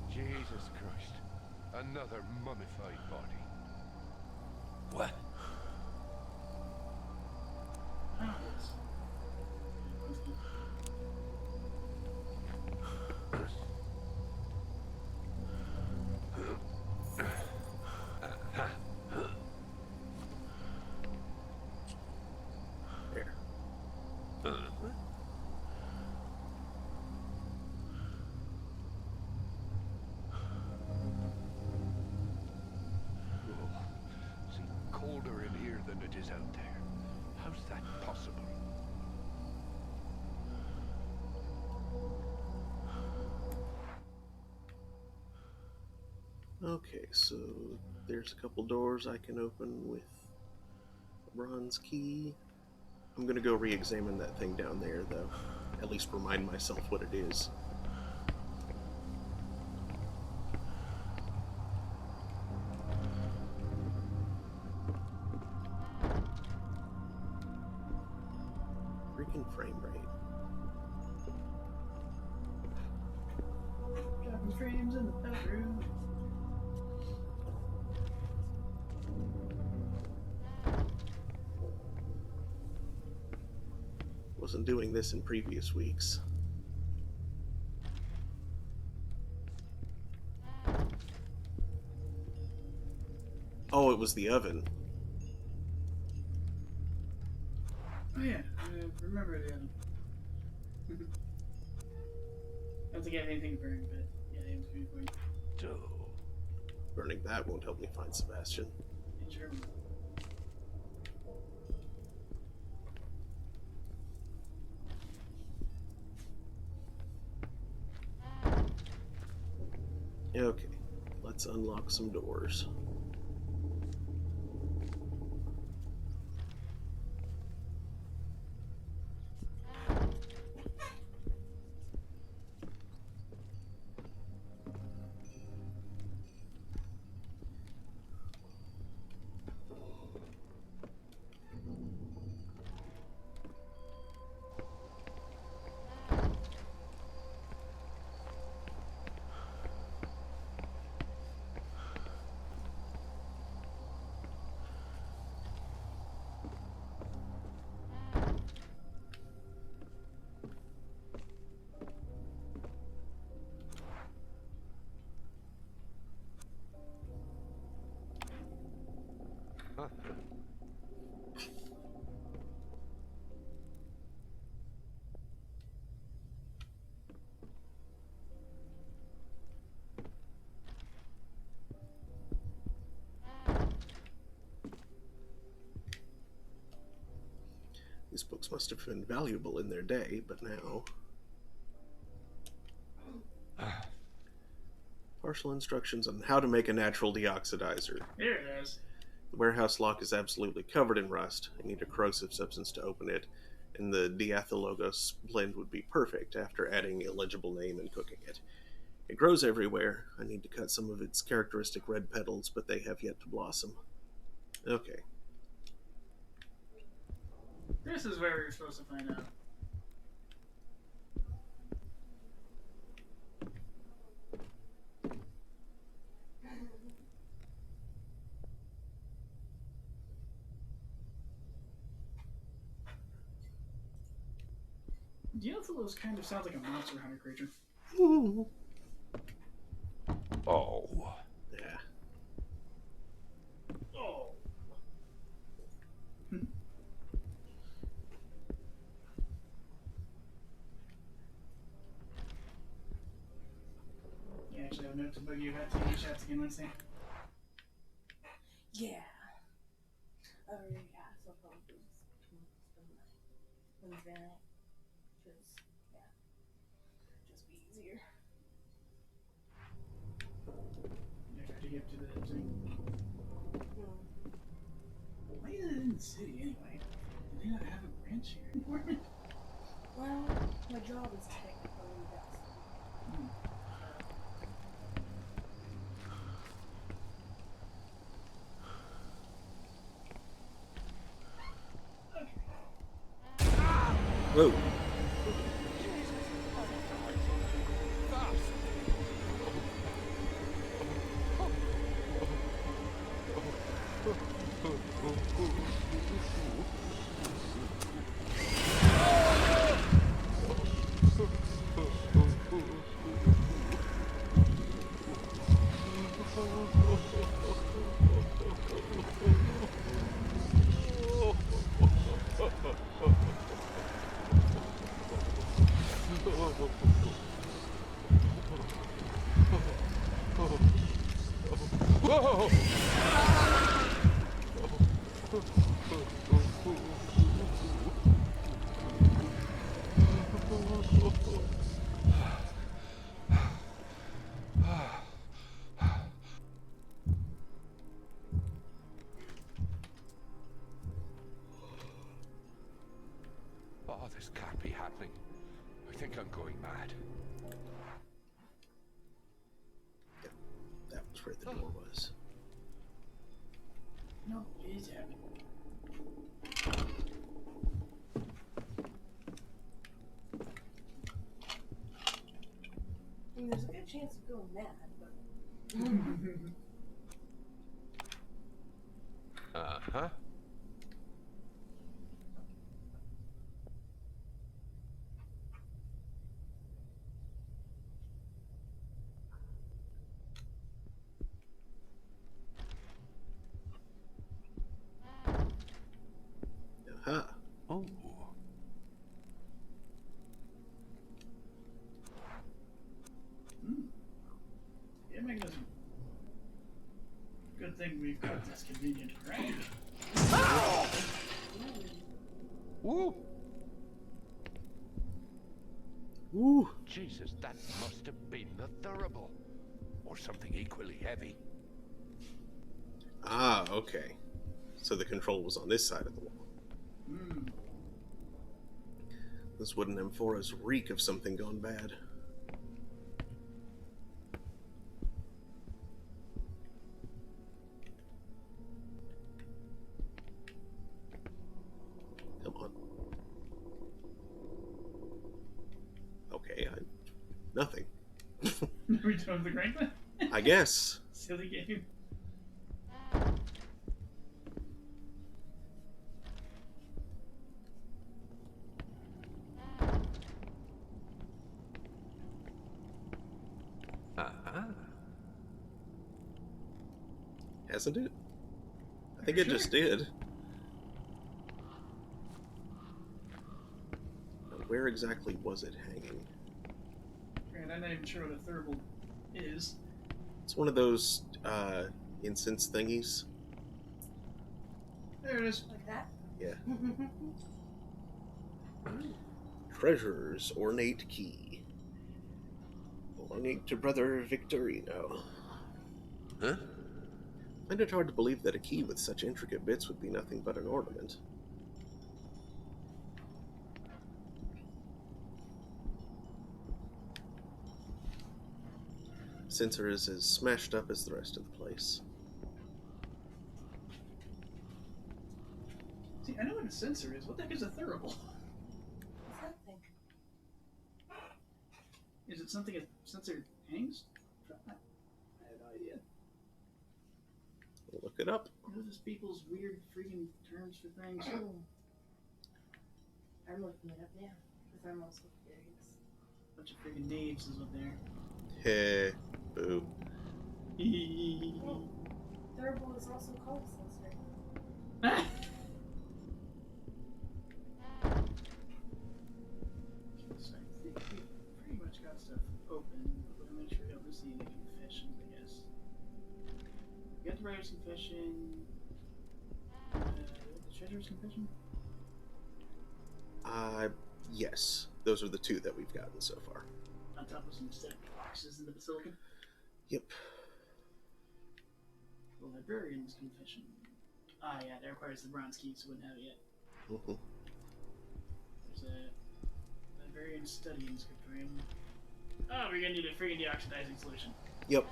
Jesus Christ. Another mummified body. What? Oh, it's... There. Seems colder in here than it is out there. How's that possible? Okay, so there's a couple doors I can open with a bronze key. I'm gonna go re-examine that thing down there, though. At least remind myself what it is. Freaking frame rate. Dropping frames in the bedroom. Wasn't doing this in previous weeks. Oh, it was the oven. Oh yeah, I remember the other. I don't think I have anything to burn, but yeah, the other's pretty important. So, Burning that won't help me find Sebastian. In German. Okay, let's unlock some doors. These books must have been valuable in their day, but now... Partial instructions on how to make a natural deoxidizer. Here it is. The warehouse lock is absolutely covered in rust. I need a corrosive substance to open it, and the diethylogos blend would be perfect after adding illegible name and cooking it. It grows everywhere. I need to cut some of its characteristic red petals, but they have yet to blossom. Okay. This is where we're supposed to find out. Diethylos kind of sounds like a Monster Hunter creature. Oh. Yeah. Oh. Yeah, actually, I've noticed about you had TV shots again, Lindsay. Yeah. Oh, yeah, so far from that. Because, yeah, just be easier. Yeah, try to get to the thing. Why is it in the city anyway? Do they not have a branch here anymore? Well, my job is technically that. Whoa. Oh, this can't be happening. I think I'm going mad. That was where the door was. No, it is happening. I mean, there's a good chance of going mad, but. Uh-huh. Aha. Oh. Yeah, mechanism. Good thing we've got this convenient crank. Woo! Woo. Jesus, that must have been the Thurible. Or something equally heavy. Ah, okay. So the control was on this side of the wall. Those wooden amphoras reek of something gone bad. Come on. Okay, nothing. We done the crank then? I guess. Silly game. Uh-huh. Hasn't it? I think it just did. Now, where exactly was it hanging? And I'm not even sure what a Thurible is. It's one of those incense thingies. There it is. Like that? Yeah. Treasurer's ornate key. Belonging to Brother Victorino. Huh? Find it hard to believe that a key with such intricate bits would be nothing but an ornament. Sensor is as smashed up as the rest of the place. See, I know what a sensor is. What the heck is a thurible? What's that thing? Is it something a sensor hangs from? I have no idea. We'll look it up. What are those people's weird freaking terms for things? I'm looking it up now because I'm also curious. Bunch of freaking knaves is what they're. Heh. Boo. Thurible is also called a sensor. So I think we pretty much got stuff open, but we'll make sure we don't miss any confessions, I guess. We got the writer's confession. The treasurer's confession? Yes. Those are the two that we've gotten so far. On top of some stacked boxes in the basilica. Yep. The librarian's confession. Ah, yeah, that requires the bronze key, so we wouldn't have it yet. Mhm. There's a librarian studying scriptorium. Oh, we're gonna need a freaking deoxidizing solution. Yep.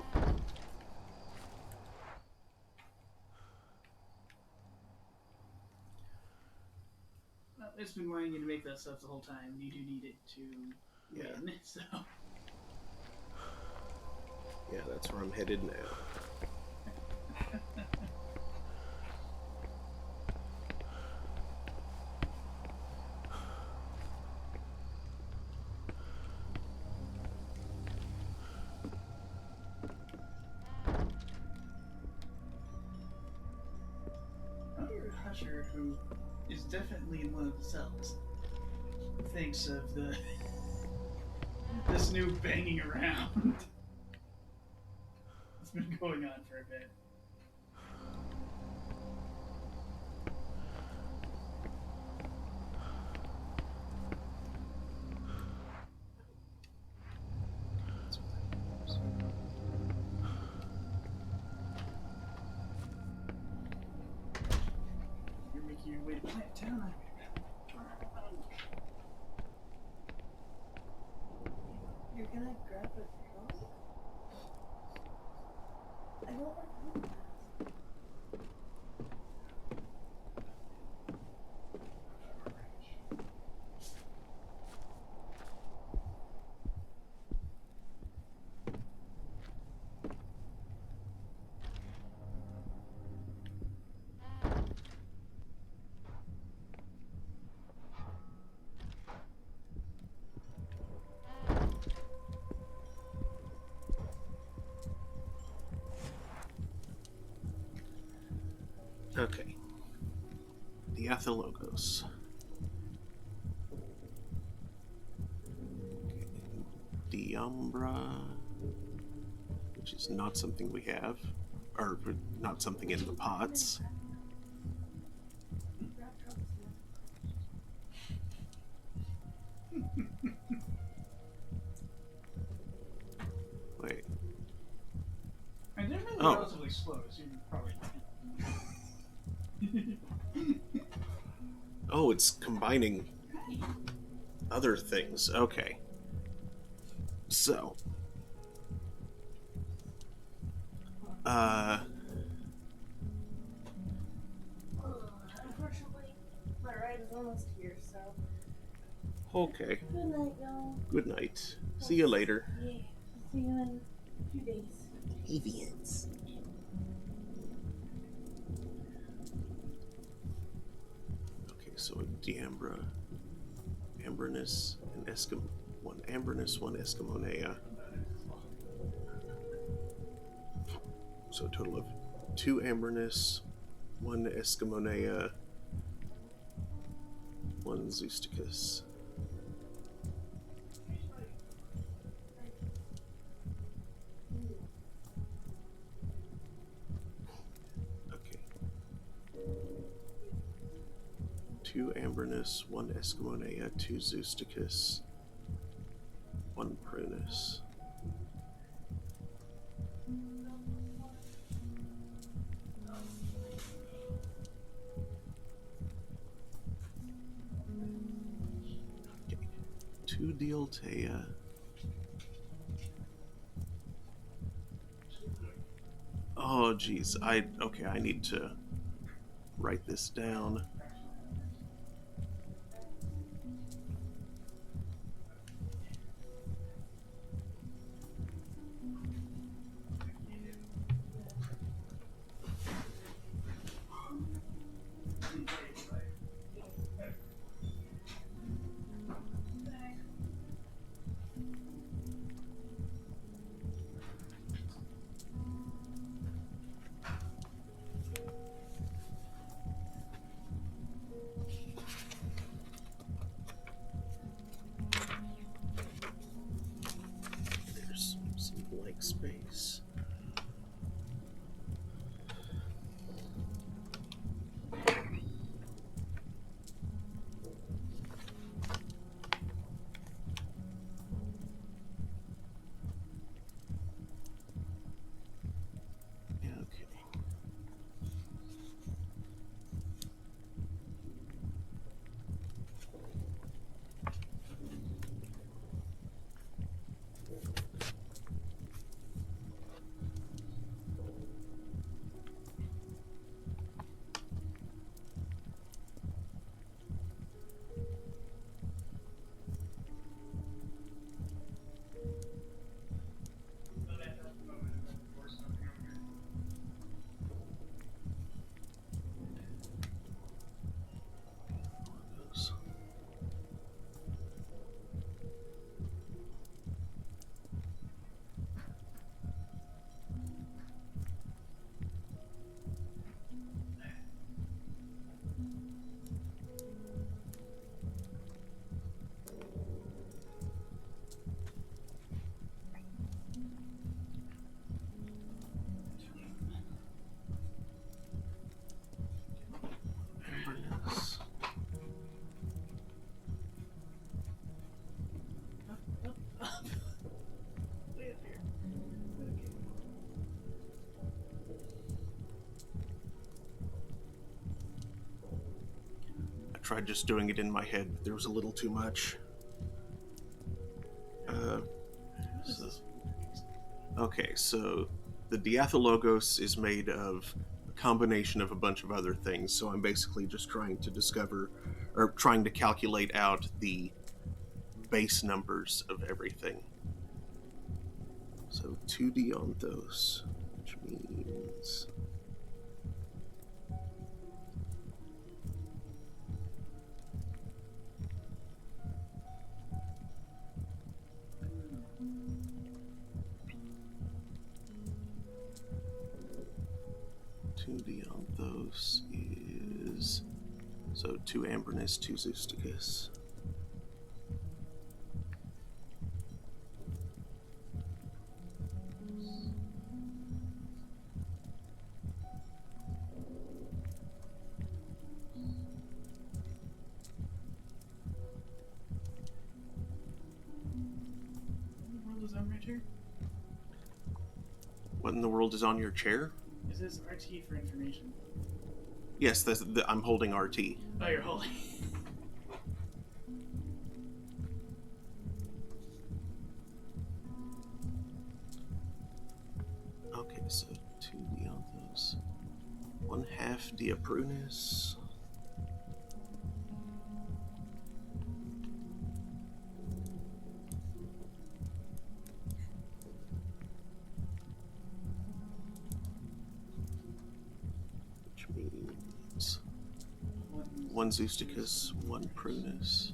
Well, it's been wanting you to make that stuff the whole time. You do need it to Yeah. win, so. Yeah, that's where I'm headed now. Another Husher who is definitely in one of the cells thinks of the this new banging around. It's been going on for a bit. You're making your way to Plant Town. You're gonna grab a dog? I don't want to do that. Okay. The Athalogos. Diambra, which is not something we have, or not something in the pots. Grab drugs, Wait. I mean, they're really Oh. relatively slow, so you probably. Oh, it's combining other things. Okay. So. Unfortunately, my ride is almost here, so Okay. good night, y'all. Good night. See you later. Yeah, I'll see you in a few days. Avians. Okay, so a Diambra, Ambranus, and one Ambranus, one Escamonea. So a total of 2 Ambranus, 1 Escamonea, 1 Zeusticus. Okay. 2 Ambernus, 1 Escamonea, 2 Zeusticus, 1 Prunus. Okay. 2 Dealtea. Oh, geez. I need to write this down. There's some blank space. Okay. Ambernus. Way up here. Okay. I tried just doing it in my head, but there was a little too much. So- okay, so the Diathologos is made of a combination of a bunch of other things, so I'm basically just trying to discover, or trying to calculate out the base numbers of everything. So 2 Dianthos, which means... Two Dianthos is... So 2 Ambernus, 2 Zeusticus. What in the world is on right here? What in the world is on your chair? It says RT for information. Yes, I'm holding RT. Oh, you're holding. Okay, so 2 Dianthos. 1/2 Diaprunus. Which means 1 Zeusticus, 1 Prunus.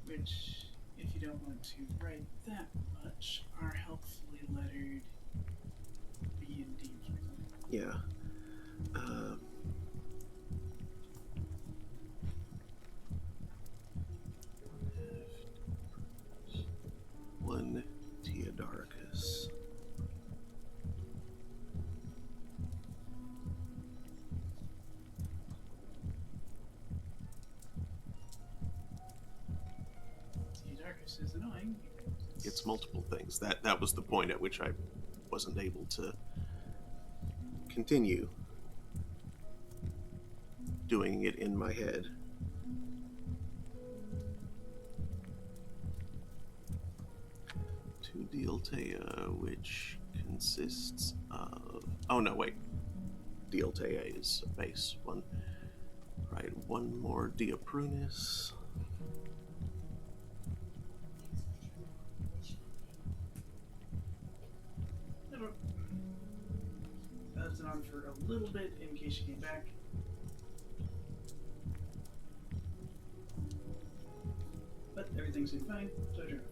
Which, if you don't want to write that much, are helpfully lettered B and D. Yeah. This is annoying. It's multiple things. That was the point at which I wasn't able to continue doing it in my head. To Dialtea, which consists of... Oh, no, wait. Dialtea is a base one. Right, one more Diaprunis. I left it on for a little bit in case you came back. But everything seemed fine, so I turned it off.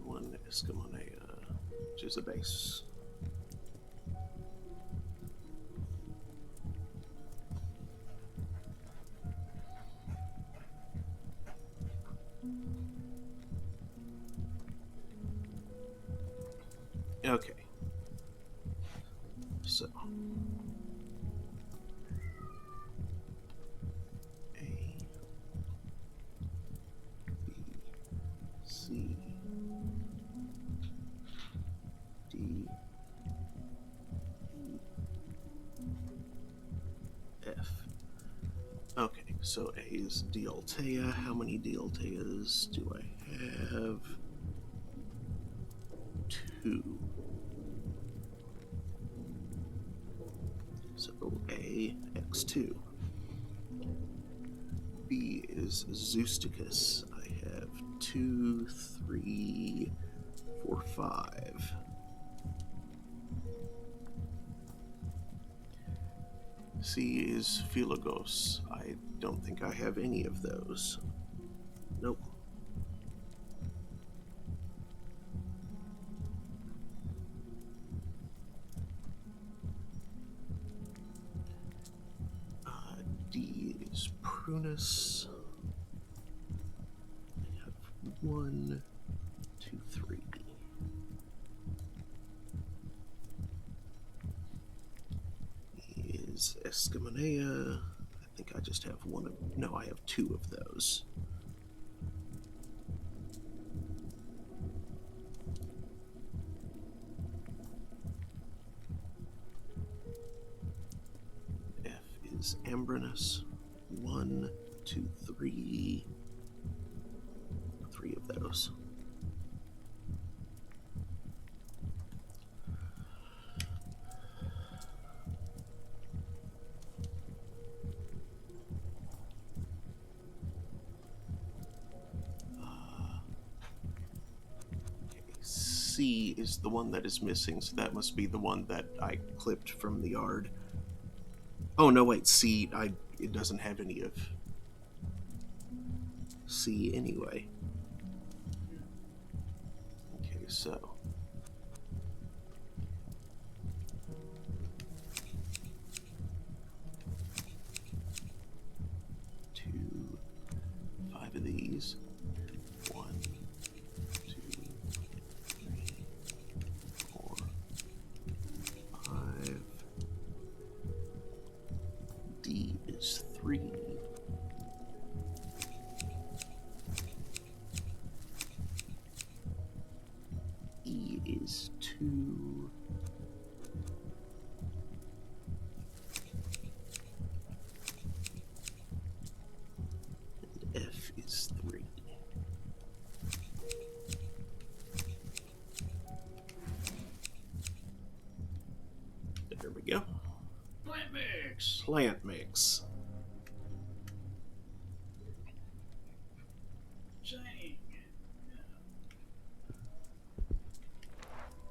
One Escamonea, which is a base. Okay. So. A. B. C. D. E. F. Okay, so A is Dialtea. How many Dialteas do I have? 2. So A, X2. B is Zeusticus. I have 2, 3, 4, 5. C is Philogos. I don't think I have any of those. Nope. D is Prunus. I have 1, 2, 3. Is Escamonea. I think I just have one of... No, I have 2 of those. F is Ambrinus. 1, 2, 3. 3 of those. C is the one that is missing, so that must be the one that I clipped from the yard. Oh no, wait, C, it doesn't have any of C anyway. Okay, so... Two, 5 of these. 1, 2, 3, 4, 5. D is 3. E is 2. And F is 3. There we go. Plant mix! Plant mix. Shining!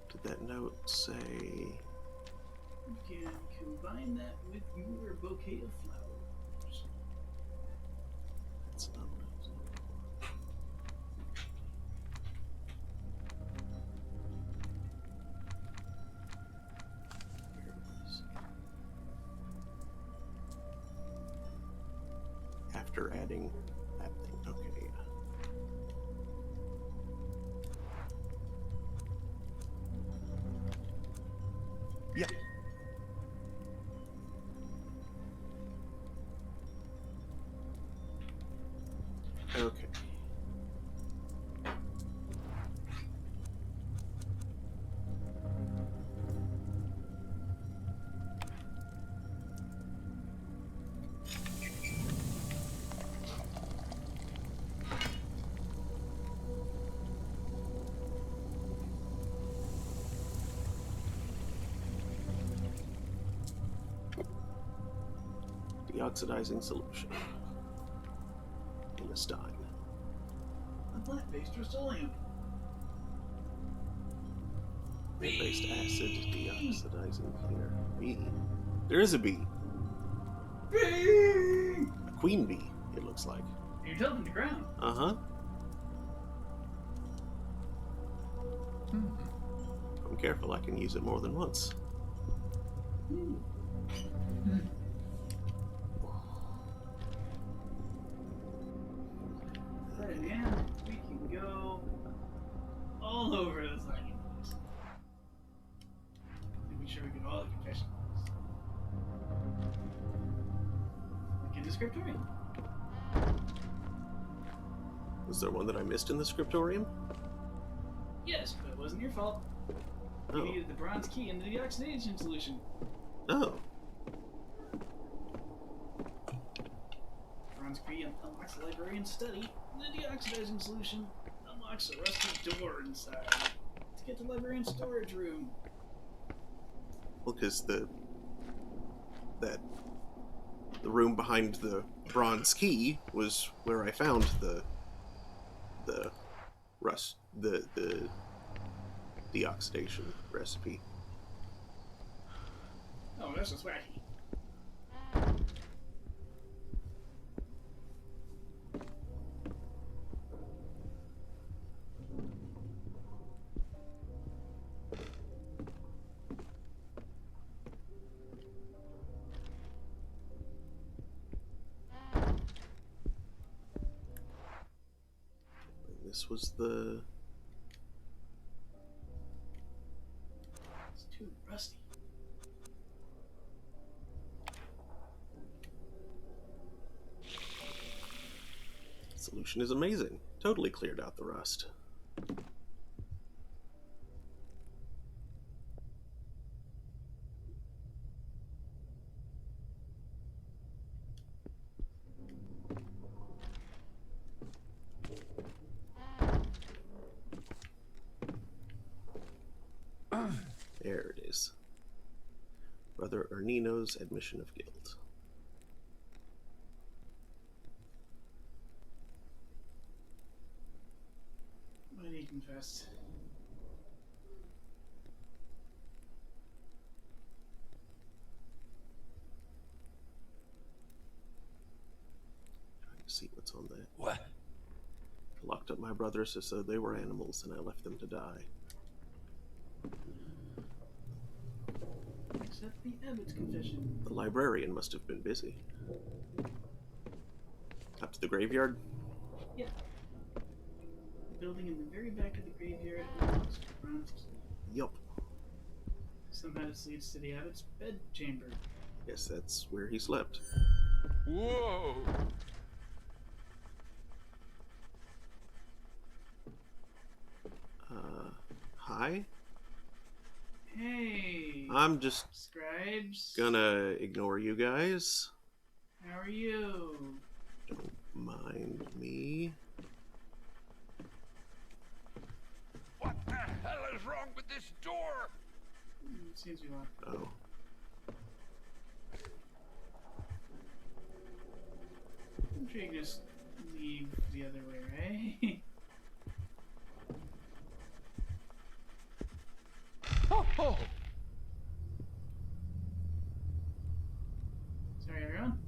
Did that note say... You can combine that with your bouquet of flowers. That's not what I was looking for. Here it is. targeting that thing. Okay. Yeah. Okay. Deoxidizing solution in a stein. A black-based Rust-Oleum. Based acid deoxidizing clear. Bee. There is a bee. Bee! A queen bee, it looks like. You're tilting the ground. Uh-huh. I'm careful, I can use it more than once. And we can go all over this island. Make sure we get all the confessions. Like in the scriptorium. Was there one that I missed in the scriptorium? Yes, but it wasn't your fault. You Oh. needed the bronze key and the deoxidation solution. Oh. Bronze key unlocks the librarian's study. The deoxidizing solution unlocks a rusty door inside to get to the librarian's storage room. Well, because the room behind the bronze key was where I found the deoxidation recipe. Oh, that's just wacky. This was the... It's too rusty. Solution is amazing. Totally cleared out the rust. There it is. Brother Ernino's admission of guilt. Why did he confess? Trying to see what's on that. What? I locked up my brothers as though they were animals, and I left them to die. Except the abbot's confession. The librarian must have been busy. Up to the graveyard? Yeah. The building in the very back of the graveyard unlocks the bronze key. Yup. Somehow this leads to the abbot's bedchamber. Guess that's where he slept. Whoa! Hi? Hey! I'm just Scribes. gonna ignore you guys. How are you? Don't mind me. What the hell is wrong with this door? It seems to be locked. Oh. I'm sure you can just leave the other way, right? Oh! Sorry, everyone.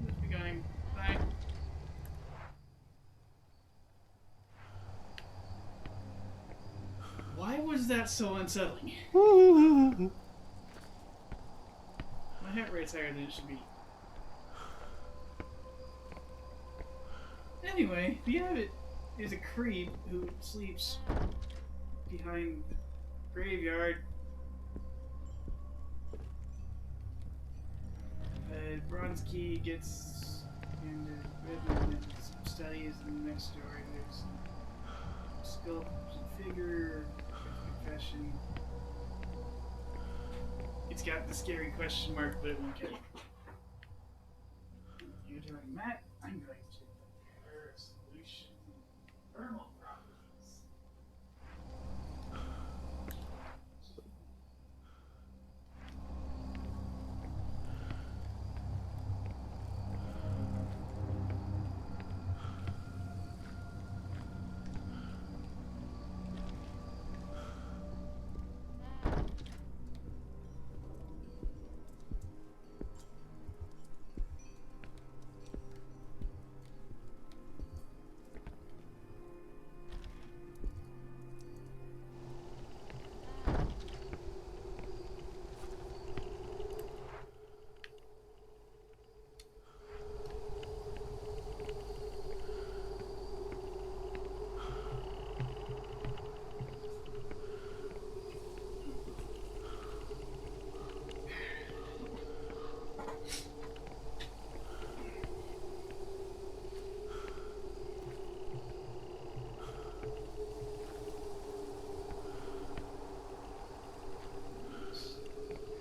Let's be going. Bye. Why was that so unsettling? My heart rate's higher than it should be. Anyway, the abbot is a creep who sleeps behind the graveyard. Bronski gets into Redmond and studies in the next story. There's a sculpted figure, confession. It's got the scary question mark, but it won't kill you. You're doing that, I'm going to prepare a solution. Thermal properties.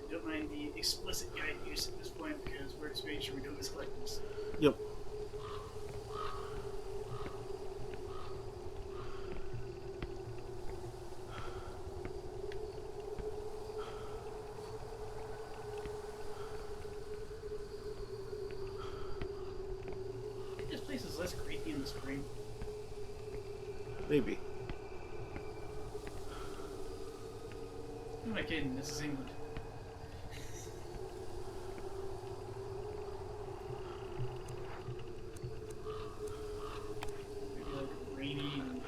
Don't mind the explicit guide use at this point because we're just making sure we don't misclick this. Yep. I think this place is less creepy in the spring. Maybe. I'm not kidding, this is England. Maybe like rainy and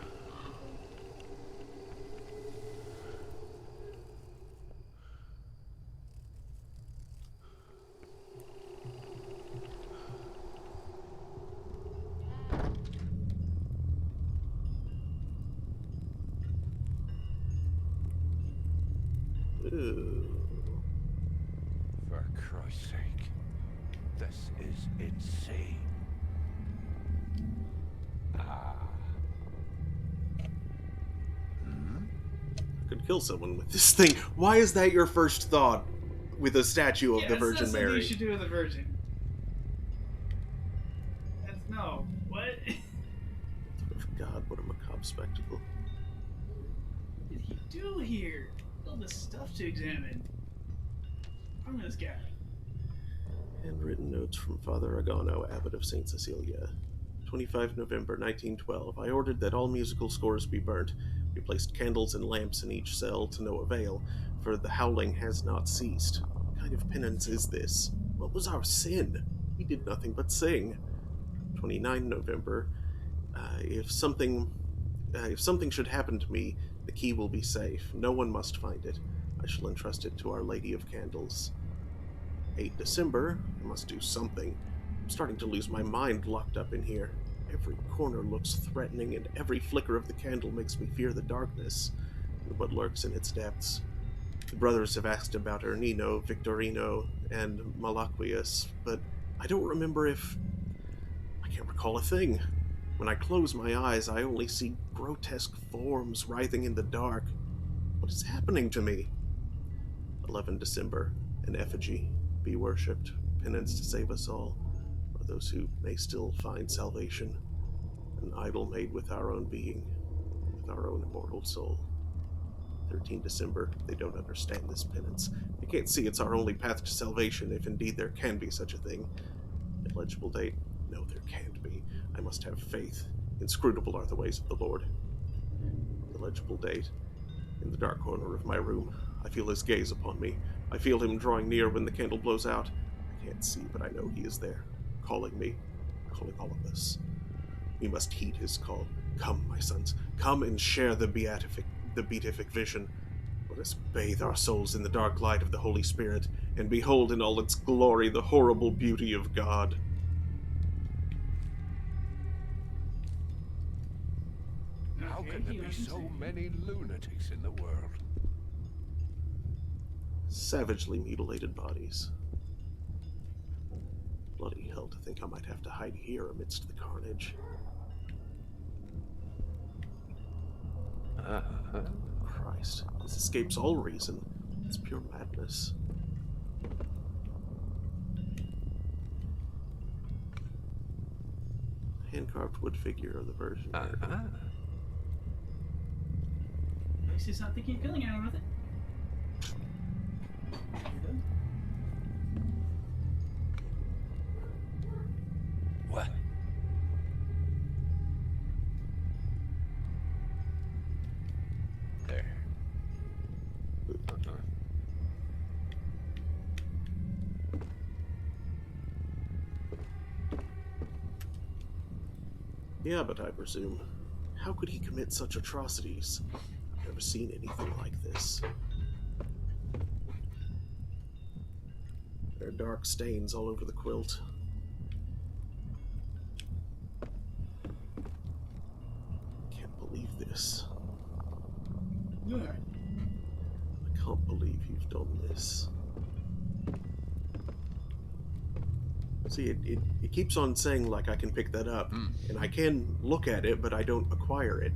Ooh. For Christ's sake. This is insane. Ah. Could kill someone with this thing. Why is that your first thought with a statue of the Virgin that's something Mary? you should do with the Virgin. That's, no. What? God, what a macabre spectacle. What did he do here? All this stuff to examine. I'm this guy. Handwritten notes from Father Agano, Abbot of St. Cecilia. 25 November 1912. I ordered that all musical scores be burnt. We placed candles and lamps in each cell to no avail, for the howling has not ceased. What kind of penance is this? What was our sin? We did nothing but sing. 29 November. If something should happen to me, the key will be safe. No one must find it. I shall entrust it to Our Lady of Candles. 8 December. I must do something. I'm starting to lose my mind locked up in here. Every corner looks threatening, and every flicker of the candle makes me fear the darkness and what lurks in its depths. The brothers have asked about Ernino, Victorino, and Malaquias, but I don't remember if... I can't recall a thing. When I close my eyes, I only see grotesque forms writhing in the dark. What is happening to me? 11 December. An effigy. Be worshipped. Penance to save us all. For those who may still find salvation. An idol made with our own being. With our own immortal soul. 13 December. They don't understand this penance. They can't see it's our only path to salvation, if indeed there can be such a thing. Illegible date. No, there can't be. I must have faith. Inscrutable are the ways of the Lord. Illegible date. In the dark corner of my room, I feel his gaze upon me. I feel him drawing near when the candle blows out. I can't see, but I know he is there, calling me, calling all of us. We must heed his call. Come, my sons, come and share the the beatific vision. Let us bathe our souls in the dark light of the Holy Spirit, and behold in all its glory the horrible beauty of God. How Okay, can there he be doesn't so say. many lunatics in the world? Savagely mutilated bodies. Bloody hell, to think I might have to hide here amidst the carnage. Christ, this escapes all reason. It's pure madness. Hand-carved wood figure of the Virgin Mary. At least he's not thinking of killing anyone with it. What? There. Yeah, but I presume, how could he commit such atrocities? I've never seen anything like this. There are dark stains all over the quilt. Can't believe this. Yeah. I can't believe you've done this. See, it keeps on saying, like, I can pick that up. And I can look at it, but I don't acquire it.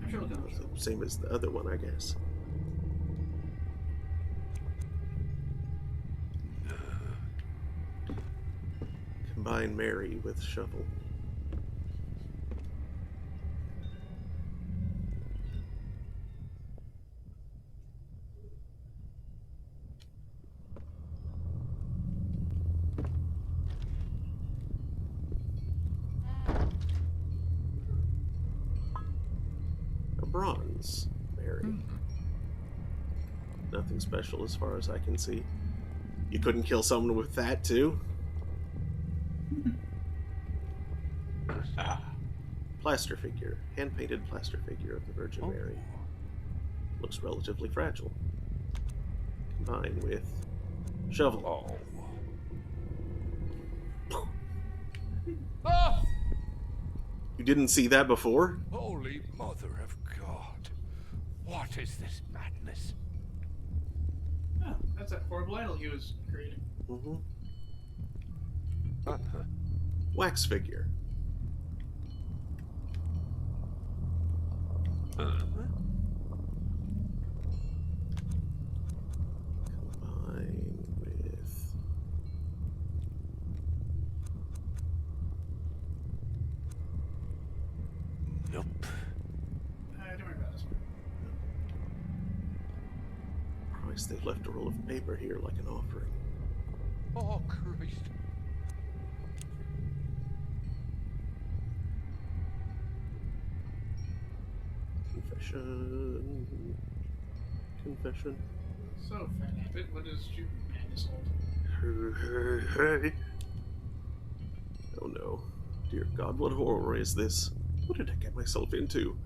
I'm sure it'll come. Same as the other one, I guess. Combine Mary with shovel. A bronze Mary. Nothing special as far as I can see. You couldn't kill someone with that, too? Plaster figure. Hand-painted plaster figure of the Virgin Mary. Looks relatively fragile. Combined with shovel. Ah! You didn't see that before? Holy Mother of God. What is this madness? Oh, that's that horrible idol he was creating. Mm-hmm. Wax figure. Combine with... Nope. Don't worry about this one. Christ, they've left a roll of paper here like an offering. Oh, Christ. Confession. Confession. So, Fat Abbott, what does your madness hold? Hey. Oh no. Dear God, what horror is this? What did I get myself into?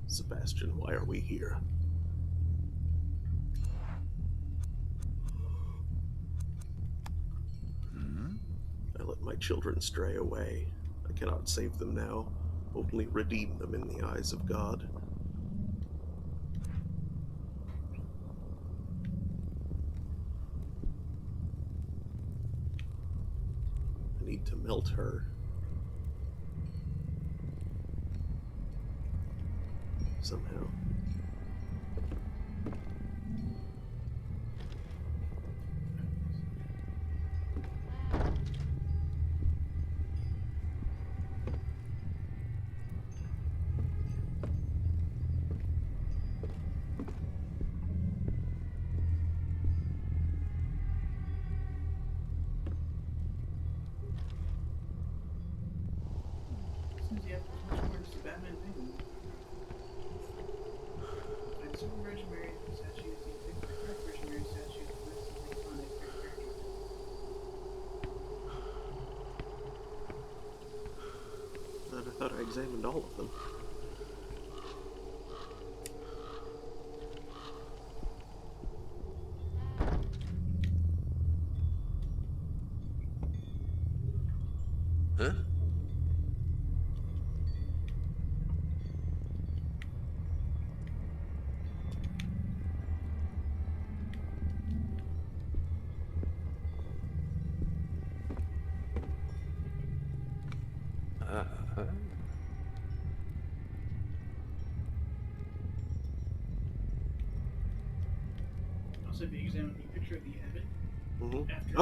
Sebastian, why are we here? I let my children stray away. I cannot save them now, only redeem them in the eyes of God. I need to melt her. Somehow. Seems you have to much more just Batman Penguin. Find some Virgin Mary statues, the correct Virgin Mary statues, and list of the iconic characters. thought I examined all of them. Huh? Also, if you examine the picture of the abbot, Mm-hmm. after...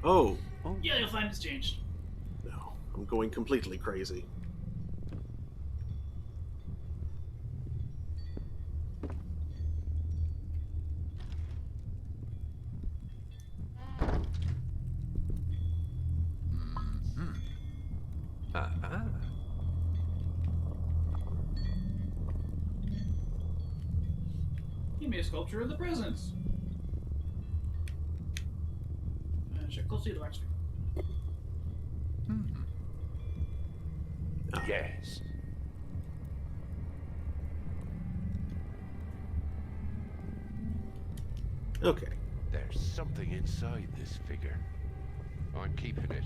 Oh! Yeah, you'll find it's changed. No, I'm going completely crazy. He made a sculpture of the presence. Check closely the wax figure. Yes. Okay. There's something inside this figure. I'm keeping it.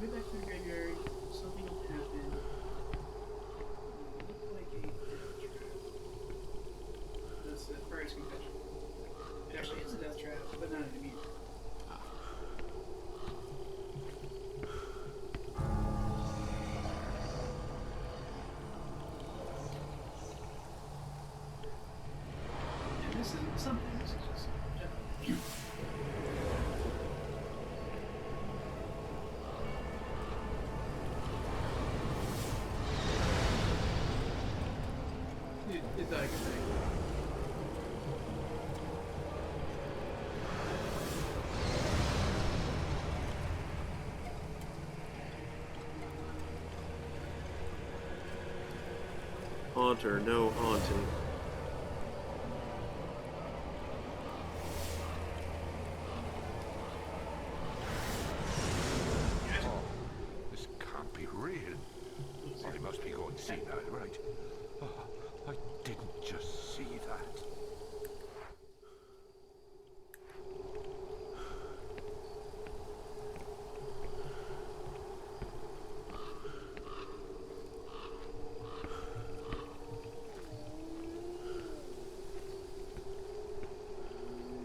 Way back to the graveyard, something will happen. Look like a death trap. That's the Friar's Confession. It actually is a death trap, but not an immediate. And this isn't something, this is just general. It's like a thing. Haunt or no haunting. Oh, this can't be real. I must be going to see that, right? Oh, I didn't just see that.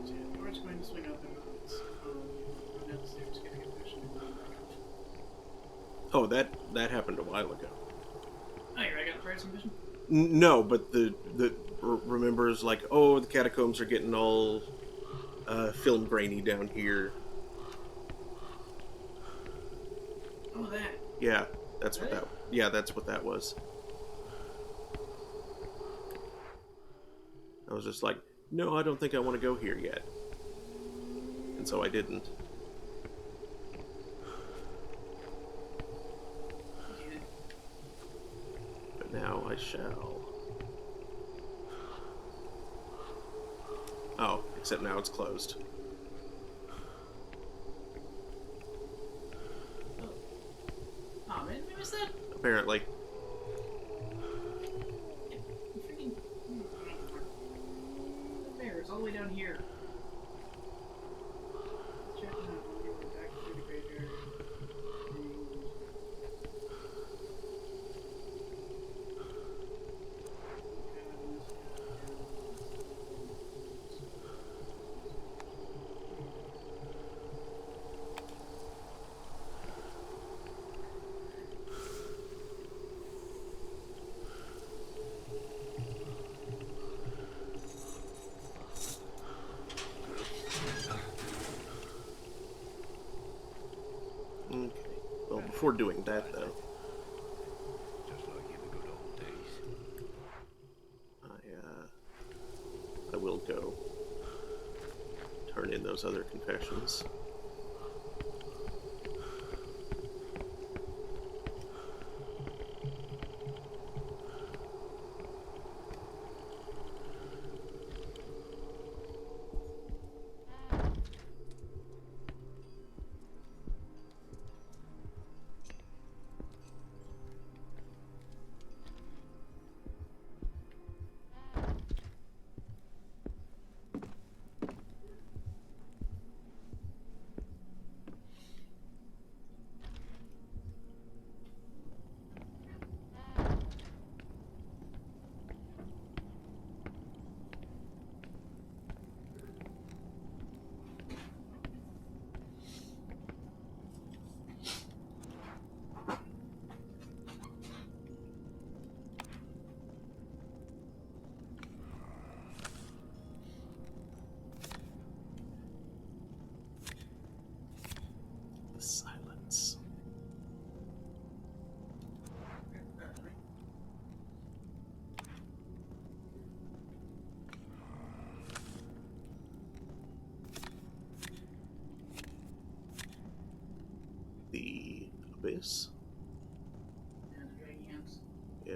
So yeah, Laura's going to swing up and run down the stairs, get a confession, and run back up. Oh, that happened a while ago. Oh, you're right, I got the Friar's Confession? No, but the remembers like, oh, the catacombs are getting all film grainy down here. Oh, that. Yeah, that's what that. Yeah, that's what that was. I was just like, no, I don't think I want to go here yet, and so I didn't. Yeah. But now I shall. Oh, except now it's closed. Oh man, we missed that. Apparently. Freaking. There, it's all the way down here. Check it out. We're back to the graveyard. Okay. Well, before doing that, though, Just like in the good old days. I will go turn in those those other confessions. The silence. The abyss? And the dragging hands. Yeah.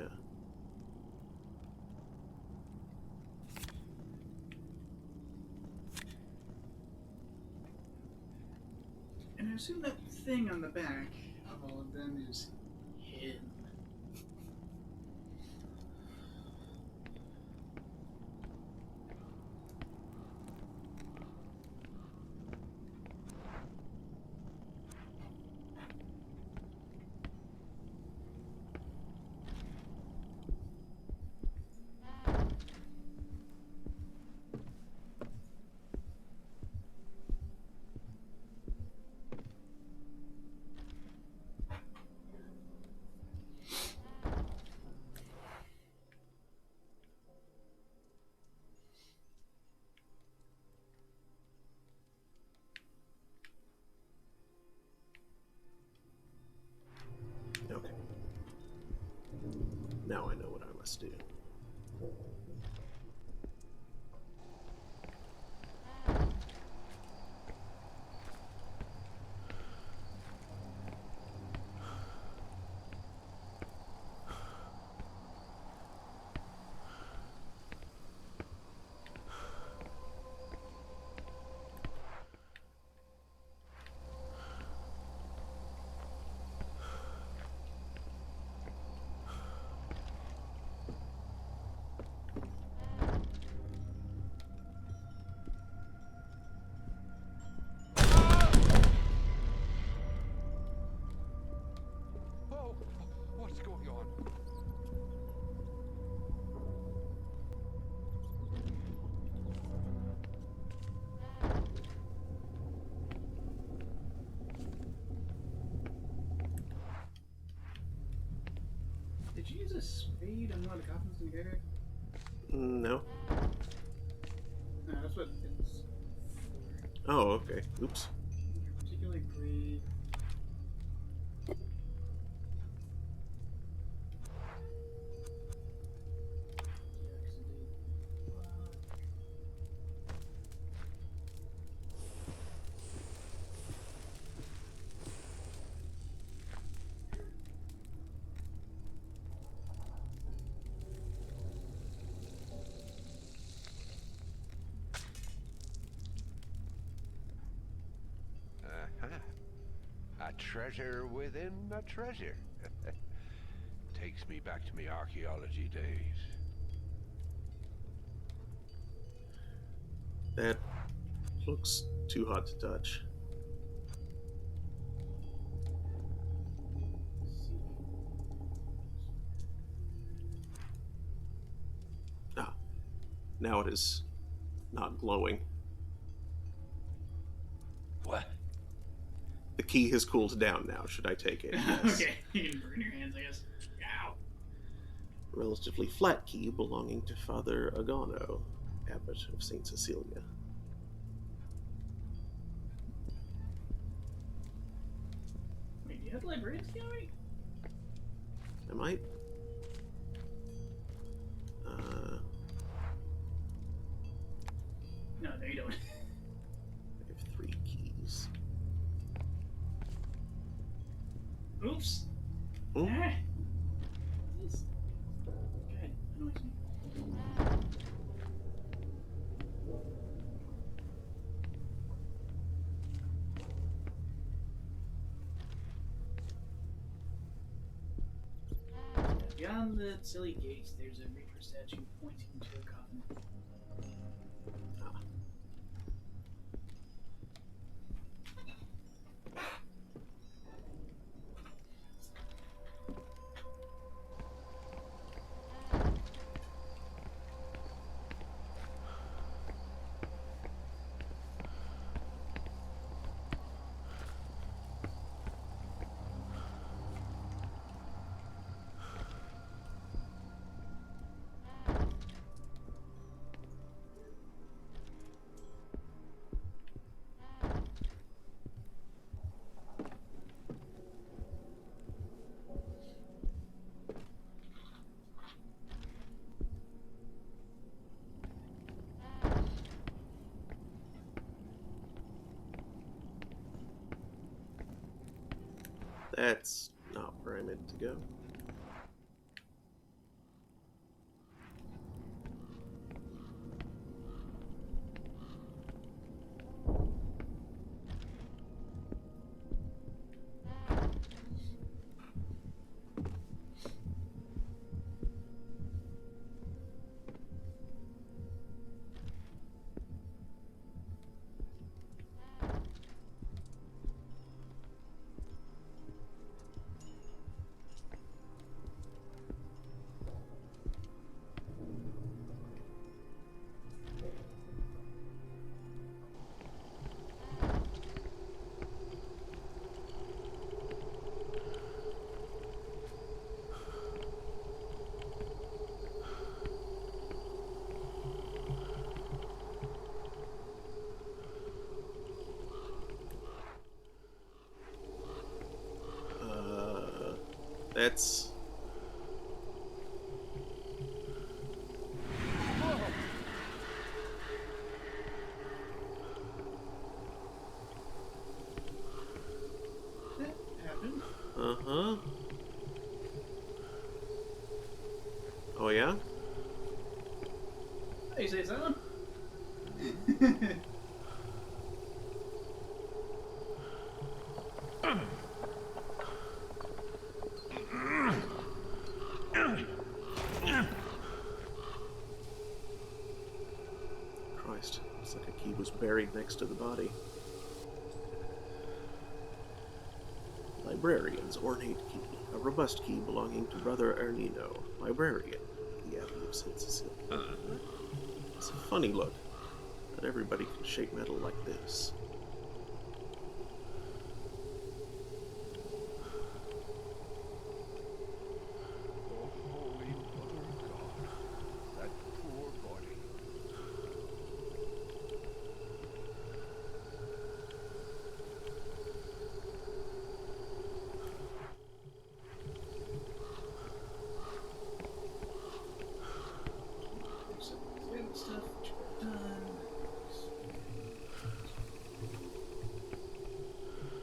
And I assume that thing on the back of all of them is him. Okay. Now I know what I must do. Oh, what's going on? Did you use a spade on one of the coffins in the graveyard? No. No, that's what it's for. Oh, okay. Oops. Particularly brave. A treasure within a treasure. Takes me back to my archaeology days. That looks too hot to touch. Ah. Now it is not glowing. What? The key has cooled down now. Should I take it? Yes. Okay, you can burn your hands, I guess. Ow. Relatively flat key belonging to Father Agano, Abbot of St. Cecilia. Wait, do you have the librarian's key already? I might. No, you don't. Oops. Hmm? Ah. This guy annoys me. Beyond the silly gates, there's a Reaper statue pointing to a coffin. That's not where I meant to go. That's... That happened. Uh-huh. Oh, yeah? Oh, you say so? Christ, it's like a key was buried next to the body. Librarian's ornate key, a robust key belonging to Brother Ernino, librarian, the Abbey of St. Cecilia. It's a funny look. Not everybody can shape metal like this. Oh, Holy Mother of God. That poor body. There's some good stuff which we've done.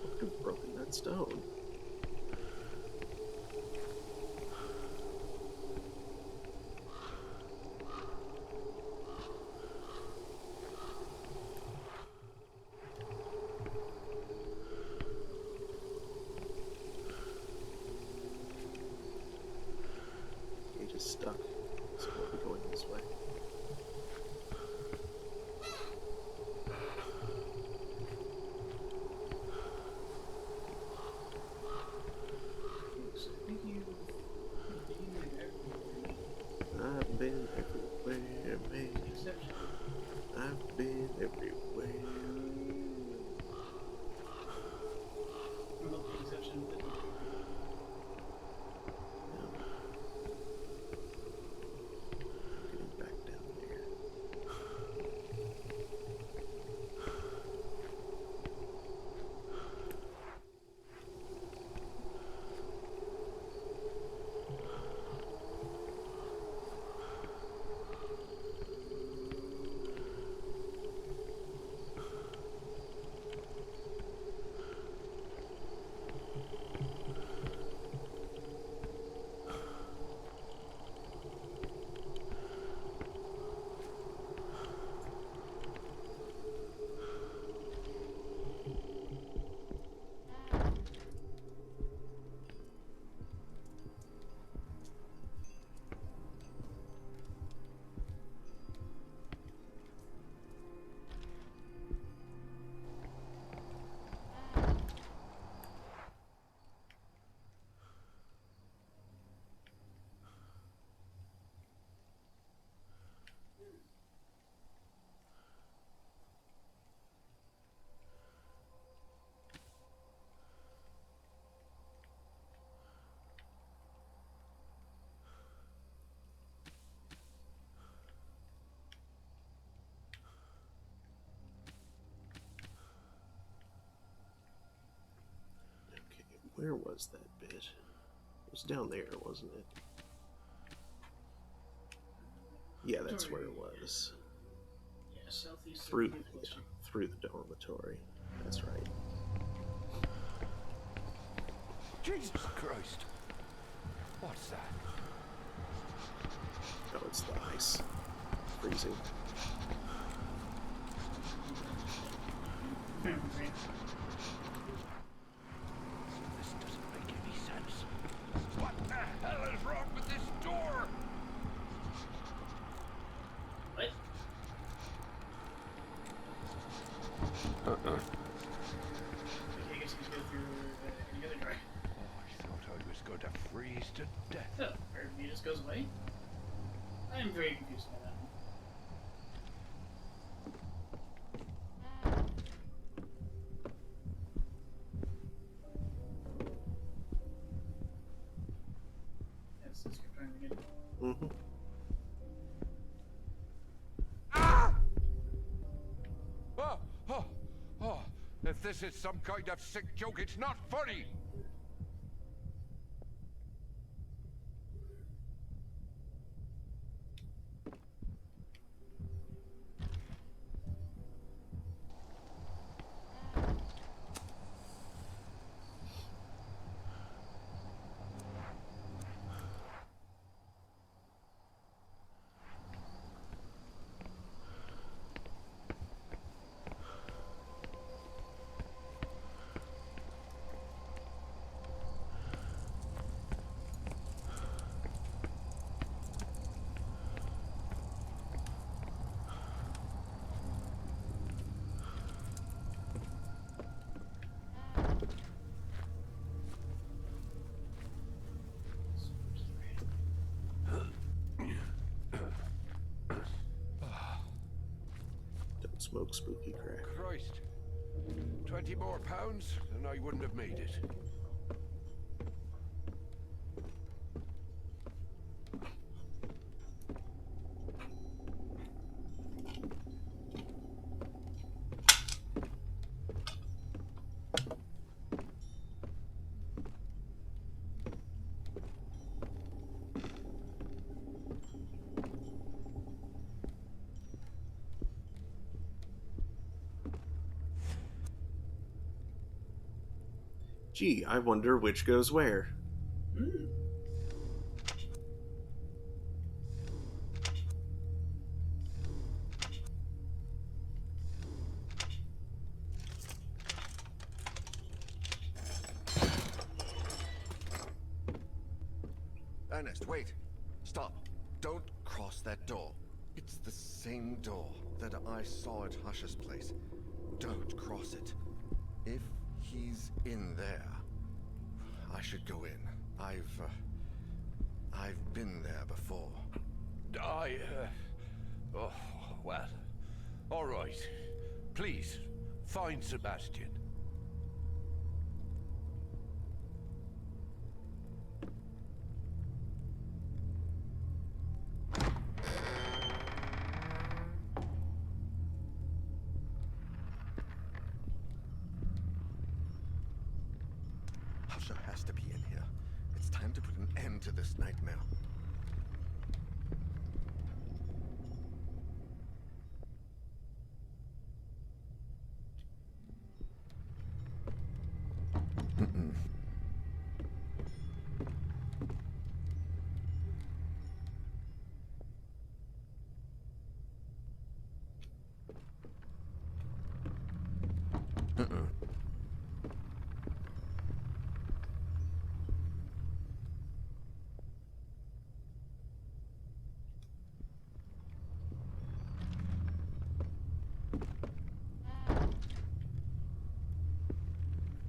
What could have broken that stone? Gate is stuck, so we'll be going this way. Where was that bit? It was down there, wasn't it? Yeah, that's where it was. Yeah, southeast Through, of the yeah, through the dormitory. That's right. Jesus Christ. What's that? Oh, it's the ice. Freezing. Right. This doesn't make any sense. What the hell is wrong with this door? What? Uh-uh. I guess you go through any other door. Oh, I thought I was going to freeze to death. Oh, or he just goes away? I'm very confused by that one. Yes, let's keep trying again. Mm-hmm. Ah! Oh, oh, oh. If this is some kind of sick joke, it's not funny. Don't smoke spooky crack. Christ. 20 more pounds, and I wouldn't have made it. Gee, I wonder which goes where. Hmm. Ernest, wait. Stop. Don't cross that door. It's the same door that I saw at Hush's place. Don't cross it. If he's in there, I should go in. I've been there before. Oh, well. All right. Please, find Sebastian. Husher has to be in here. It's time to put an end to this nightmare.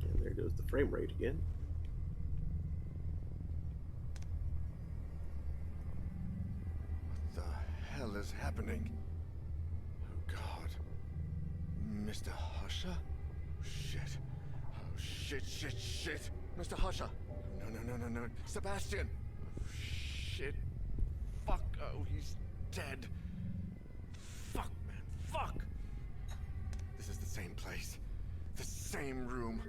And there goes the frame rate again. What the hell is happening? Oh God. Mr. Husher? Shit. Oh shit. Mr. Husher. No. Sebastian. Oh, shit. Fuck. Oh, he's dead. Fuck, man. Fuck. This is the same place. The same room.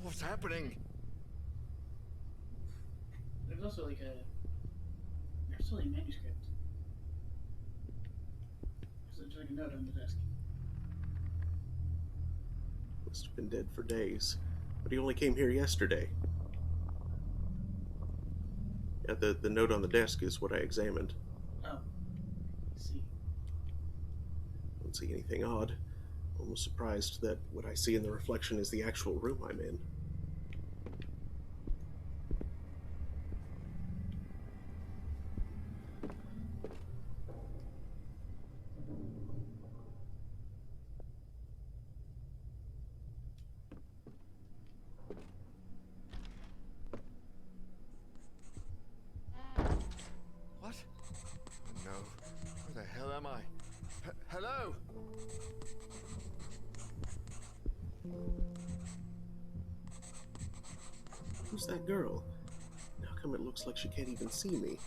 What's happening? There's also like a manuscript. There's like a note on the desk. Must have been dead for days. But he only came here yesterday. Yeah, the note on the desk is what I examined. Oh, I see. Don't see anything odd. Almost surprised that what I see in the reflection is the actual room I'm in. What? Oh no. Where the hell am I? Hello? Who's that girl? How come it looks like she can't even see me?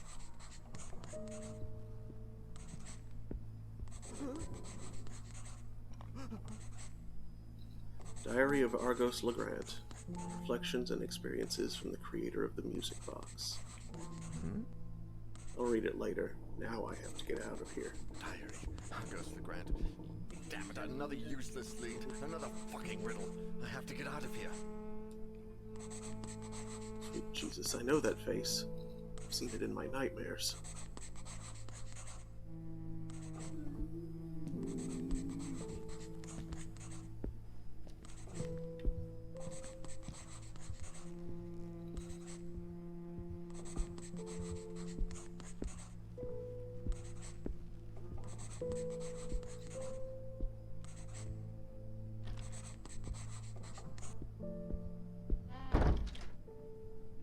Diary of Argos Legrand. Reflections and experiences from the creator of the music box. I'll read it later. Now I have to get out of here. Diary. Argos Legrand. Damn it, another useless lead. Another fucking riddle. I have to get out of here. Sweet Jesus, I know that face. I've seen it in my nightmares.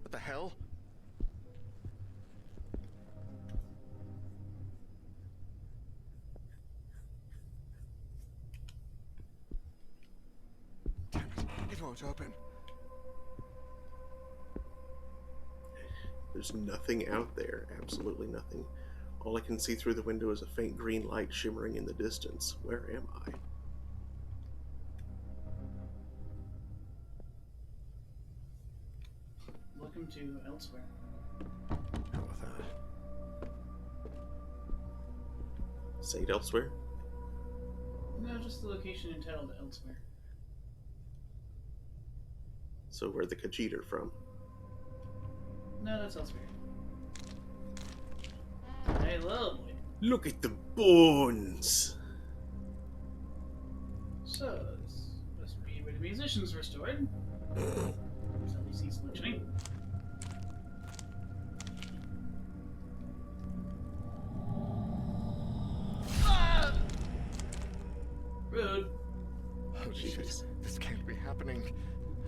What the hell? Damn it, it won't open. There's nothing out there. Absolutely nothing. All I can see through the window is a faint green light shimmering in the distance. Where am I? Welcome to Elsewhere. Hell with that. Say it elsewhere? No, just the location entitled Elsewhere. So where the Khajiit are from? No, that's Elsewhere. Hey, little boy. Look at the bones! So, this must be where the musicians were stored. Suddenly ceased functioning. Ah! Rude. Holy shit, Jeez. this can't be happening.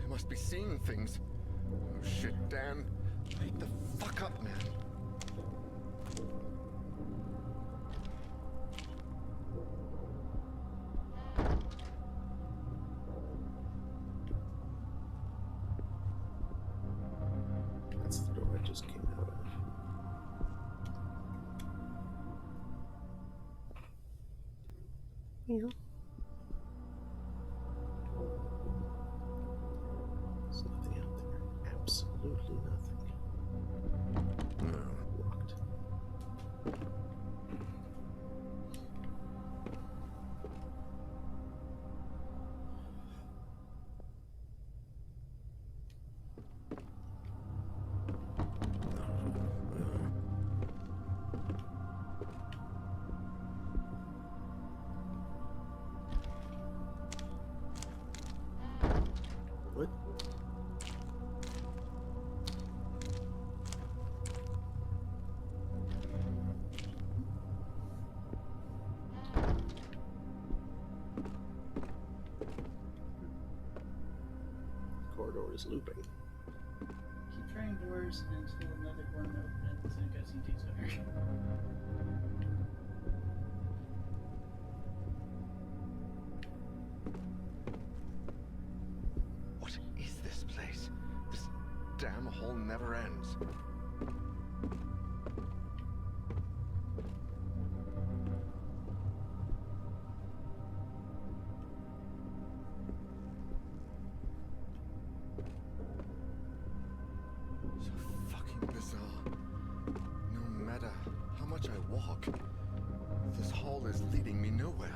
I must be seeing things. Oh shit, Dan. Wake the fuck up, man. That's the door I just came out of. Yeah. There's nothing out there. Absolutely nothing. Locked. What? Corridor is looping. Keep trying doors until another one opens and a cutscene takes over. What is this place? This damn hole never ends. So fucking bizarre. walk. This hall is leading me nowhere.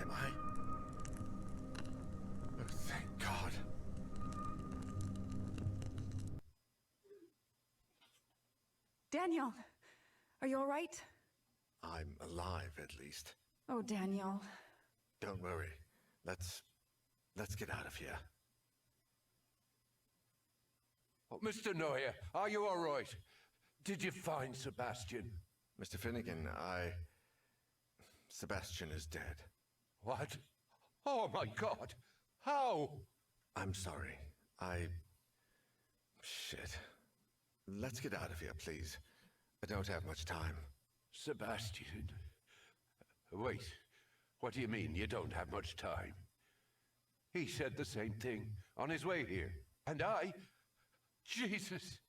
Am I? Oh, thank God. Daniel, are you all right? I'm alive, at least. Oh, Daniel. Don't worry. Let's get out of here. Oh, Mr. Neuer, are you all right? Did you find Sebastian? Mr. Finnegan, Sebastian is dead. What? Oh my God! How? I'm sorry. Shit. Let's get out of here, please. I don't have much time. Sebastian. Wait. What do you mean you don't have much time? He said the same thing on his way here. And I... Jesus!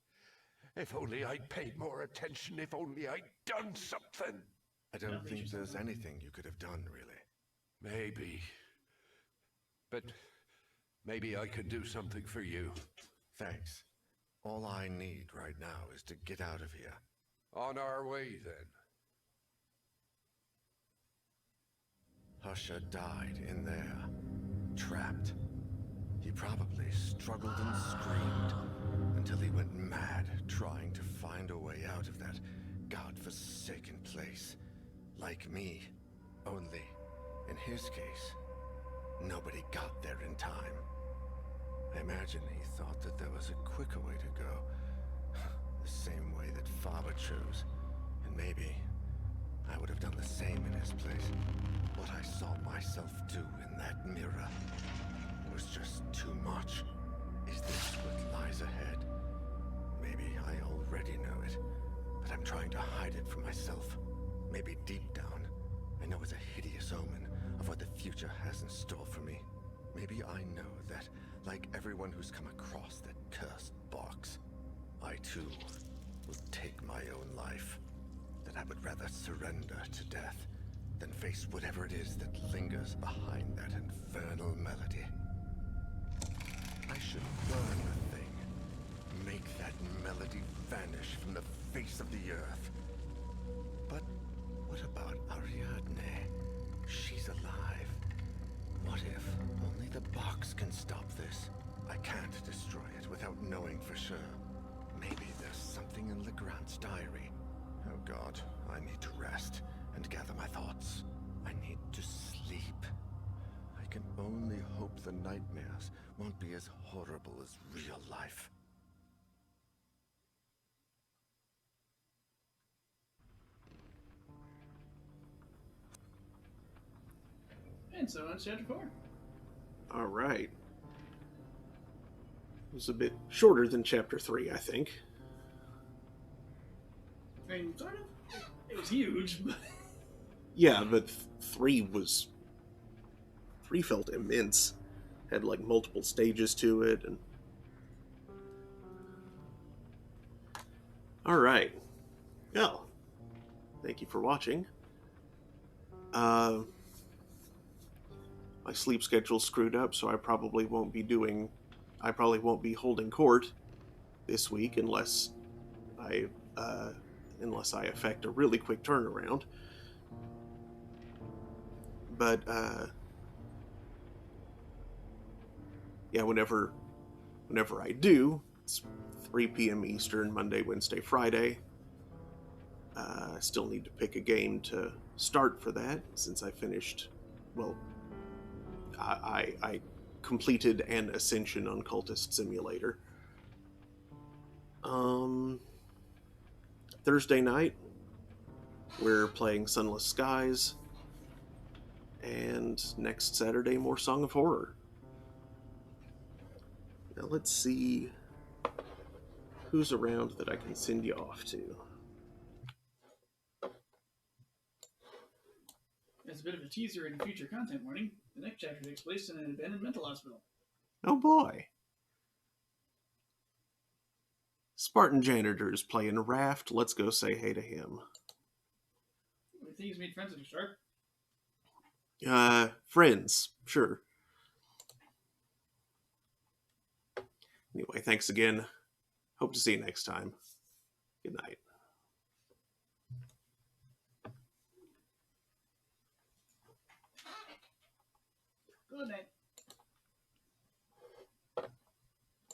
If only I'd paid more attention, if only I'd done something! I don't think there's anything you could have done, really. Maybe. But maybe I can do something for you. Thanks. All I need right now is to get out of here. On our way, then. Husha died in there, trapped. He probably struggled and screamed until he went mad trying to find a way out of that godforsaken place. Like me, only, in his case, nobody got there in time. I imagine he thought that there was a quicker way to go. The same way that Faber chose. And maybe I would have done the same in his place. What I saw myself do in that mirror was just too much. Is this what lies ahead? Maybe I already know it, but I'm trying to hide it from myself. Maybe deep down, I know it's a hideous omen of what the future has in store for me. Maybe I know that, like everyone who's come across that cursed box, I too will take my own life. That I would rather surrender to death than face whatever it is that lingers behind that infernal melody. I should burn the thing. Make that melody vanish from the face of the earth. But what about Ariadne? She's alive. What if only the box can stop this? I can't destroy it without knowing for sure. Maybe there's something in Legrand's diary. Oh God, I need to rest and gather my thoughts. I need to sleep. I can only hope the nightmares won't be as horrible as real life. And so on chapter 4. All right. It was a bit shorter than chapter 3, I think. I mean, sort of. It was huge, but... Yeah, but 3 felt immense. Had like multiple stages to it, and all right. Well, thank you for watching. My sleep schedule's screwed up, so I probably won't be holding court this week unless I effect a really quick turnaround. But yeah, whenever I do, it's 3 p.m. Eastern, Monday, Wednesday, Friday. I still need to pick a game to start for that, since I finished, well, I completed an Ascension on Cultist Simulator. Thursday night, we're playing Sunless Skies, and next Saturday, more Song of Horror. Now let's see who's around that I can send you off to. As a bit of a teaser in future content warning, the next chapter takes place in an abandoned mental hospital. Oh boy. Spartan Janitor's playing Raft. Let's go say hey to him. I think he's made friends with you, Sharp. Friends, sure. Anyway, thanks again. Hope to see you next time. Good night. Good night.